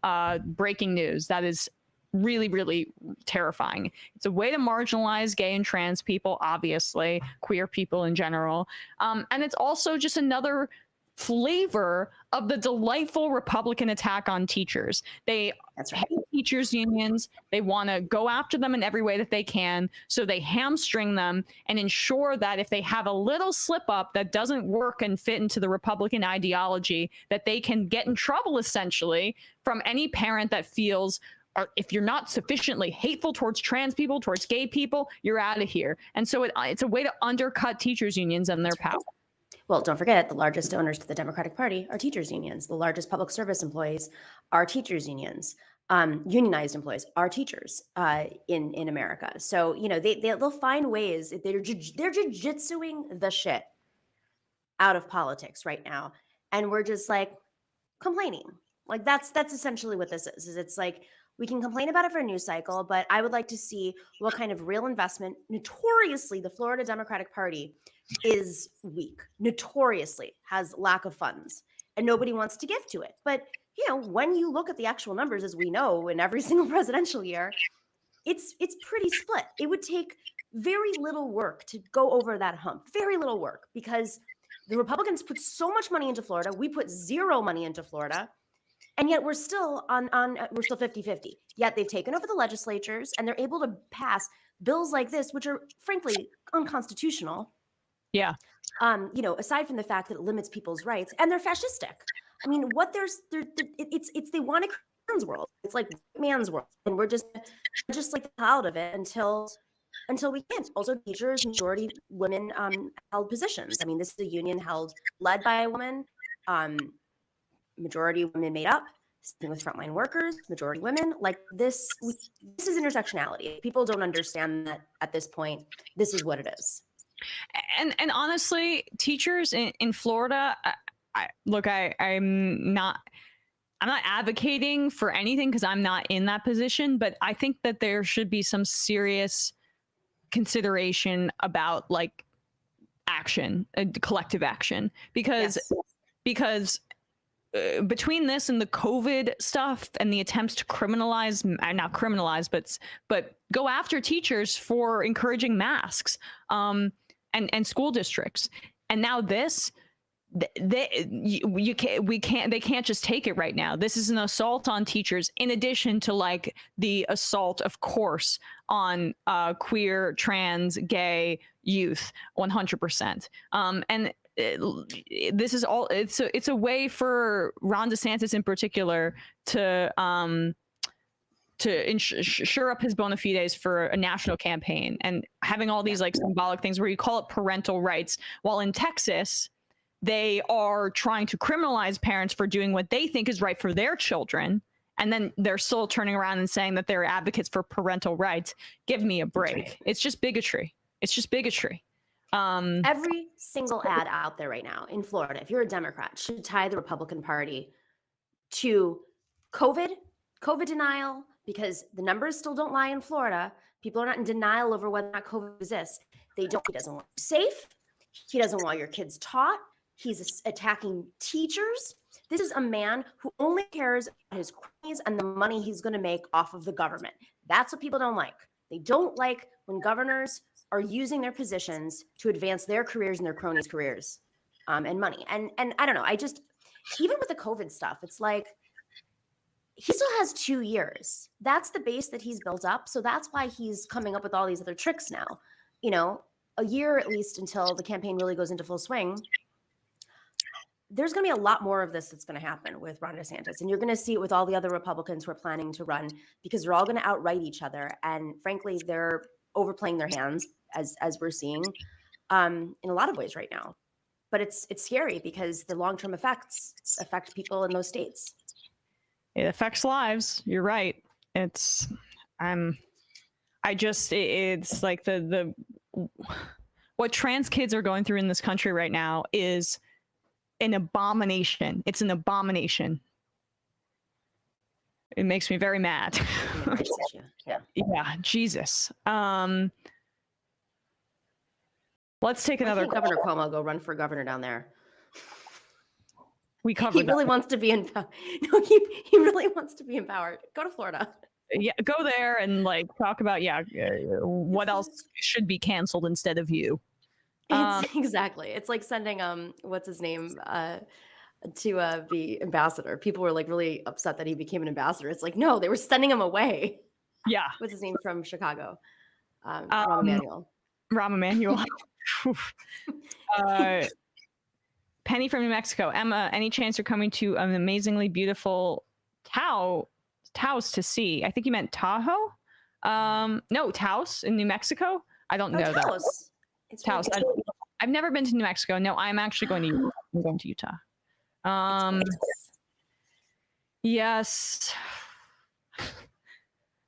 S6: wow, breaking news. That is really, really terrifying. It's a way to marginalize gay and trans people, obviously, queer people in general. And it's also just another flavor of the delightful Republican attack on teachers. They hate teachers unions. They want to go after them in every way that they can. So they hamstring them and ensure that if they have a little slip up that doesn't work and fit into the Republican ideology, that they can get in trouble essentially from any parent that feels, or if you're not sufficiently hateful towards trans people, towards gay people, you're out of here. And so it's a way to undercut teachers unions and their power.
S14: Well, don't forget, the largest donors to the Democratic Party are teachers unions. The largest public service employees are teachers unions. Unionized employees are teachers in America. So, you know, they'll find ways. They're jujitsuing the shit out of politics right now. And we're just like complaining. Like that's essentially what this is it's like, we can complain about it for a news cycle, but I would like to see what kind of real investment. Notoriously, the Florida Democratic Party is weak, notoriously has lack of funds, and nobody wants to give to it. But, you know, when you look at the actual numbers, as we know, in every single presidential year, it's pretty split. It would take very little work to go over that hump, very little work, because the Republicans put so much money into Florida. We put zero money into Florida. And yet we're still we're still 50-50. Yet they've taken over the legislatures and they're able to pass bills like this, which are frankly unconstitutional.
S6: Yeah.
S14: You know, aside from the fact that it limits people's rights, and they're fascistic. I mean, it's they want a man's world. It's like man's world, and we're just like out of it until we can't. Also, teachers, majority women held positions. I mean, this is a union led by a woman. Majority women made up. same with frontline workers, majority women. Like this is intersectionality. People don't understand that at this point. This is what it is.
S6: And honestly, teachers in Florida, I'm not advocating for anything because I'm not in that position, but I think that there should be some serious consideration about like action, collective action, because between this and the COVID stuff and the attempts to criminalize, not criminalize, but go after teachers for encouraging masks, and school districts, and now this, they can't just take it right now. This is an assault on teachers, in addition to like the assault, of course, on queer, trans, gay youth, 100%. And this is all. It's a way for Ron DeSantis in particular to shore up his bona fides for a national campaign, and having all these like symbolic things where you call it parental rights, while in Texas they are trying to criminalize parents for doing what they think is right for their children, and then they're still turning around and saying that they're advocates for parental rights. Give me a break. It's just bigotry.
S14: Every single ad out there right now in Florida, if you're a Democrat, should tie the Republican Party to COVID denial, because the numbers still don't lie in Florida. People are not in denial over whether or not COVID exists. He doesn't want you safe. He doesn't want your kids taught. He's attacking teachers. This is a man who only cares about his cronies and the money he's going to make off of the government. That's what people don't like. They don't like when governors are using their positions to advance their careers and their cronies' careers, and money. And I don't know. Even with the COVID stuff, it's like he still has 2 years. That's the base that he's built up. So that's why he's coming up with all these other tricks now. You know, a year at least until the campaign really goes into full swing. There's going to be a lot more of this that's going to happen with Ron DeSantis. And you're going to see it with all the other Republicans who are planning to run, because they're all going to outright each other. And frankly, they're overplaying their hands, as we're seeing in a lot of ways right now. But it's scary because the long-term effects affect people in those states.
S6: It affects lives. You're right. It's like the what trans kids are going through in this country right now is an abomination. It's an abomination. It makes me very mad. Yeah, Jesus. Let's take another.
S14: Governor Cuomo go run for governor down there.
S6: We covered.
S14: He really wants to be in. No, he really wants to be empowered. Go to Florida.
S6: Yeah, go there and like talk about what else should be canceled instead of you.
S14: Exactly. It's like sending what's his name to be ambassador. People were like really upset that he became an ambassador. It's like, no, they were sending him away.
S6: Yeah.
S14: What's his name from Chicago? Rahm Emanuel.
S6: Rahm Emanuel. Penny from New Mexico. Emma, any chance you're coming to an amazingly beautiful Taos to see? I think you meant Tahoe. No, Taos in New Mexico. I don't know that.
S14: It's
S6: Taos. I've never been to New Mexico. No, I'm actually going to Utah. I'm going to Utah. Yes.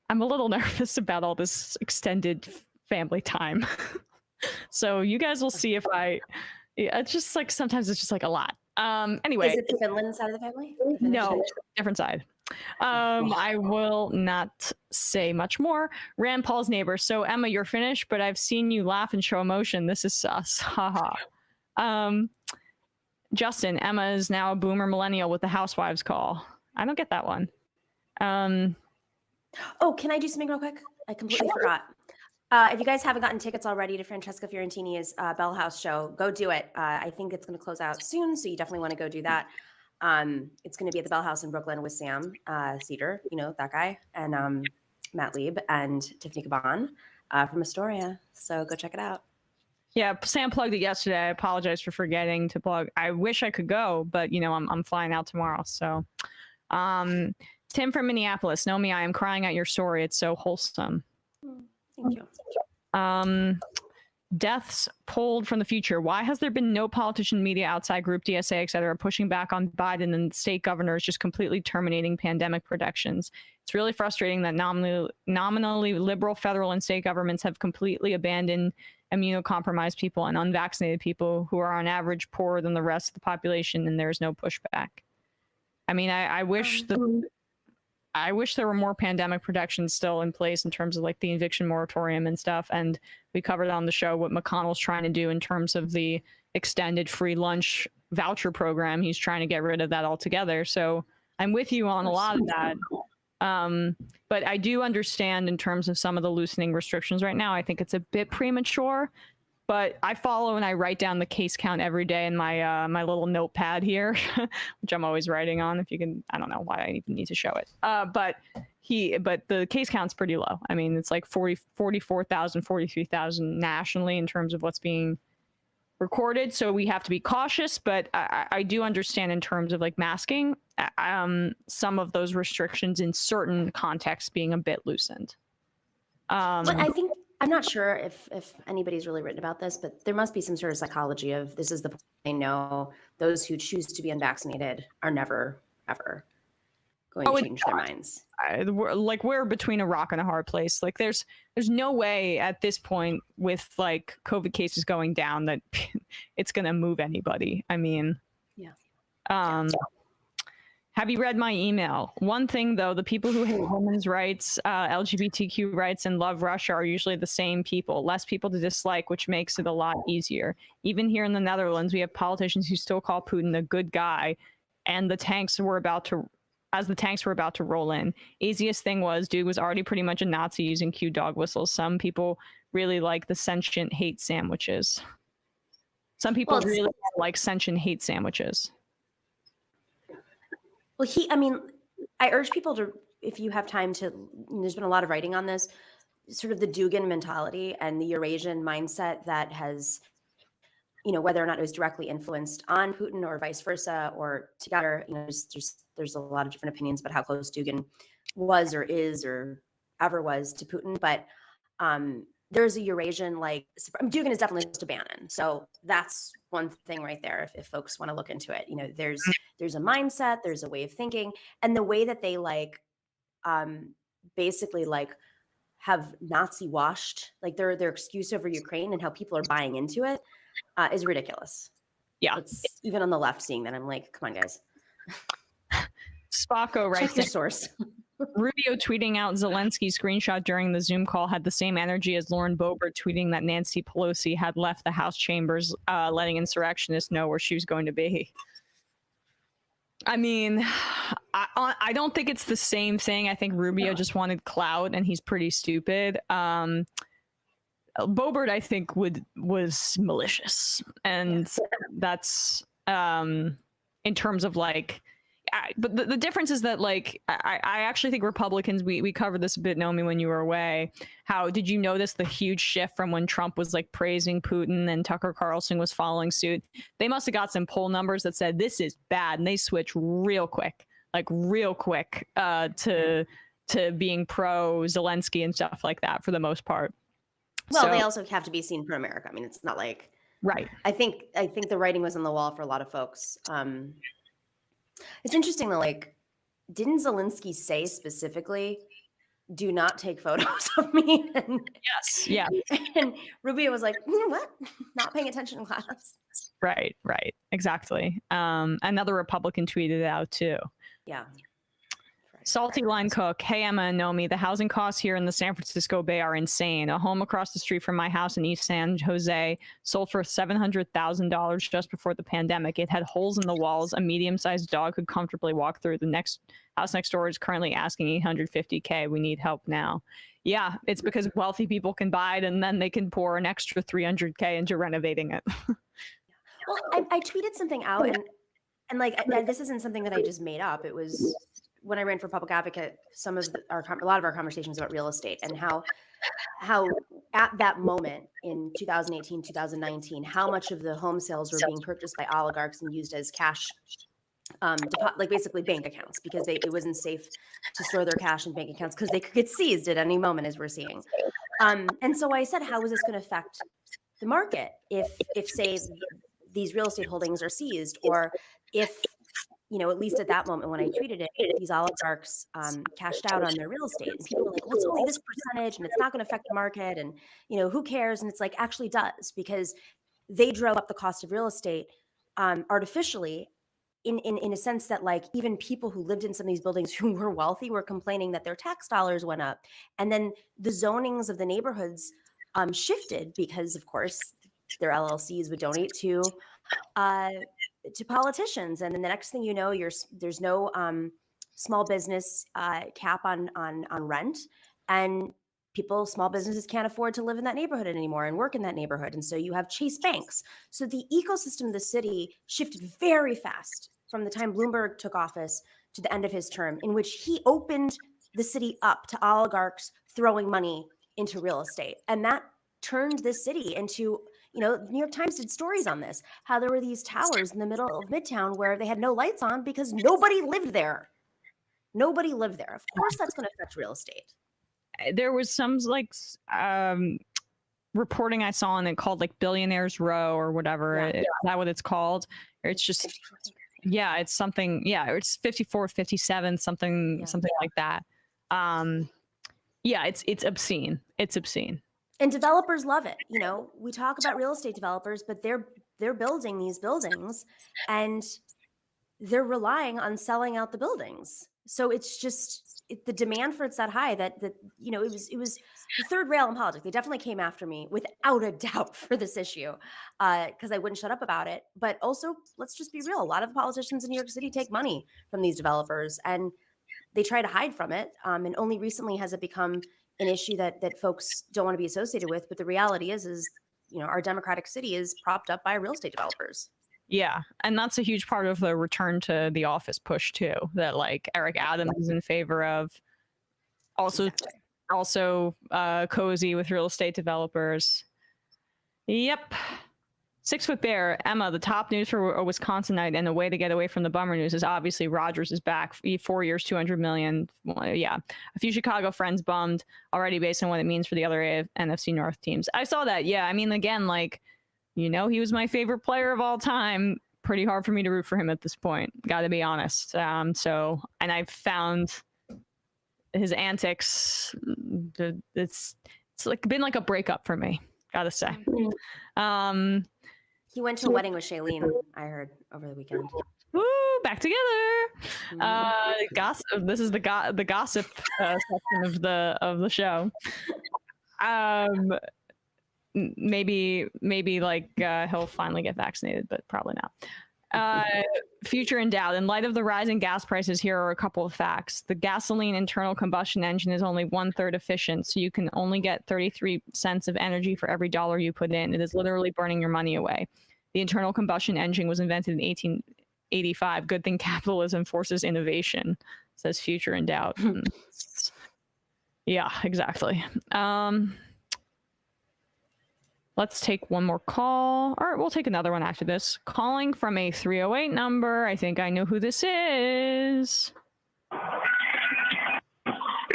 S6: I'm a little nervous about all this extended family time. So you guys will see if it's just like, sometimes it's just like a lot. Anyway.
S14: Is it the Finland side of the family?
S6: No, different side. I will not say much more. Rand Paul's neighbor. So Emma, you're finished, but I've seen you laugh and show emotion. This is sus. Haha. Justin, Emma is now a boomer millennial with the housewives call. I don't get that one.
S14: Oh, can I do something real quick? I completely forgot. If you guys haven't gotten tickets already to Francesca Fiorentini's Bell House show, go do it. I think it's going to close out soon, so you definitely want to go do that. It's going to be at the Bell House in Brooklyn with Sam Seder, you know, that guy, and Matt Lieb and Tiffany Caban from Astoria. So go check it out.
S6: Yeah, Sam plugged it yesterday. I apologize for forgetting to plug. I wish I could go, but you know, I'm flying out tomorrow. So, Tim from Minneapolis, Naomi, I am crying at your story. It's so wholesome.
S14: Thank you.
S6: Deaths pulled from the future. Why has there been no politician, media, outside group, DSA, et cetera, pushing back on Biden and state governors just completely terminating pandemic protections? It's really frustrating that nominally liberal federal and state governments have completely abandoned immunocompromised people and unvaccinated people who are on average poorer than the rest of the population, and there's no pushback. I mean, I wish there were more pandemic protections still in place in terms of like the eviction moratorium and stuff. And we covered on the show what McConnell's trying to do in terms of the extended free lunch voucher program. He's trying to get rid of that altogether. So I'm with you on a lot of that. But I do understand in terms of some of the loosening restrictions right now. I think it's a bit premature, but I follow and I write down the case count every day in my my little notepad here, which I'm always writing on. If you can, I don't know why I even need to show it. But the case count's pretty low. I mean, it's like 44,000, 43,000 nationally in terms of what's being recorded. So we have to be cautious, but I do understand in terms of like masking, some of those restrictions in certain contexts being a bit loosened.
S14: But I think, I'm not sure if anybody's really written about this, but there must be some sort of psychology of this is the point. I know those who choose to be unvaccinated are never, ever going to change their minds.
S6: We're between a rock and a hard place. Like there's no way at this point with like COVID cases going down that it's going to move anybody. I mean,
S14: yeah.
S6: Have you read my email? One thing, though, the people who hate women's rights, LGBTQ rights, and love Russia are usually the same people. Less people to dislike, which makes it a lot easier. Even here in the Netherlands, we have politicians who still call Putin a good guy, and the tanks were about to roll in. Easiest thing was, dude was already pretty much a Nazi using cute dog whistles. Some people really like the sentient hate sandwiches. Some people really like sentient hate sandwiches.
S14: Well, I urge people to, if you have time to, there's been a lot of writing on this, sort of the Dugan mentality and the Eurasian mindset that has, whether or not it was directly influenced on Putin or vice versa or together, there's a lot of different opinions about how close Dugan was or is or ever was to Putin. But there's a Eurasian, Dugan is definitely just a Bannon. So that's one thing right there. If folks want to look into it, there's a mindset, there's a way of thinking, and the way that they basically have Nazi washed, their excuse over Ukraine and how people are buying into it is ridiculous.
S6: Yeah.
S14: It's even on the left seeing that. I'm like, come on, guys.
S6: Spacco writes,
S14: check your source.
S6: Rubio tweeting out Zelensky's screenshot during the Zoom call had the same energy as Lauren Boebert tweeting that Nancy Pelosi had left the House chambers, letting insurrectionists know where she was going to be. I mean, I don't think it's the same thing. I think Rubio just wanted clout, and he's pretty stupid. Boebert, I think, was malicious, and that's in terms of but the difference is that I actually think Republicans, we covered this a bit, Naomi, when you were away. How did you notice the huge shift from when Trump was praising Putin and Tucker Carlson was following suit? They must have got some poll numbers that said this is bad, and they switched real quick to being pro Zelensky and stuff like that for the most part.
S14: Well, they also have to be seen pro America. I mean, it's not
S6: right.
S14: I think the writing was on the wall for a lot of folks. It's interesting though, didn't Zelensky say specifically, do not take photos of me? And,
S6: yes. Yeah.
S14: And Rubio was like, what? Not paying attention in class.
S6: Right. Exactly. Another Republican tweeted it out too.
S14: Yeah.
S6: Salty Line Cook, hey Emma and Naomi, the housing costs here in the San Francisco Bay are insane. A home across the street from my house in East San Jose sold for $700,000 just before the pandemic. It had holes in the walls. A medium-sized dog could comfortably walk through. The next house next door is currently asking $850K. We need help now. Yeah, it's because wealthy people can buy it and then they can pour an extra $300K into renovating it.
S14: Well, I tweeted something out and this isn't something that I just made up. It was when I ran for public advocate, a lot of our conversations about real estate and how at that moment in 2018, 2019, how much of the home sales were being purchased by oligarchs and used as cash, basically bank accounts, because it wasn't safe to store their cash in bank accounts because they could get seized at any moment, as we're seeing. And so I said, how is this going to affect the market if say these real estate holdings are seized, or if, you know, at least at that moment when I tweeted it, these oligarchs cashed out on their real estate, and people were like, well, it's only this percentage and it's not going to affect the market, and, you know, who cares? And it's like, actually does, because they drove up the cost of real estate artificially, in a sense that, like, even people who lived in some of these buildings who were wealthy were complaining that their tax dollars went up. And then the zonings of the neighborhoods shifted because, of course, their LLCs would donate to politicians. And then the next thing you know, there's no small business cap on rent, and small businesses can't afford to live in that neighborhood anymore and work in that neighborhood. And so you have Chase banks. So the ecosystem of the city shifted very fast from the time Bloomberg took office to the end of his term, in which he opened the city up to oligarchs throwing money into real estate. And that turned this city into, you know, the New York Times did stories on this, how there were these towers in the middle of Midtown where they had no lights on because nobody lived there. Nobody lived there. Of course, that's going to affect real estate.
S6: There was some like reporting I saw on it called like Billionaires Row or whatever.
S14: Yeah.
S6: Is that what it's called? Or it's just, yeah, it's something. Yeah, it's 54, 57, something like that. Yeah, it's obscene. It's obscene.
S14: And developers love it. You know, we talk about real estate developers, but they're building these buildings and they're relying on selling out the buildings. So it's just the demand for it's that high that you know, it was the third rail in politics. They definitely came after me without a doubt for this issue because I wouldn't shut up about it. But also, let's just be real. A lot of politicians in New York City take money from these developers and they try to hide from it. And only recently has it become an issue that folks don't want to be associated with. But the reality is, you know, our democratic city is propped up by real estate developers.
S6: Yeah, and that's a huge part of the return to the office push too, that like Eric Adams is in favor of. Also cozy with real estate developers. Yep. 6 Foot Bear, Emma, the top news for a Wisconsinite and the way to get away from the bummer news is obviously Rodgers is back. 4 years, $200 million. Well, yeah. A few Chicago friends bummed already based on what it means for the other NFC North teams. I saw that. Yeah, I mean, again, like, you know, he was my favorite player of all time. Pretty hard for me to root for him at this point. Got to be honest. And I've found his antics. It's like been like a breakup for me. Gotta say.
S14: He went to a wedding with Shailene, I heard, over the weekend.
S6: Woo, back together. Gossip. This is the gossip section of the show. Maybe like he'll finally get vaccinated, but probably not. Future in doubt. In light of the rising gas prices, here are a couple of facts. The gasoline internal combustion engine is only 1/3 efficient, so you can only get 33 cents of energy for every $1 you put in. It is literally burning your money away. The internal combustion engine was invented in 1885. Good thing capitalism forces innovation, says Future in doubt. Yeah, exactly. Let's take one more call. All right, we'll take another one after this. Calling from a 308 number. I think I know who this is.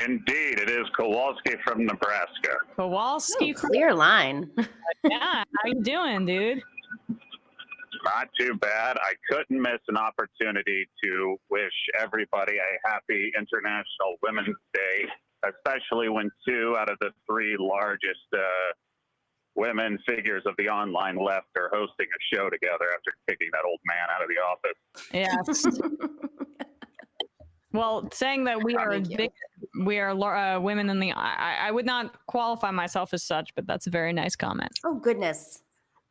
S1: Indeed, it is Kowalski from Nebraska.
S6: Kowalski.
S14: Clear line.
S6: Yeah, how you doing, dude?
S1: Not too bad. I couldn't miss an opportunity to wish everybody a happy International Women's Day, especially when 2 out of the 3 largest women figures of the online left are hosting a show together after kicking that old man out of the office.
S6: Yes. Well, saying that we are women in the, I would not qualify myself as such, but that's a very nice comment.
S14: Oh, goodness.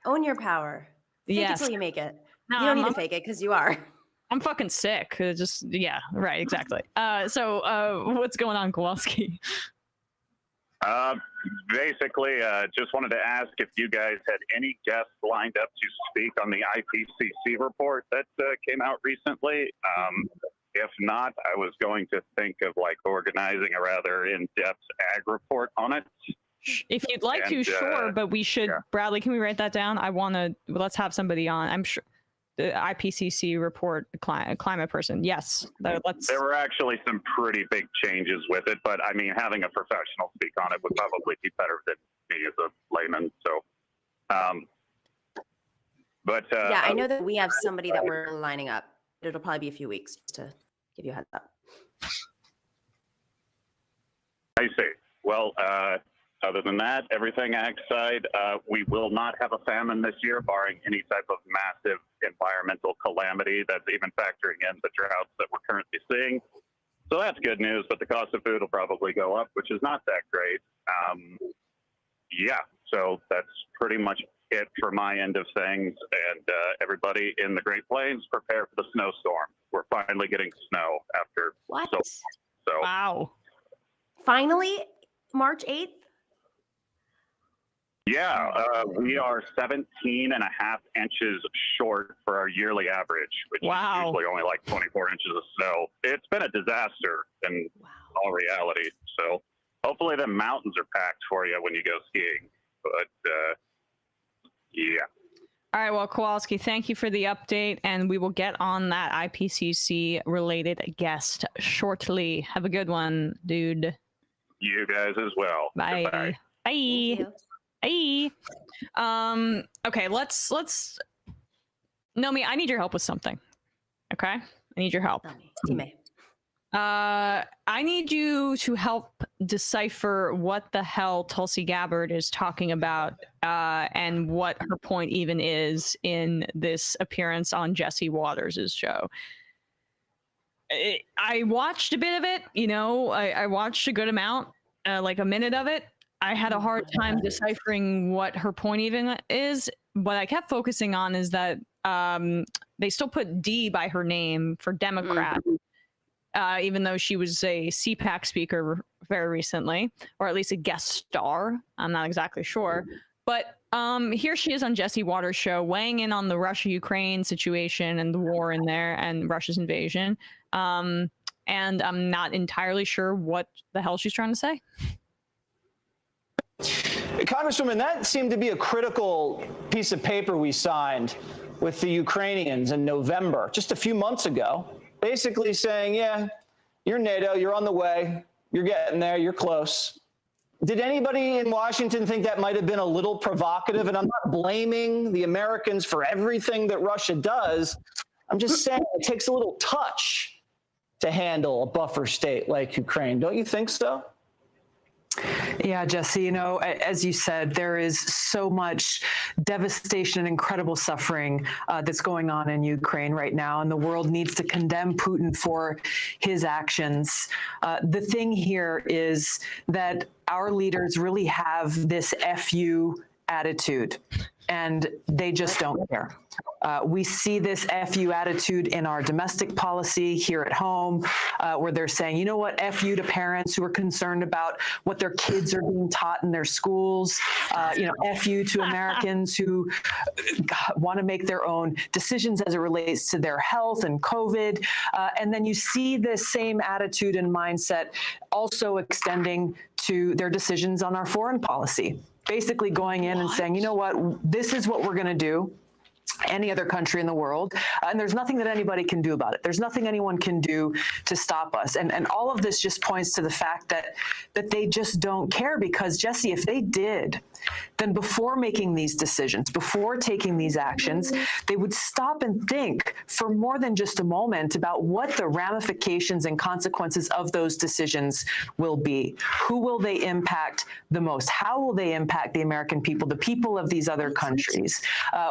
S14: Own your power. Fake it till you make it.
S6: No,
S14: you don't need to fake it because you are.
S6: I'm fucking sick. Yeah, right, exactly. So what's going on, Kowalski?
S1: Basically, just wanted to ask if you guys had any guests lined up to speak on the IPCC report that came out recently. If not, I was going to think of like organizing a rather in-depth ag report on it.
S6: If you'd like to, sure, but we should, yeah. Bradley, can we write that down? Let's have somebody on. I'm sure the IPCC report, climate person. Yes.
S1: There were actually some pretty big changes with it, but I mean, having a professional speak on it would probably be better than me as a layman. So But
S14: yeah, I know that we have somebody that we're lining up. It'll probably be a few weeks just to give you a heads up.
S1: I see. Well, other than that, everything outside, we will not have a famine this year, barring any type of massive environmental calamity that's even factoring in the droughts that we're currently seeing. So that's good news, but the cost of food will probably go up, which is not that great. Yeah, so that's pretty much it for my end of things. And everybody in the Great Plains, prepare for the snowstorm. We're finally getting snow after so.
S6: Wow.
S14: Finally, March 8th?
S1: Yeah, we are 17 and a half inches short for our yearly average, which is usually only like 24 inches of snow. It's been a disaster in all reality. So hopefully the mountains are packed for you when you go skiing. But yeah.
S6: All right, well, Kowalski, thank you for the update, and we will get on that IPCC-related guest shortly. Have a good one, dude.
S1: You guys as well.
S6: Bye.
S1: Goodbye.
S6: Bye. Bye. Okay, let's Nomi, I need your help with something. Okay? I need your help. I need you to help decipher what the hell Tulsi Gabbard is talking about, and what her point even is in this appearance on Jesse Waters' show. I watched a bit of it, you know, I watched a good amount, like a minute of it. I had a hard time deciphering what her point even is. What I kept focusing on is that they still put D by her name for Democrat, even though she was a CPAC speaker very recently, or at least a guest star. I'm not exactly sure. But here she is on Jesse Waters' show, weighing in on the Russia-Ukraine situation and the war in there and Russia's invasion. And I'm not entirely sure what the hell she's trying to say.
S4: Congresswoman, that seemed to be a critical piece of paper we signed with the Ukrainians in November, just a few months ago, basically saying, yeah, you're NATO, you're on the way, you're getting there, you're close. Did anybody in Washington think that might have been a little provocative? And I'm not blaming the Americans for everything that Russia does. I'm just saying it takes a little touch to handle a buffer state like Ukraine. Don't you think so?
S22: Yeah, Jesse, you know, as you said, there is so much devastation and incredible suffering that's going on in Ukraine right now, and the world needs to condemn Putin for his actions. The thing here is that our leaders really have this FU attitude, and they just don't care. We see this FU attitude in our domestic policy here at home, where they're saying, you know what, FU to parents who are concerned about what their kids are being taught in their schools, you know, FU to Americans who want to make their own decisions as it relates to their health and COVID. And then you see this same attitude and mindset also extending to their decisions on our foreign policy, basically going in and saying, you know what, this is what we're going to do. Any other country in the world, and there's nothing that anybody can do about it. There's nothing anyone can do to stop us. And all of this just points to the fact that they just don't care, because, Jesse, if they did, then before making these decisions, before taking these actions, they would stop and think for more than just a moment about what the ramifications and consequences of those decisions will be. Who will they impact the most? How will they impact the American people, the people of these other countries?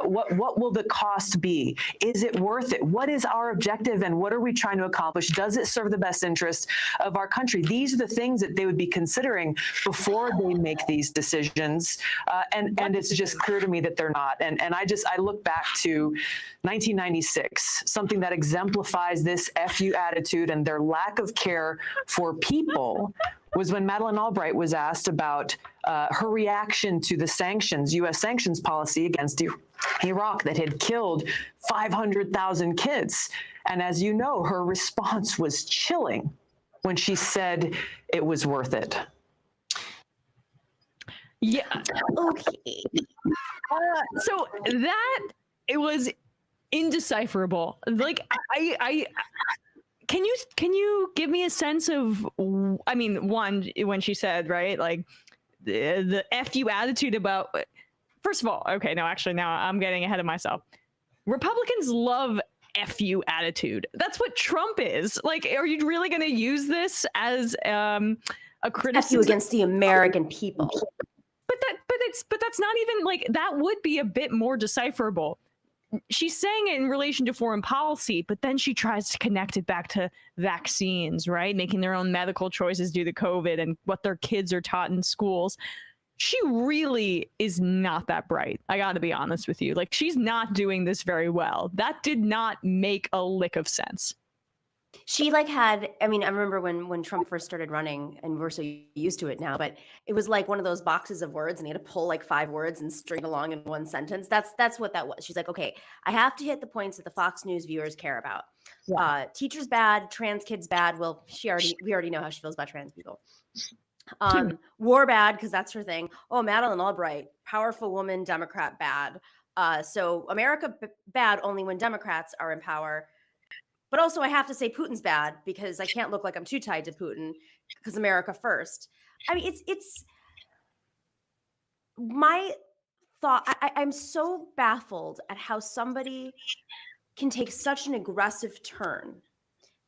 S22: What will the cost be? Is it worth it? What is our objective, and what are we trying to accomplish? Does it serve the best interest of our country? These are the things that they would be considering before they make these decisions. And it's just clear to me that they're not. And I look back to 1996, something that exemplifies this FU attitude and their lack of care for people was when Madeleine Albright was asked about her reaction to the sanctions, U.S. sanctions policy against Iraq that had killed 500,000 kids. And as you know, her response was chilling when she said it was worth it.
S6: Yeah. Okay. So that, it was indecipherable. Like, I can you give me a sense of, I mean, one, when she said, right, like the FU attitude about First of all, okay, no, actually, now I'm getting ahead of myself. Republicans love F you attitude. That's what Trump is. Like, are you really going to use this as a criticism?
S14: F you against the American people.
S6: But that's not even like, that would be a bit more decipherable. She's saying it in relation to foreign policy, but then she tries to connect it back to vaccines, right? Making their own medical choices due to COVID and what their kids are taught in schools. She really is not that bright. I got to be honest with you. Like, she's not doing this very well. That did not make a lick of sense.
S14: She like had, I mean, I remember when Trump first started running, and we're so used to it now, but it was like one of those boxes of words and he had to pull like 5 words and string along in one sentence. That's what that was. She's like, okay, I have to hit the points that the Fox News viewers care about. Yeah. Teachers bad, trans kids bad. Well, we already know how she feels about trans people. War bad, because that's her thing. Oh, Madeleine Albright, powerful woman, Democrat bad. So America bad only when Democrats are in power. But also I have to say Putin's bad because I can't look like I'm too tied to Putin because America first. I mean, it's my thought. I'm so baffled at how somebody can take such an aggressive turn.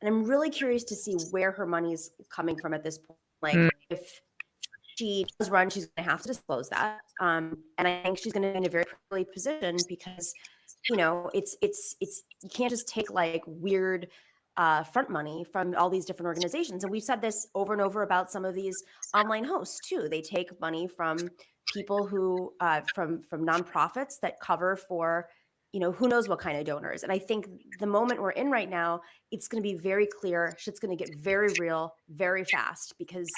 S14: And I'm really curious to see where her money's coming from at this point. Like if she does run, she's going to have to disclose that. And I think she's going to be in a very privileged position because, you know, it's you can't just take like weird front money from all these different organizations. And we've said this over and over about some of these online hosts too. They take money from people who from nonprofits that cover for, you know, who knows what kind of donors. And I think the moment we're in right now, it's going to be very clear. Shit's going to get very real, very fast, because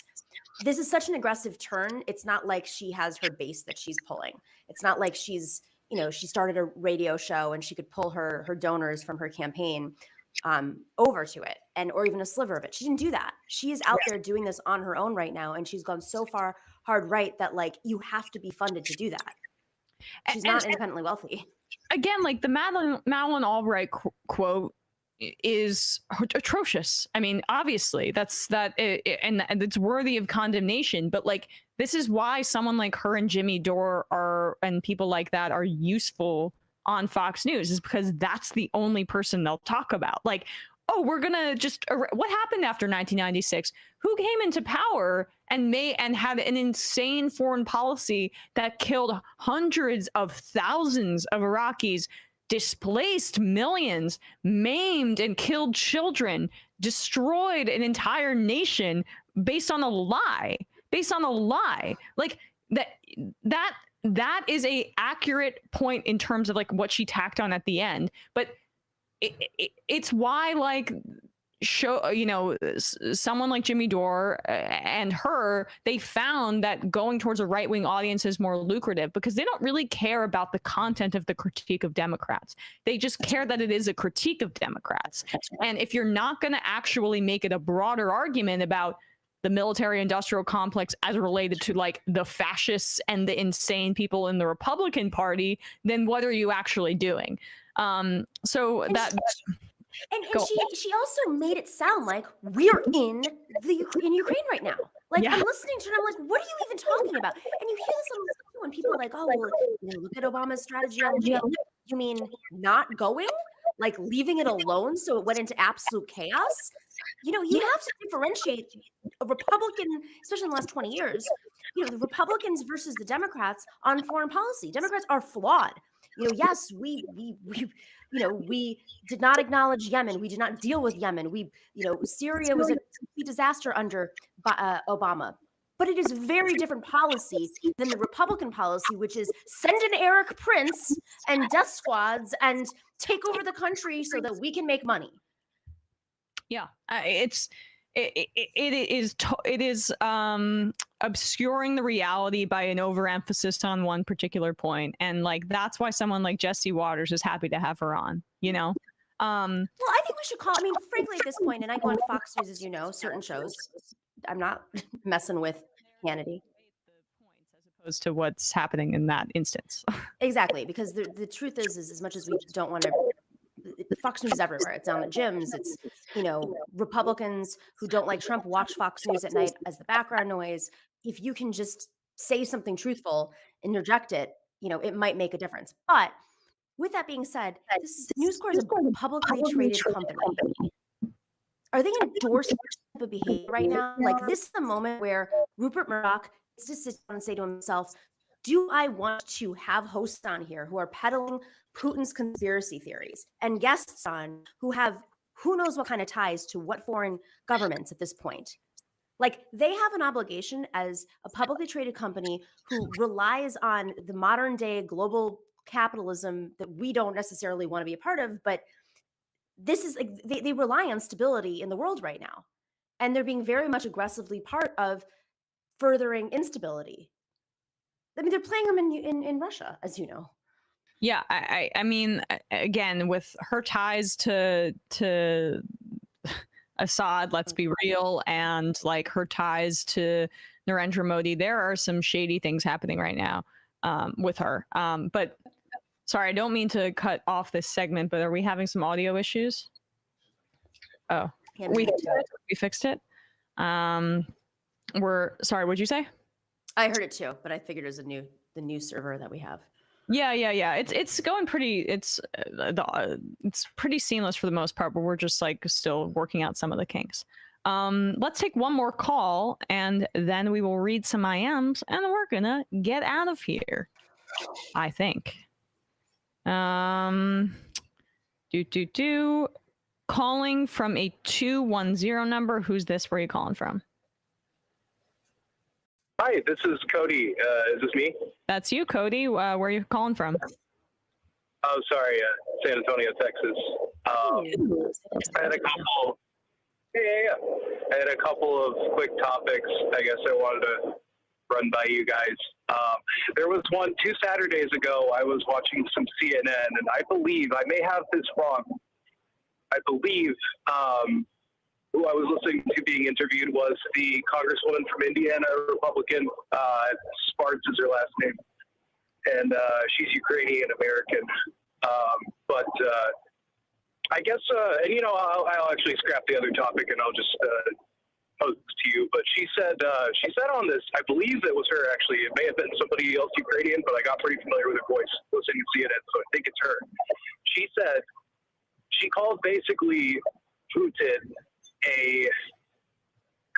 S14: this is such an aggressive turn. It's not like she has her base that she's pulling. It's not like she's, you know, she started a radio show and she could pull her donors from her campaign over to it, and or even a sliver of it. She didn't do that. She is out there doing this on her own right now, and she's gone so far hard right that like you have to be funded to do that. She's not independently wealthy.
S6: Again, like the Madeleine Albright quote is atrocious. I mean, obviously and it's worthy of condemnation, but like this is why someone like her and Jimmy Dore and people like that are useful on Fox News, is because that's the only person they'll talk about. Like, oh, we're gonna just what happened after 1996? Who came into power and had an insane foreign policy that killed hundreds of thousands of Iraqis, displaced millions, maimed and killed children, destroyed an entire nation based on a lie. Like that is a accurate point in terms of like what she tacked on at the end. But it's why like someone like Jimmy Dore and her, they found that going towards a right-wing audience is more lucrative because they don't really care about the content of the critique of Democrats. They just care that it is a critique of Democrats. And if you're not going to actually make it a broader argument about the military-industrial complex as related to like the fascists and the insane people in the Republican Party, then what are you actually doing?
S14: And she also made it sound like we're in Ukraine right now. Like I'm listening to it, I'm like, what are you even talking about? And you hear this when people are like, oh, well, look at Obama's strategy on Jim. You mean not going? Like leaving it alone so it went into absolute chaos? You know, you have to differentiate a Republican, especially in the last 20 years, you know, the Republicans versus the Democrats on foreign policy. Democrats are flawed. You know, yes, we did not acknowledge Yemen. We did not deal with Yemen. Syria was a complete disaster under Obama. But it is very different policy than the Republican policy, which is send in Eric Prince and death squads and take over the country so that we can make money.
S6: Yeah, it is obscuring the reality by an overemphasis on one particular point, and like that's why someone like Jesse Waters is happy to have her on. You know.
S14: Well, I think we should call. I mean, frankly, at this point, and I go on Fox News, as you know, certain shows. I'm not messing with Hannity.
S6: As opposed to what's happening in that instance.
S14: Exactly, because the truth is as much as we don't want to. Fox News is everywhere. It's down the gyms. It's, you know, Republicans who don't like Trump watch Fox News at night as the background noise. If you can just say something truthful, interject it, it might make a difference. But with that being said, News Corp is a publicly traded company. Are they endorsing this type of behavior right now? Like, this is the moment where Rupert Murdoch needs to sit down and say to himself, do I want to have hosts on here who are peddling Putin's conspiracy theories and guests on who have who knows what kind of ties to what foreign governments at this point? Like, they have an obligation as a publicly traded company who relies on the modern day global capitalism that we don't necessarily want to be a part of, but this is like they rely on stability in the world right now, and they're being very much aggressively part of furthering instability. I mean, they're playing them in Russia, as you know.
S6: Yeah, I mean, again, with her ties to Assad, let's be real, and like her ties to Narendra Modi, there are some shady things happening right now with her. But sorry, I don't mean to cut off this segment, but are we having some audio issues? Oh, we fixed it. We're sorry, what'd you say?
S14: I heard it too, but I figured it was the new server that we have.
S6: Yeah. It's going pretty. It's pretty seamless for the most part, but we're just like still working out some of the kinks. Let's take one more call, and then we will read some IMs, and we're gonna get out of here, I think. Calling from a 210 number. Who's this? Where are you calling from?
S7: Hi, this is Cody. Is this me?
S6: That's you, Cody. Where are you calling from?
S7: Oh, sorry, San Antonio, Texas. I had a couple. Yeah. I had a couple of quick topics. I guess I wanted to run by you guys. There was 2 Saturdays ago. I was watching some CNN, and I believe I may have this wrong. I believe who I was listening to being interviewed was the Congresswoman from Indiana, Republican. Sparks is her last name, and she's Ukrainian American. But I guess, and I'll actually scrap the other topic, and I'll just pose this to you. But she said on this, I believe it was her actually. It may have been somebody else Ukrainian, but I got pretty familiar with her voice listening to CNN, so I think it's her. She said she called basically Putin a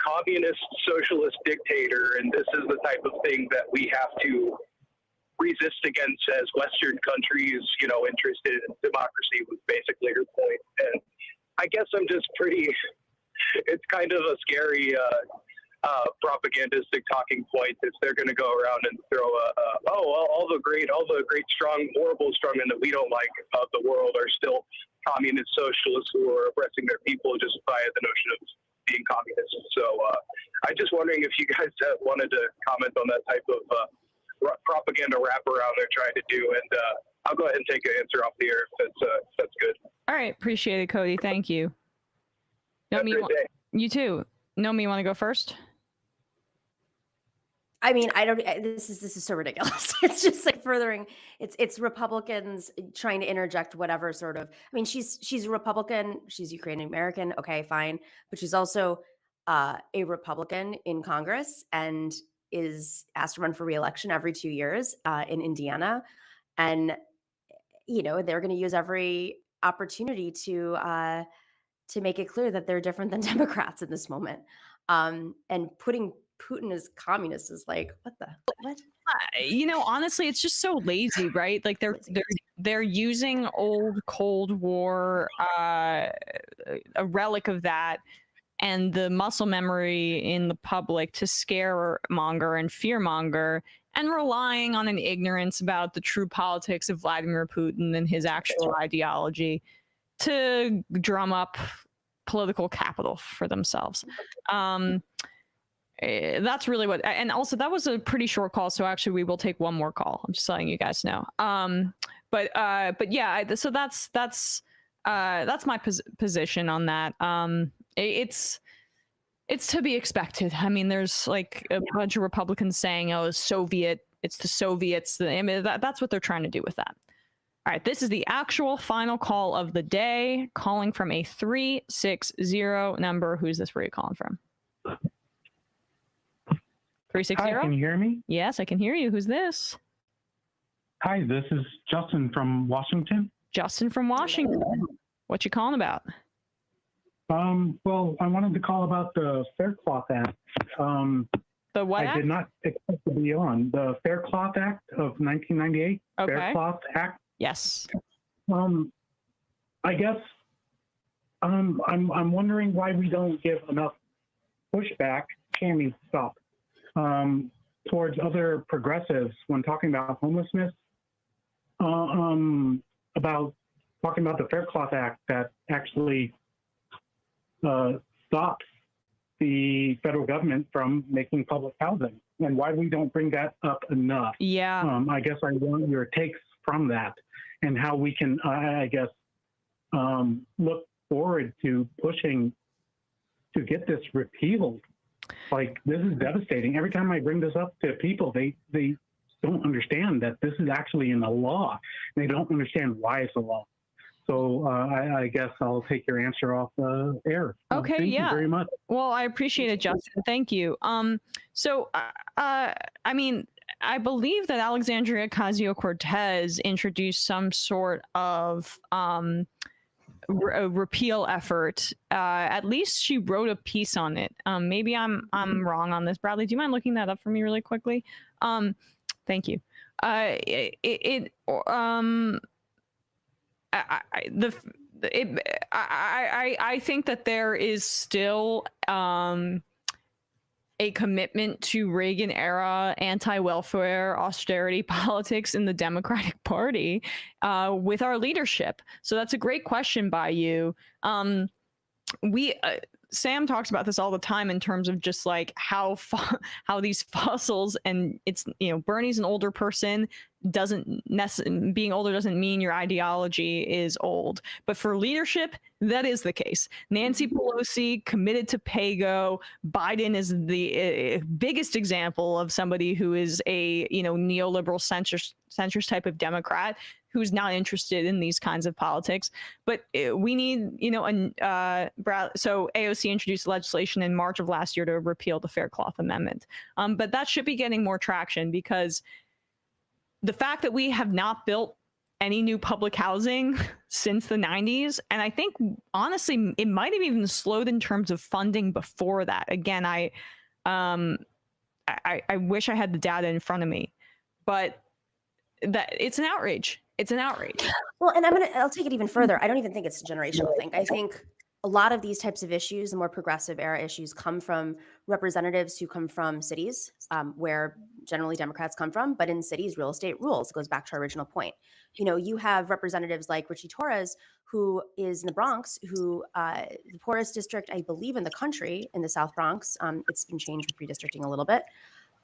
S7: communist socialist dictator, and this is the type of thing that we have to resist against as Western countries, interested in democracy, was basically her point. And I guess I'm just it's kind of a scary propagandistic talking point if they're going to go around and throw all the great strong, horrible strongmen that we don't like of the world are still communist socialists who are oppressing their people just via the notion of being communist. So I'm just wondering if you guys wanted to comment on that type of propaganda wraparound they're trying to do, and I'll go ahead and take an answer off the air if that's good.
S6: All right, appreciate it, Cody. Thank you. You too. Nomi, you want to go first?
S14: I mean, this is so ridiculous. It's just like furthering. It's Republicans trying to interject whatever sort of. I mean, she's a Republican. She's Ukrainian American. Okay, fine, but she's also a Republican in Congress and is asked to run for re-election every 2 years in Indiana, and they're going to use every opportunity to make it clear that they're different than Democrats in this moment, and putting Putin as communist is like, what?
S6: Honestly, it's just so lazy, right? Like they're using old Cold War, a relic of that, and the muscle memory in the public to scaremonger and fearmonger, and relying on an ignorance about the true politics of Vladimir Putin and his actual ideology to drum up political capital for themselves. That's really what, and also that was a pretty short call, so actually we will take one more call. I'm just letting you guys know. But yeah, so that's my position on that. It's to be expected. I mean, there's like a bunch of Republicans saying, "Oh, it's the Soviets." I mean, that's what they're trying to do with that. All right, this is the actual final call of the day, calling from a 360 number. Who's this? Where are you calling from? 360?
S8: Hi, can you hear me?
S6: Yes, I can hear you. Who's this?
S3: Hi, this is Justin from Washington.
S6: Justin from Washington. What you calling about?
S3: Well, I wanted to call about the Faircloth Act.
S6: The what
S3: I
S6: act?
S3: did not expect to be on the Faircloth Act of 1998.
S6: Okay.
S3: Faircloth Act.
S6: Yes.
S3: I guess I'm wondering why we don't give enough pushback. Tammy, stop. Towards other progressives when talking about homelessness. About talking about the Faircloth Act that actually stops the federal government from making public housing, and why we don't bring that up enough.
S6: Yeah.
S3: I guess I want your takes from that, and how we can, I guess, look forward to pushing to get this repealed. Like, this is devastating. Every time I bring this up to people, they don't understand that this is actually in the law. They don't understand why it's a law. So I guess I'll take your answer off air.
S6: Okay,
S3: Thank you very much.
S6: Well, I appreciate it, Justin. Thank you. So, I mean, I believe that Alexandria Ocasio-Cortez introduced some sort of a repeal effort. At least she wrote a piece on it. Maybe I'm wrong on this. Bradley, do you mind looking that up for me really quickly? Thank you. I think that there is still a commitment to Reagan era anti-welfare austerity politics in the Democratic Party with our leadership. So that's a great question by you. Sam talks about this all the time in terms of just like how these fossils, and it's, you know, Bernie's an older person, being older doesn't mean your ideology is old, but for leadership that is the case. Nancy Pelosi committed to PAYGO. Biden is the biggest example of somebody who is a, you know, neoliberal centrist type of Democrat who's not interested in these kinds of politics. But we need, you know, so AOC introduced legislation in March of last year to repeal the Faircloth Amendment. But that should be getting more traction, because the fact that we have not built any new public housing since the 90s, and I think honestly it might have even slowed in terms of funding before that. Again, I wish I had the data in front of me, but that it's an outrage. It's an outrage.
S14: Well, and I'll take it even further. I don't even think it's a generational thing. I think a lot of these types of issues, the more progressive era issues, come from representatives who come from cities where generally Democrats come from, but in cities, real estate rules. It goes back to our original point. You know, you have representatives like Richie Torres, who is in the Bronx, who the poorest district, I believe, in the country, in the South Bronx. It's been changed with redistricting a little bit.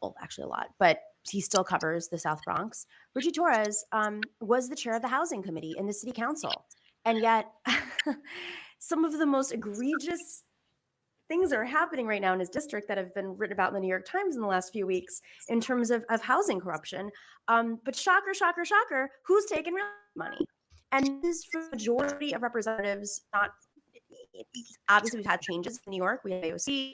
S14: Well, actually a lot, but he still covers the South Bronx. Richie Torres was the chair of the housing committee in the city council. And yet some of the most egregious things are happening right now in his district that have been written about in the New York Times in the last few weeks in terms of housing corruption. But shocker, shocker, shocker, who's taking real money? And this is for the majority of representatives, not obviously we've had changes in New York. We have AOC,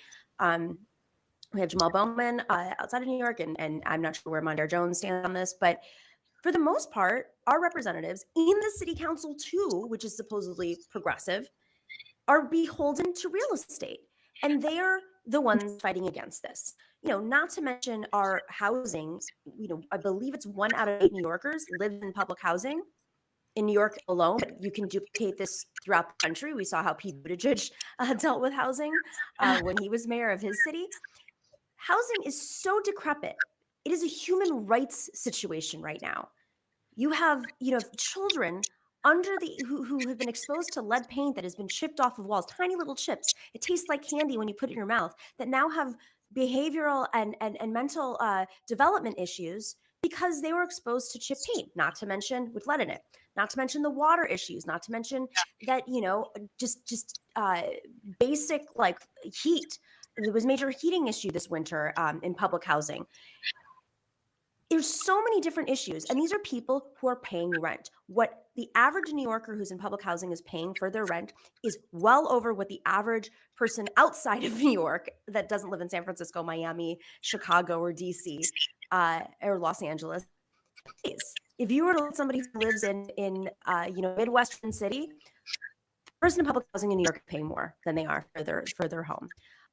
S14: we have Jamal Bowman outside of New York, and I'm not sure where Mondaire Jones stands on this, but for the most part, our representatives in the city council too, which is supposedly progressive, are beholden to real estate. And they are the ones fighting against this. You know, not to mention our housing, you know, I believe it's 1 out of 8 New Yorkers live in public housing in New York alone, but you can duplicate this throughout the country. We saw how Pete Buttigieg dealt with housing when he was mayor of his city. Housing is so decrepit. It is a human rights situation right now. You have, you know, children under who have been exposed to lead paint that has been chipped off of walls, tiny little chips. It tastes like candy when you put it in your mouth, that now have behavioral and mental development issues because they were exposed to chip paint, not to mention with lead in it, not to mention the water issues, not to mention that, you know, just basic like heat. There was a major heating issue this winter in public housing. There's so many different issues, and these are people who are paying rent. What the average New Yorker who's in public housing is paying for their rent is well over what the average person outside of New York that doesn't live in San Francisco, Miami, Chicago, or DC, or Los Angeles is. if you were to look at somebody who lives in Midwestern city, the person in public housing in New York is paying more than they are for their home.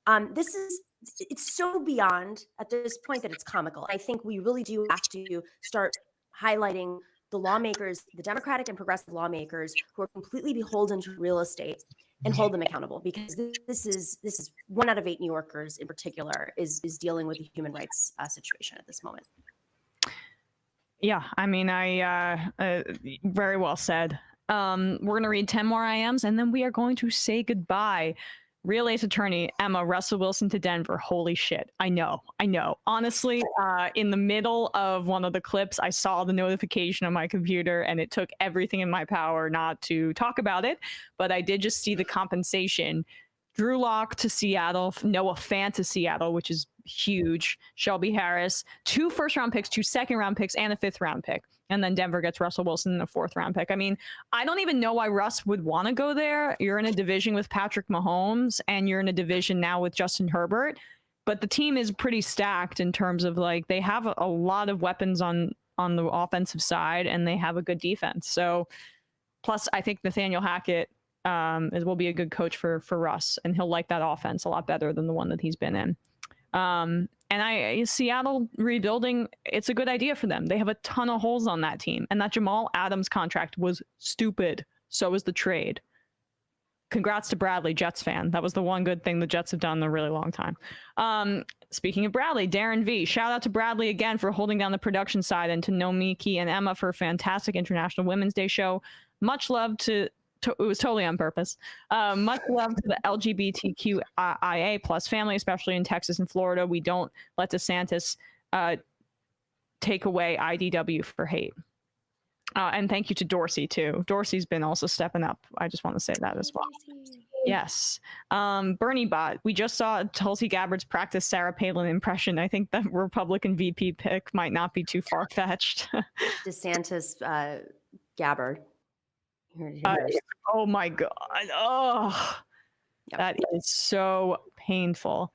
S14: It's so beyond at this point that it's comical. I think we really do have to start highlighting the lawmakers, the Democratic and progressive lawmakers who are completely beholden to real estate, and hold them accountable, because this is 1 out of 8 New Yorkers in particular is dealing with a human rights situation at this moment.
S6: Yeah, I mean, very well said. We're going to read 10 more IMs, and then we are going to say goodbye. Real Ace Attorney, Emma, Russell Wilson to Denver. Holy shit. I know. Honestly, in the middle of one of the clips, I saw the notification on my computer, and it took everything in my power not to talk about it. But I did just see the compensation. Drew Lock to Seattle, Noah Fant to Seattle, which is huge. Shelby Harris, 2 first-round picks, 2 second-round picks, and a 5th-round pick. And then Denver gets Russell Wilson in a 4th-round pick. I mean, I don't even know why Russ would want to go there. You're in a division with Patrick Mahomes, and you're in a division now with Justin Herbert. But the team is pretty stacked in terms of, like, they have a lot of weapons on the offensive side, and they have a good defense. So, plus, I think Nathaniel Hackett will be a good coach for Russ, and he'll like that offense a lot better than the one that he's been in. And Seattle rebuilding, it's a good idea for them. They have a ton of holes on that team, and that Jamal Adams contract was stupid. So was the trade. Congrats to Bradley, Jets fan. That was the one good thing the Jets have done in a really long time. Speaking of Bradley, Darren V. Shout out to Bradley again for holding down the production side, and to Nomiki and Emma for a fantastic International Women's Day show. Much love to it was totally on purpose. Much love to the LGBTQIA plus family, especially in Texas and Florida. We don't let DeSantis take away IDW for hate. And thank you to Dorsey, too. Dorsey's been also stepping up. I just want to say that as well. Yes. Bernie Bot, we just saw Tulsi Gabbard's practice Sarah Palin impression. I think the Republican VP pick might not be too far-fetched.
S14: DeSantis Gabbard.
S6: Oh my God. Oh, yep. That is so painful.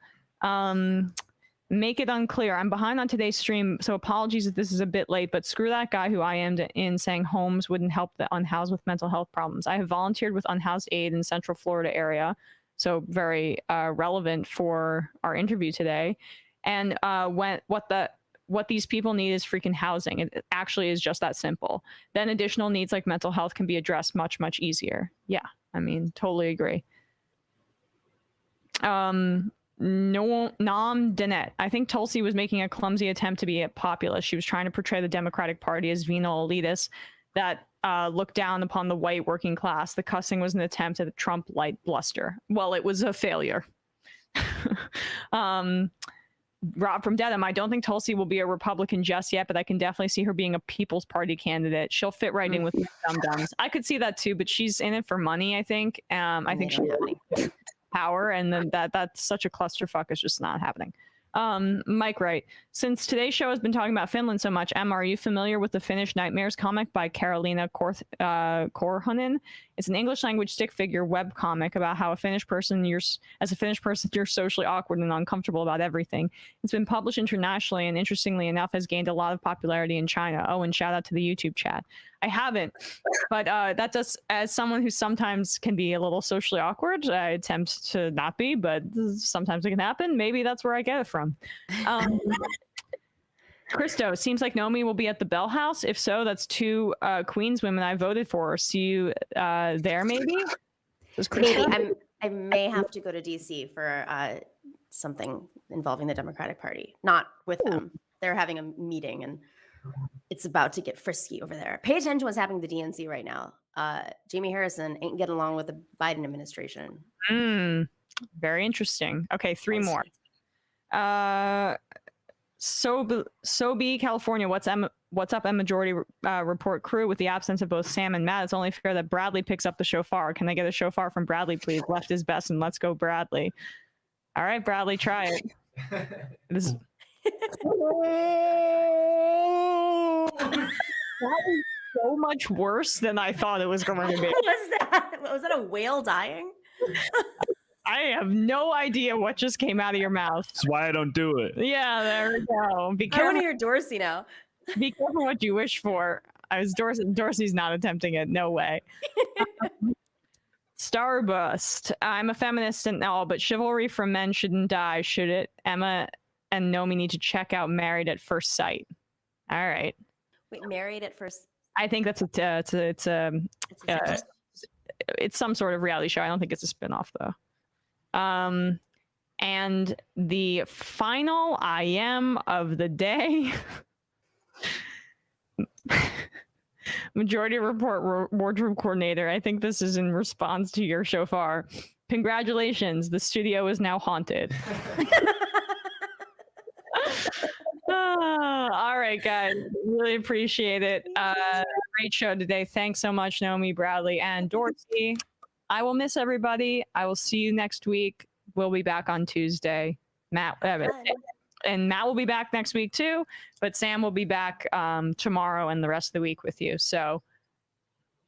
S6: Make it unclear. I'm behind on today's stream, so apologies if this is a bit late, but screw that guy who I IM'd in saying homes wouldn't help the unhoused with mental health problems. I have volunteered with Unhoused Aid in Central Florida area, so very relevant for our interview today. And what these people need is freaking housing. It actually is just that simple. Then additional needs like mental health can be addressed much, much easier. Yeah, I mean, totally agree. Nom Danette. I think Tulsi was making a clumsy attempt to be a populist. She was trying to portray the Democratic Party as venal elitists that looked down upon the white working class. The cussing was an attempt at a Trump light bluster. Well, it was a failure. Rob from Dedham, I don't think Tulsi will be a Republican just yet, but I can definitely see her being a People's Party candidate. She'll fit right in with the dum-dums. I could see that too, but she's in it for money, I think. I think she has power, and then that's such a clusterfuck. It's just not happening. Mike Wright, since today's show has been talking about Finland so much, Emma, are you familiar with the Finnish Nightmares comic by Karolina Korhonen? It's an English language stick figure web comic about how as a Finnish person, you're socially awkward and uncomfortable about everything. It's been published internationally and interestingly enough has gained a lot of popularity in China. Oh, and shout out to the YouTube chat. I haven't, but that does, as someone who sometimes can be a little socially awkward, I attempt to not be, but sometimes it can happen. Maybe that's where I get it from. Christo, seems like Nomi will be at the Bell House. If so, that's 2 Queens women I voted for. See you there, maybe?
S14: Maybe. I may have to go to DC for something involving the Democratic Party. Not with them. They're having a meeting, and it's about to get frisky over there. Pay attention to what's happening to the DNC right now. Jamie Harrison ain't getting along with the Biden administration.
S6: Very interesting. Okay, 3 more. Sobe, California, what's up, M Majority Report crew? With the absence of both Sam and Matt, it's only fair that Bradley picks up the shofar. Can I get a shofar from Bradley, please? Left is best, and let's go, Bradley. All right, Bradley, try it. This that is so much worse than I thought it was going to be.
S14: What was that? Was that a whale dying?
S6: I have no idea what just came out of your mouth.
S11: That's why I don't do it.
S6: Yeah, there we go. Be
S14: careful. I want to hear Dorsey now.
S6: Be careful what you wish for. Dorsey's not attempting it. No way. Starburst. I'm a feminist and all, but chivalry from men shouldn't die, should it? Emma and Nomi need to check out Married at First Sight. All right.
S14: Wait, Married at First.
S6: I think that's it's some sort of reality show. I don't think it's a spinoff though. And the final IM of the day. Majority Report wardrobe coordinator. I think this is in response to your shofar. Congratulations, the studio is now haunted. All right, guys. Really appreciate it. Great show today. Thanks so much, Naomi, Bradley, and Dorsey. I will miss everybody. I will see you next week. We'll be back on Tuesday. Matt will be back next week too, but Sam will be back tomorrow and the rest of the week with you. So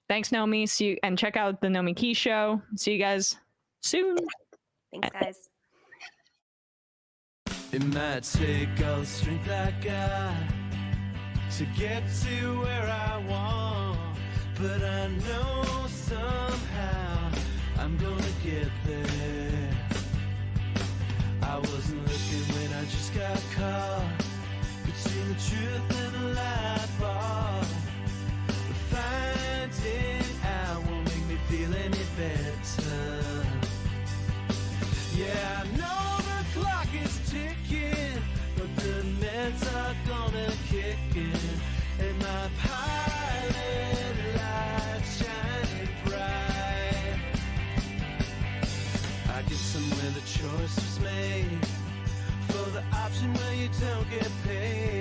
S6: thanks, Naomi. See you, and check out the Naomi Key Show. See you guys soon.
S14: Thanks, guys.
S2: It might take all the strength I got to get to where I want, but I know somehow I'm gonna get there. I wasn't looking when I just got caught between the truth and the lie bar. But finding out won't make me feel any better. Yeah, I know the clock is ticking, but the Nets are gonna kick in, and my pilot light's shining bright. I get somewhere the choice was made, for the option where you don't get paid.